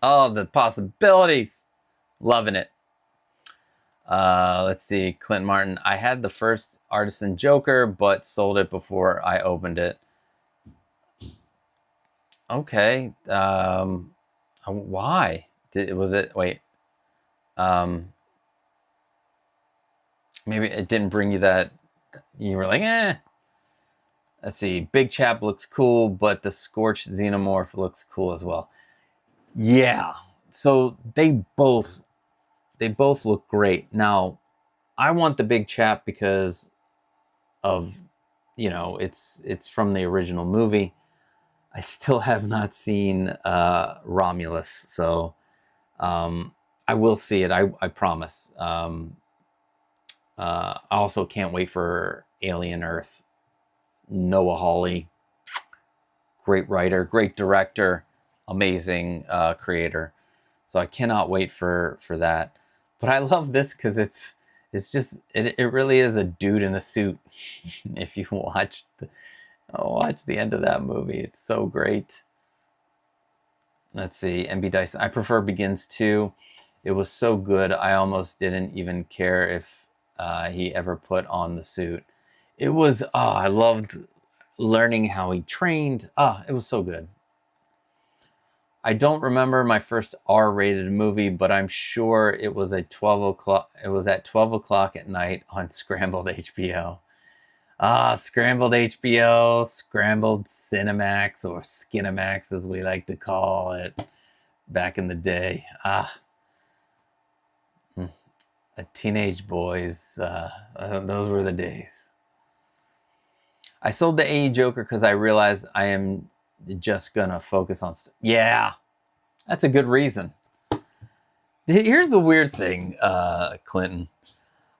Oh, the possibilities. Loving it. Let's see. Clint Martin. I had the first Artisan Joker, but sold it before I opened it. Okay. Why? Maybe it didn't bring you that. You were like, eh. Let's see. Big Chap looks cool, but the Scorched Xenomorph looks cool as well. Yeah. So they both look great. Now, I want the Big Chap because of, it's from the original movie. I still have not seen Romulus, so I will see it. I promise. I also can't wait for Alien Earth. Noah Hawley, great writer, great director, amazing creator. So I cannot wait for that. But I love this because it really is a dude in a suit. If you watch the end of that movie, it's so great. Let's see, MB Dyson. I prefer Begins 2. It was so good, I almost didn't even care if he ever put on the suit. It was, I loved learning how he trained. It was so good. I don't remember my first R-rated movie, but I'm sure it was at 12 o'clock. It was at 12 o'clock at night on Scrambled HBO. Scrambled HBO, Scrambled Cinemax, or Skinemax as we like to call it back in the day. Teenage boys, those were the days. I sold the AE Joker because I realized I am just gonna focus on. Yeah, that's a good reason. Here's the weird thing, Clinton.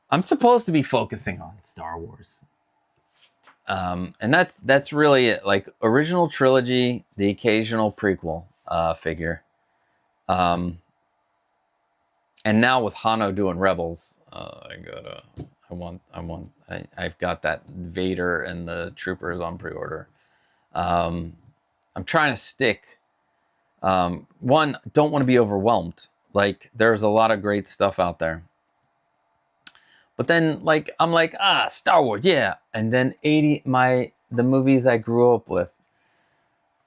I'm supposed to be focusing on Star Wars. And that's really it. Like, original trilogy, the occasional prequel figure. And now with Hano doing Rebels, I've got that Vader and the Troopers on pre-order. I'm trying to stick. One, don't want to be overwhelmed. Like, there's a lot of great stuff out there. But then, like, I'm like, Star Wars, yeah. And then the movies I grew up with.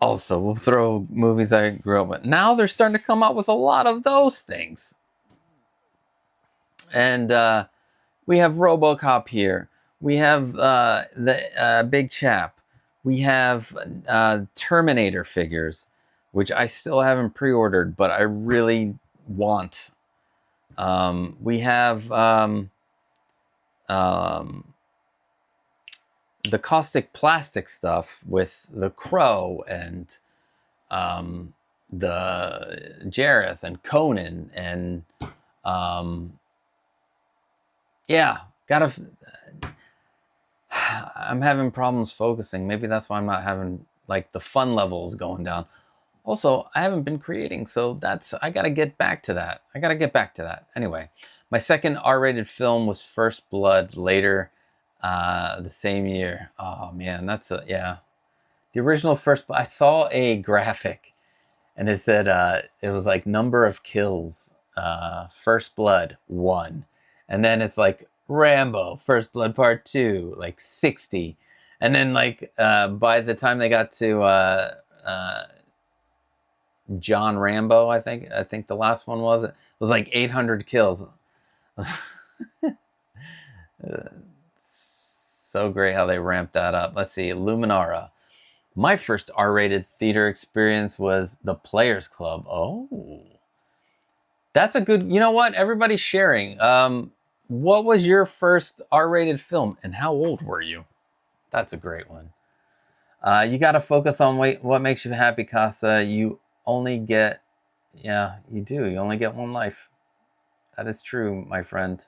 Also, we'll throw movies I grew up with. Now they're starting to come out with a lot of those things. And we have Robocop here. We have the Big Chap. We have Terminator figures, which I still haven't pre-ordered, but I really want. We have the Costic Plastic stuff with the Crow and the Jareth and Conan and yeah, I'm having problems focusing. Maybe that's why I'm not having, like, the fun levels going down. Also, I haven't been creating, so I gotta get back to that. Anyway, my second R-rated film was First Blood later the same year. Oh man, yeah. The original First Blood, I saw a graphic and it said, it was like number of kills, First Blood 1. And then it's like Rambo, First Blood Part 2, like 60. And then, like, by the time they got to John Rambo, I think the last one was like 800 kills. So great how they ramped that up. Let's see, Luminara. My first R-rated theater experience was The Players Club. Oh, that's a good, you know what? Everybody's sharing. What was your first R-rated film and how old were you? That's a great one. You got to focus on what makes you happy, Casa. You only get, yeah, you do. You only get one life. That is true, my friend.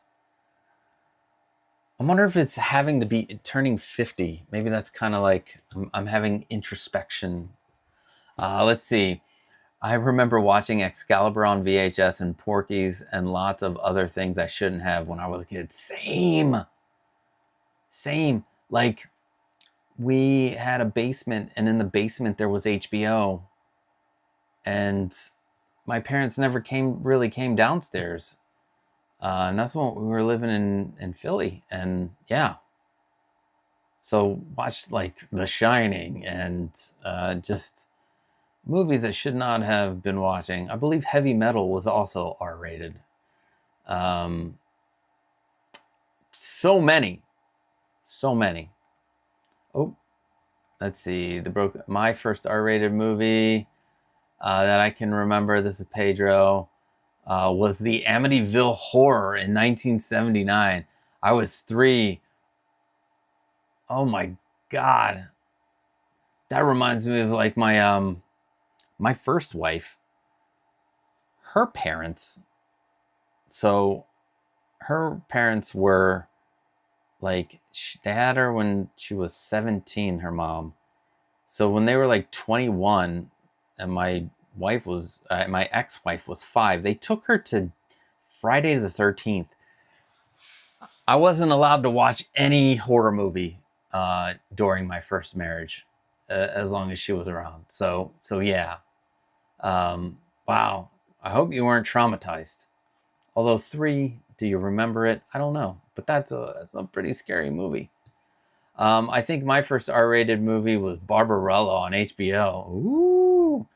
I wonder if it's having to be turning 50. Maybe that's kind of like I'm having introspection. Let's see. I remember watching 𝗙𝗏𝗃 on VHS and Porky's and lots of other things I shouldn't have when I was a kid. Same. Like, we had a basement, and in the basement there was HBO. And my parents never really came downstairs. And that's when we were living in Philly. And yeah. So watched, like, The Shining and just movies I should not have been watching. I believe Heavy Metal was also R-rated. So many. Oh, let's see. My first R-rated movie that I can remember, this is Pedro, was the Amityville Horror in 1979. I was 3. Oh my God. That reminds me of, like, my first wife, her parents. So her parents were, like, they had her when she was 17, her mom. So when they were like 21 and my ex-wife was 5, they took her to Friday the 13th. I wasn't allowed to watch any horror movie during my first marriage as long as she was around. So yeah. Wow. I hope you weren't traumatized. Although 3, do you remember it? I don't know. But that's a pretty scary movie. I think my first R-rated movie was 𝗙𝗶𝗹𝗆 on HBO. Ooh.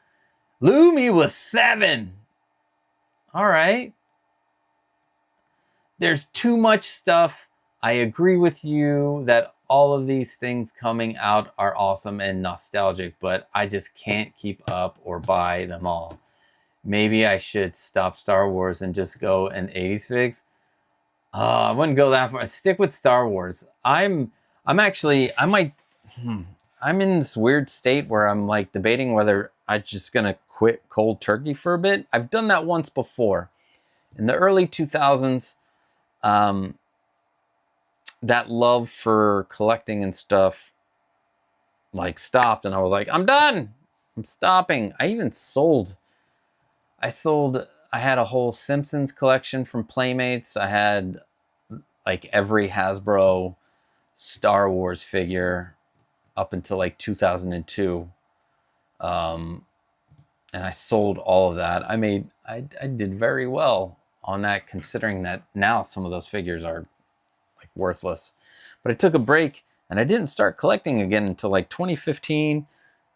Lumi was 7. All right. There's too much stuff. I agree with you that all of these things coming out are awesome and nostalgic, but I just can't keep up or buy them all. Maybe I should stop Star Wars and just go an 80s fix. I wouldn't go that far. Stick with Star Wars. I might I'm in this weird state where I'm like debating whether I'm just gonna quit cold turkey for a bit. I've done that once before. In the early 2000s, that love for collecting and stuff like stopped, and I was like, I'm done. I'm stopping. I had a whole Simpsons collection from Playmates. I had like every Hasbro Star Wars figure up until like 2002. And I sold all of that. I did very well on that, considering that now some of those figures are like worthless. But I took a break and I didn't start collecting again until like 2015,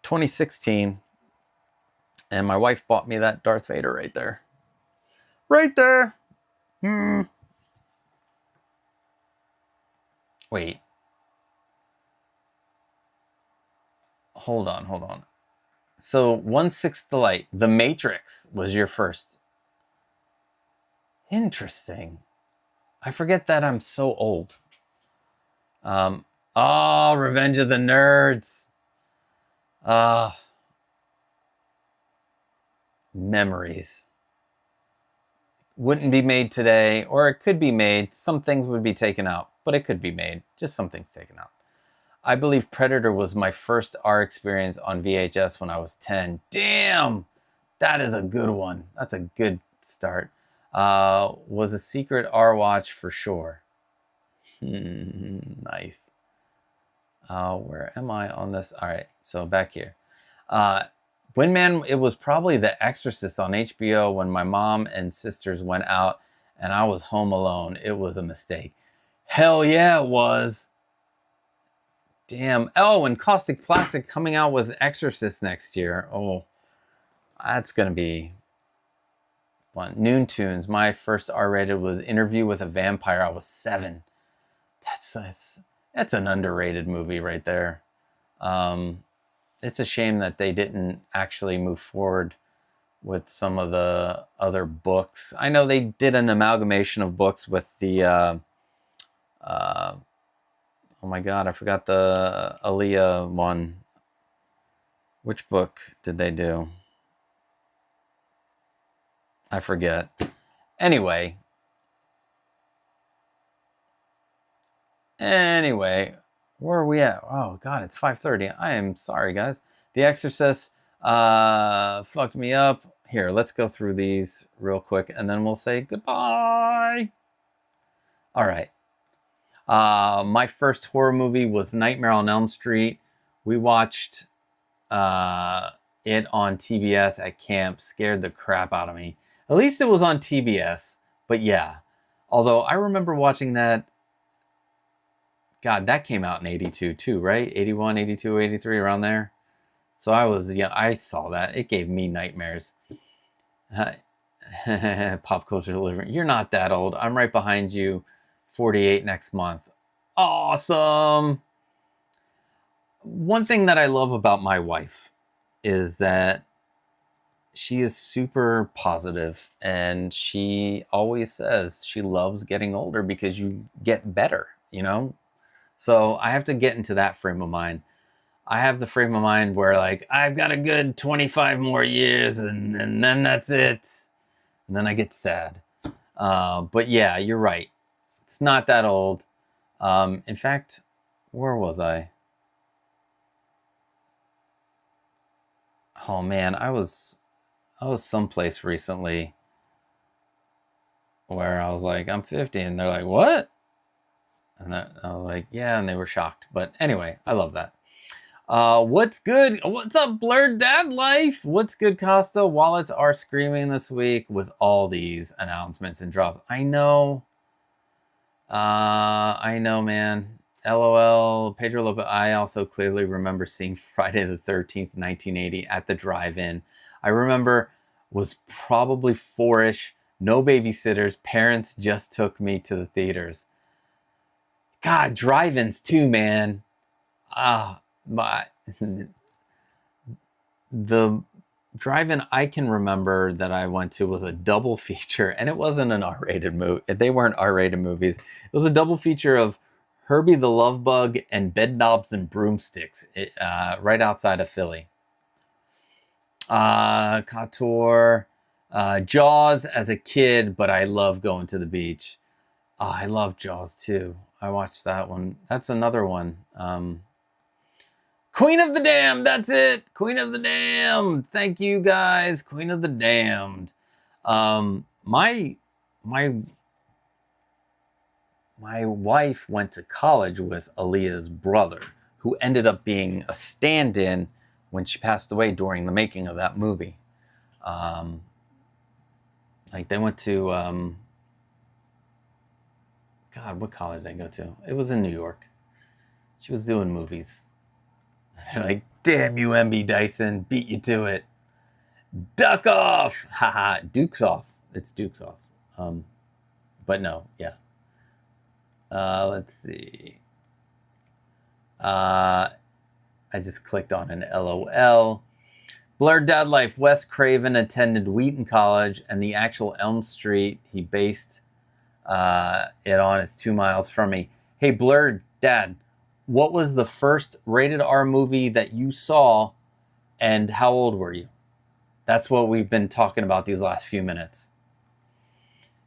2016. And my wife bought me that Darth Vader right there. Right there. Wait. Hold on. So 1/6 the light. The Matrix was your first. Interesting. I forget that I'm so old. Revenge of the Nerds. Memories. Wouldn't be made today, or it could be made. Some things would be taken out, but it could be made. Just some things taken out. I believe Predator was my first R experience on VHS when I was 10. Damn! That is a good one. That's a good start. Was a secret R watch for sure. Nice. Where am I on this? All right, so back here. Windman, it was probably The Exorcist on HBO when my mom and sisters went out and I was home alone. It was a mistake. Hell yeah, it was. Damn. Oh, and Costic Plastic coming out with Exorcist next year. Oh, that's going to be fun. Noon Tunes. My first R-rated was Interview with a Vampire. I was 7. That's an underrated movie right there. It's a shame that they didn't actually move forward with some of the other books. I know they did an amalgamation of books with the oh my god, I forgot the Aaliyah one. Which book did they do? I forget. Anyway, where are we at? Oh god, it's 5:30. I am sorry, guys. The Exorcist fucked me up. Here, let's go through these real quick and then we'll say goodbye. All right. My first horror movie was Nightmare on Elm Street. We watched it on TBS at camp. Scared the crap out of me. At least it was on TBS. But yeah. Although I remember watching that. God, that came out in 82 too, right? 81, 82, 83, around there. So I saw that. It gave me nightmares. Pop culture delivery. You're not that old. I'm right behind you. 48 next month. Awesome. One thing that I love about my wife is that she is super positive and she always says she loves getting older because you get better, you know? So I have to get into that frame of mind. I have the frame of mind where like, I've got a good 25 more years and then that's it. And then I get sad. But yeah, you're right. It's not that old. In fact, where was I? Oh man, I was someplace recently where I was like, I'm 50, and they're like, what? And I was like, yeah, and they were shocked. But anyway, I love that. What's good? What's up, Blurred Dad Life? What's good, Costa? Wallets are screaming this week with all these announcements and drops. I know, man. LOL, Pedro Lopez. I also clearly remember seeing Friday the 13th, 1980 at the drive-in. I remember was probably 4-ish, no babysitters. Parents just took me to the theaters. God, drive-ins too, man. The drive-in I can remember that I went to was a double feature, and it wasn't an R-rated movie. They weren't R-rated movies. It was a double feature of Herbie the Love Bug and Bed Knobs and Broomsticks, right outside of Philly. 𝗏𝗏, Jaws as a kid, but I love going to the beach. I love Jaws too. I watched that one. That's another one. Queen of the Damned, that's it. Queen of the Damned. Thank you guys. Queen of the Damned. My wife went to college with Aaliyah's brother, who ended up being a stand-in when she passed away during the making of that movie. Like they went to, God, what college did they go to? It was in New York. She was doing movies. They're like, damn you, MB Dyson, beat you to it. Duck off! Haha, Duke's off. It's Duke's off. But no, yeah. Let's see. I just clicked on an LOL. Blurred Dad Life. Wes Craven attended Wheaton College, and the actual Elm Street he based it on is 2 miles from me. Hey, Blurred Dad, what was the first rated R movie that you saw, and how old were you? That's what we've been talking about these last few minutes.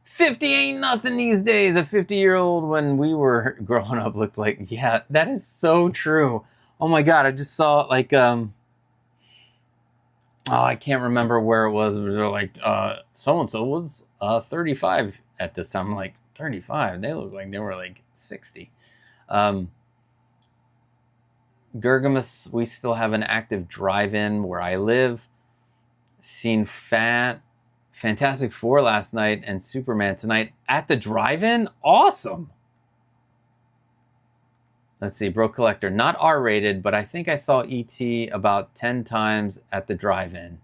50 ain't nothing these days. A 50-year-old when we were growing up looked like, yeah, that is so true. Oh my God, I just saw like, oh, I can't remember where it was. They're like, so-and-so was 35 at this time. I'm like, 35? They look like they were like 60. 𝗙𝗶𝗹𝗆, we still have an active drive-in where I live. Seen Fantastic Four last night and Superman tonight at the drive-in. Awesome. Let's see, Bro Collector, not R-rated, but I think I saw E.T. about 10 times at the drive-in.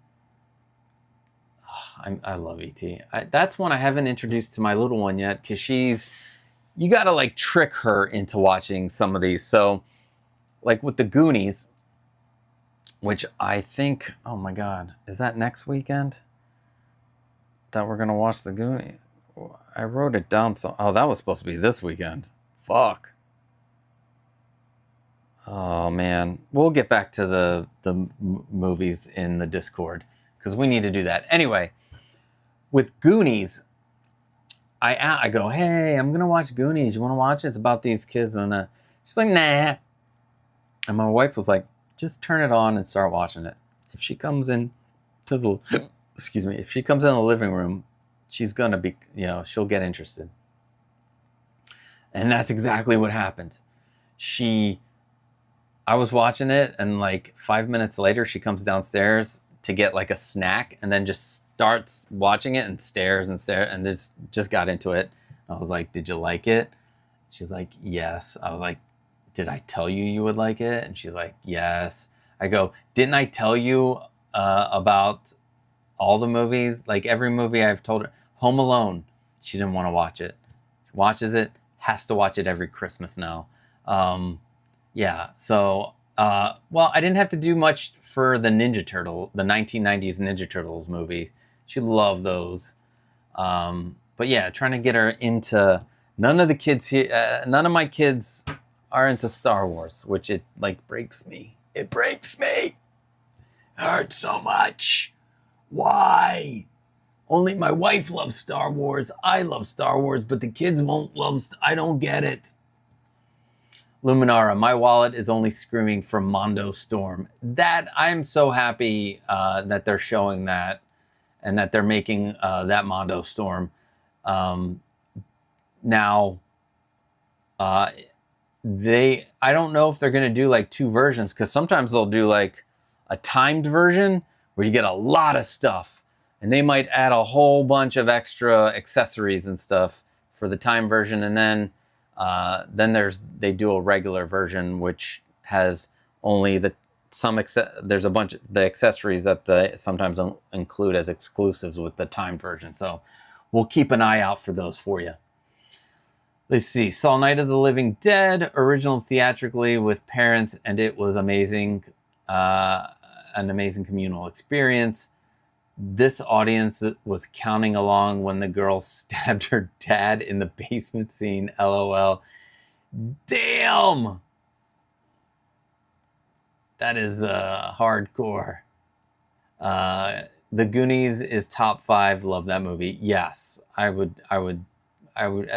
Oh, I love E.T. That's one I haven't introduced to my little one yet, because you gotta like trick her into watching some of these. So like with the Goonies, which I think, oh my God, is that next weekend that we're gonna watch the Goonies? I wrote it down. So, oh, that was supposed to be this weekend. Fuck. Oh man, we'll get back to the movies in the Discord because we need to do that. Anyway, with Goonies, I go, hey, I'm gonna watch Goonies. You want to watch it? It's about these kids, and she's like, nah. And my wife was like, just turn it on and start watching it. If she comes in to the, excuse me, if she comes in the living room, she's gonna be, she'll get interested. And that's exactly what happened. I was watching it, and like 5 minutes later, she comes downstairs to get like a snack, and then just starts watching it and stares and stares, and just got into it. I was like, did you like it? She's like, yes. I was like, did I tell you you would like it? And she's like, yes. I go, didn't I tell you about all the movies? Like every movie I've told her. Home Alone, she didn't want to watch it. She watches it, has to watch it every Christmas now. Yeah, so, well, I didn't have to do much for the Ninja Turtle, the 1990s Ninja Turtles movie. She loved those. But yeah, trying to get her into, none of my kids are into Star Wars, which it like breaks me. It breaks me. It hurts so much. Why? Only my wife loves Star Wars. I love Star Wars, but the kids won't love, I don't get it. Luminara, my wallet is only screaming for Mondo Storm. That, I'm so happy that they're showing that and that they're making that Mondo Storm. Now, I don't know if they're going to do like two versions, because sometimes they'll do like a timed version where you get a lot of stuff, and they might add a whole bunch of extra accessories and stuff for the time version, and then they do a regular version which has only there's a bunch of the accessories that they sometimes include as exclusives with the timed version. So we'll keep an eye out for those for you. Let's see. Saw Night of the Living Dead, original theatrically with parents, and it was amazing. An amazing communal experience. This audience was counting along when the girl stabbed her dad in the basement scene. LOL. Damn! That is hardcore. The Goonies is top 5. Love that movie. Yes, I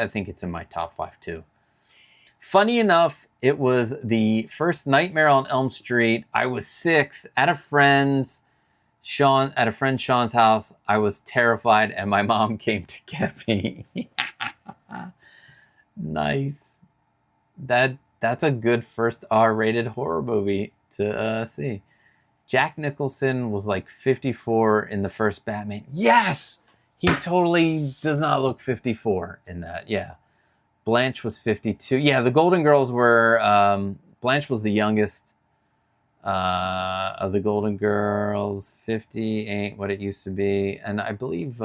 think it's in my top 5 too. Funny enough, it was the first Nightmare on Elm Street. I was 6 at a friend Sean's house. I was terrified, and my mom came to get me. Nice. That's a good first R-rated horror movie to see. Jack Nicholson was like 54 in the first Batman. Yes! He totally does not look 54 in that. Yeah. Blanche was 52. Yeah, the Golden Girls were... Blanche was the youngest of the Golden Girls. 50 ain't what it used to be. And I believe...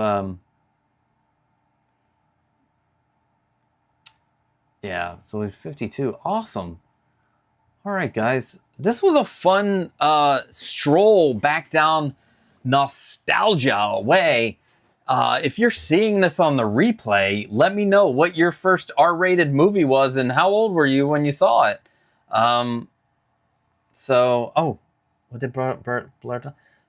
yeah, so he's 52. Awesome. All right, guys. This was a fun stroll back down nostalgia way. If you're seeing this on the replay, let me know what your first R-rated movie was and how old were you when you saw it. What did Blur?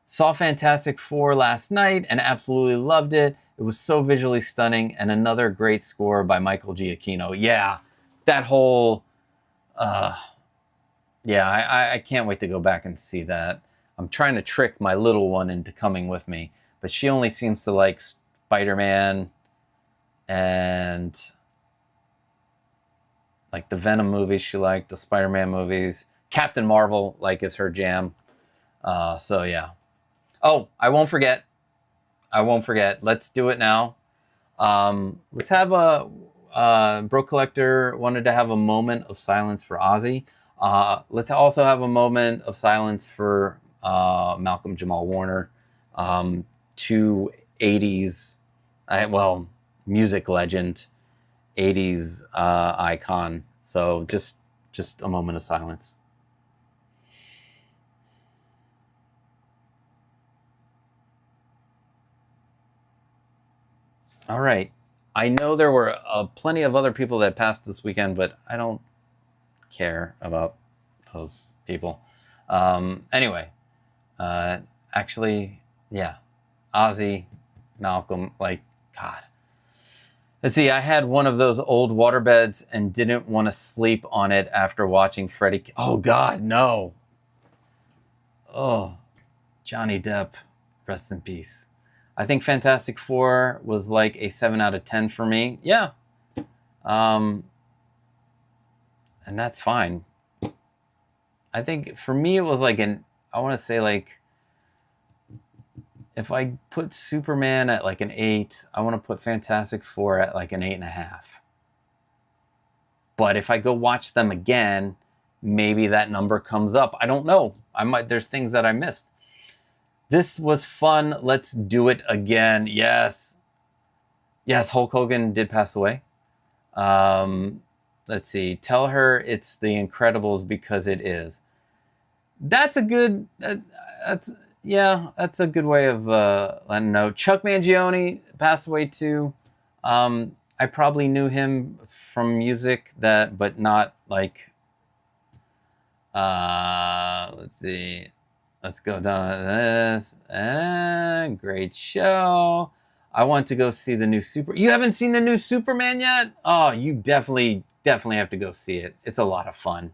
Saw Fantastic Four last night and absolutely loved it. It was so visually stunning and another great score by Michael Giacchino. Yeah, that whole... yeah, I can't wait to go back and see that. I'm trying to trick my little one into coming with me, but she only seems to like Spider-Man and like the Venom movies she liked, the Spider-Man movies. Captain Marvel, like, is her jam. So, yeah. Oh, I won't forget. Let's do it now. Let's have Bro Collector wanted to have a moment of silence for Ozzy. Let's also have a moment of silence for Malcolm Jamal Warner, 2 80s, music legend, 80s icon. So just a moment of silence. All right. I know there were plenty of other people that passed this weekend, but I don't care about those people. Anyway, actually, yeah, Ozzy, Malcolm, like, God. Let's see, I had one of those old waterbeds and didn't want to sleep on it after watching Freddie. Oh, God, no. Oh, Johnny Depp, rest in peace. I think Fantastic Four was like a 7 out of 10 for me. Yeah. And that's fine. I think for me it was like I want to say like, if I put Superman at like an 8, I want to put Fantastic Four at like an 8.5. But if I go watch them again, maybe that number comes up. I don't know. There's things that I missed. This was fun. Let's do it again. Yes. Yes, Hulk Hogan did pass away. Let's see. Tell her it's The Incredibles because it is. That's a good... that's a good way of letting know. Chuck Mangione passed away too. I probably knew him from music but not like... let's see. Let's go down this. Great show. I want to go see the new You haven't seen the new Superman yet? Oh, you definitely have to go see it. It's a lot of fun.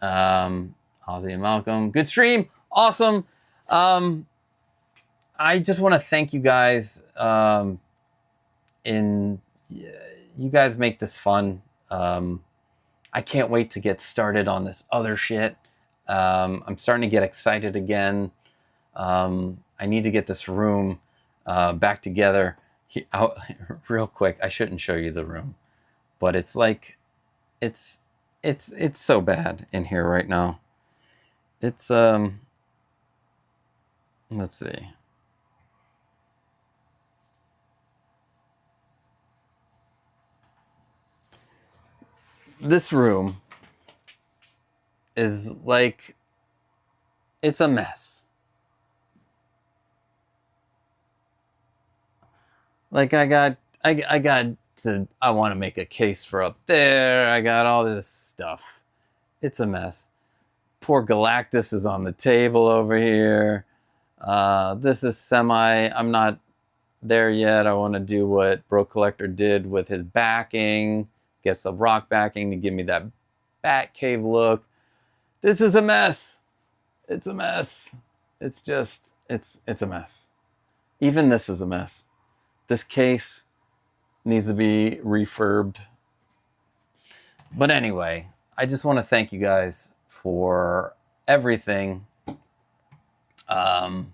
Ozzy and Malcolm. Good stream. Awesome. I just want to thank you guys. You guys make this fun. I can't wait to get started on this other shit. I'm starting to get excited again. I need to get this room back together. Real quick, I shouldn't show you the room, but it's like, it's so bad in here right now. It's let's see. This room is like, it's a mess. Like I got I want to make a case for up there. I got all this stuff. It's a mess. Poor Galactus is on the table over here. This is I'm not there yet. I want to do what Bro Collector did with his backing. Get some rock backing to give me that Batcave look. This is a mess. It's a mess. It's just, it's a mess. Even this is a mess. This case needs to be refurbed. But anyway, I just want to thank you guys for everything. I'm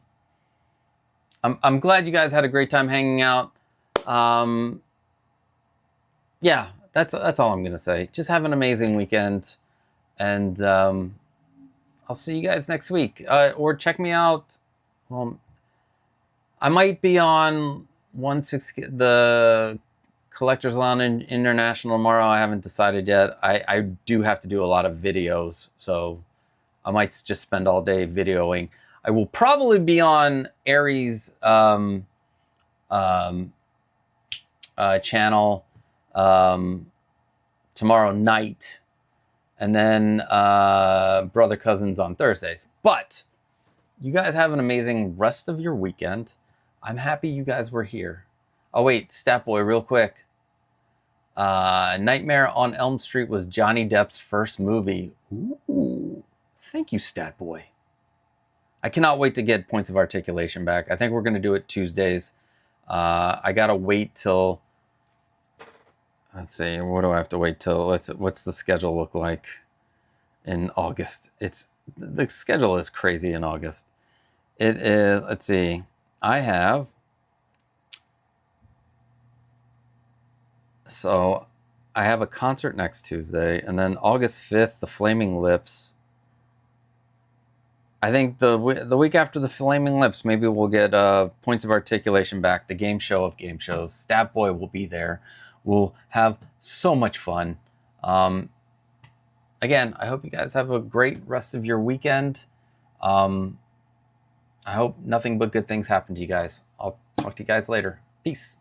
glad you guys had a great time hanging out. Yeah, that's all I'm gonna say. Just have an amazing weekend, and I'll see you guys next week. Or check me out. Well, I might be on the Collectors Lounge International tomorrow. I haven't decided yet. I do have to do a lot of videos, so I might just spend all day videoing. I will probably be on Aries' channel tomorrow night, and then Brother Cousins on Thursdays. But you guys have an amazing rest of your weekend. I'm happy you guys were here. Oh wait, 𝗙𝗶𝗹𝗆, real quick. Nightmare on Elm Street was Johnny Depp's first movie. Ooh, thank you, 𝗙𝗶𝗹𝗆. I cannot wait to get Points of Articulation back. I think we're going to do it Tuesdays. I got to wait till... Let's see, what do I have to wait till? What's the schedule look like in August? The schedule is crazy in August. It is, let's see, I have... So, I have a concert next Tuesday, and then August 5th, the Flaming Lips. I think the week after the Flaming Lips, maybe we'll get Points of Articulation back, the game show of game shows. 𝗙𝗶𝗹𝗆 will be there. We'll have so much fun. Again, I hope you guys have a great rest of your weekend. I hope nothing but good things happen to you guys. I'll talk to you guys later. Peace.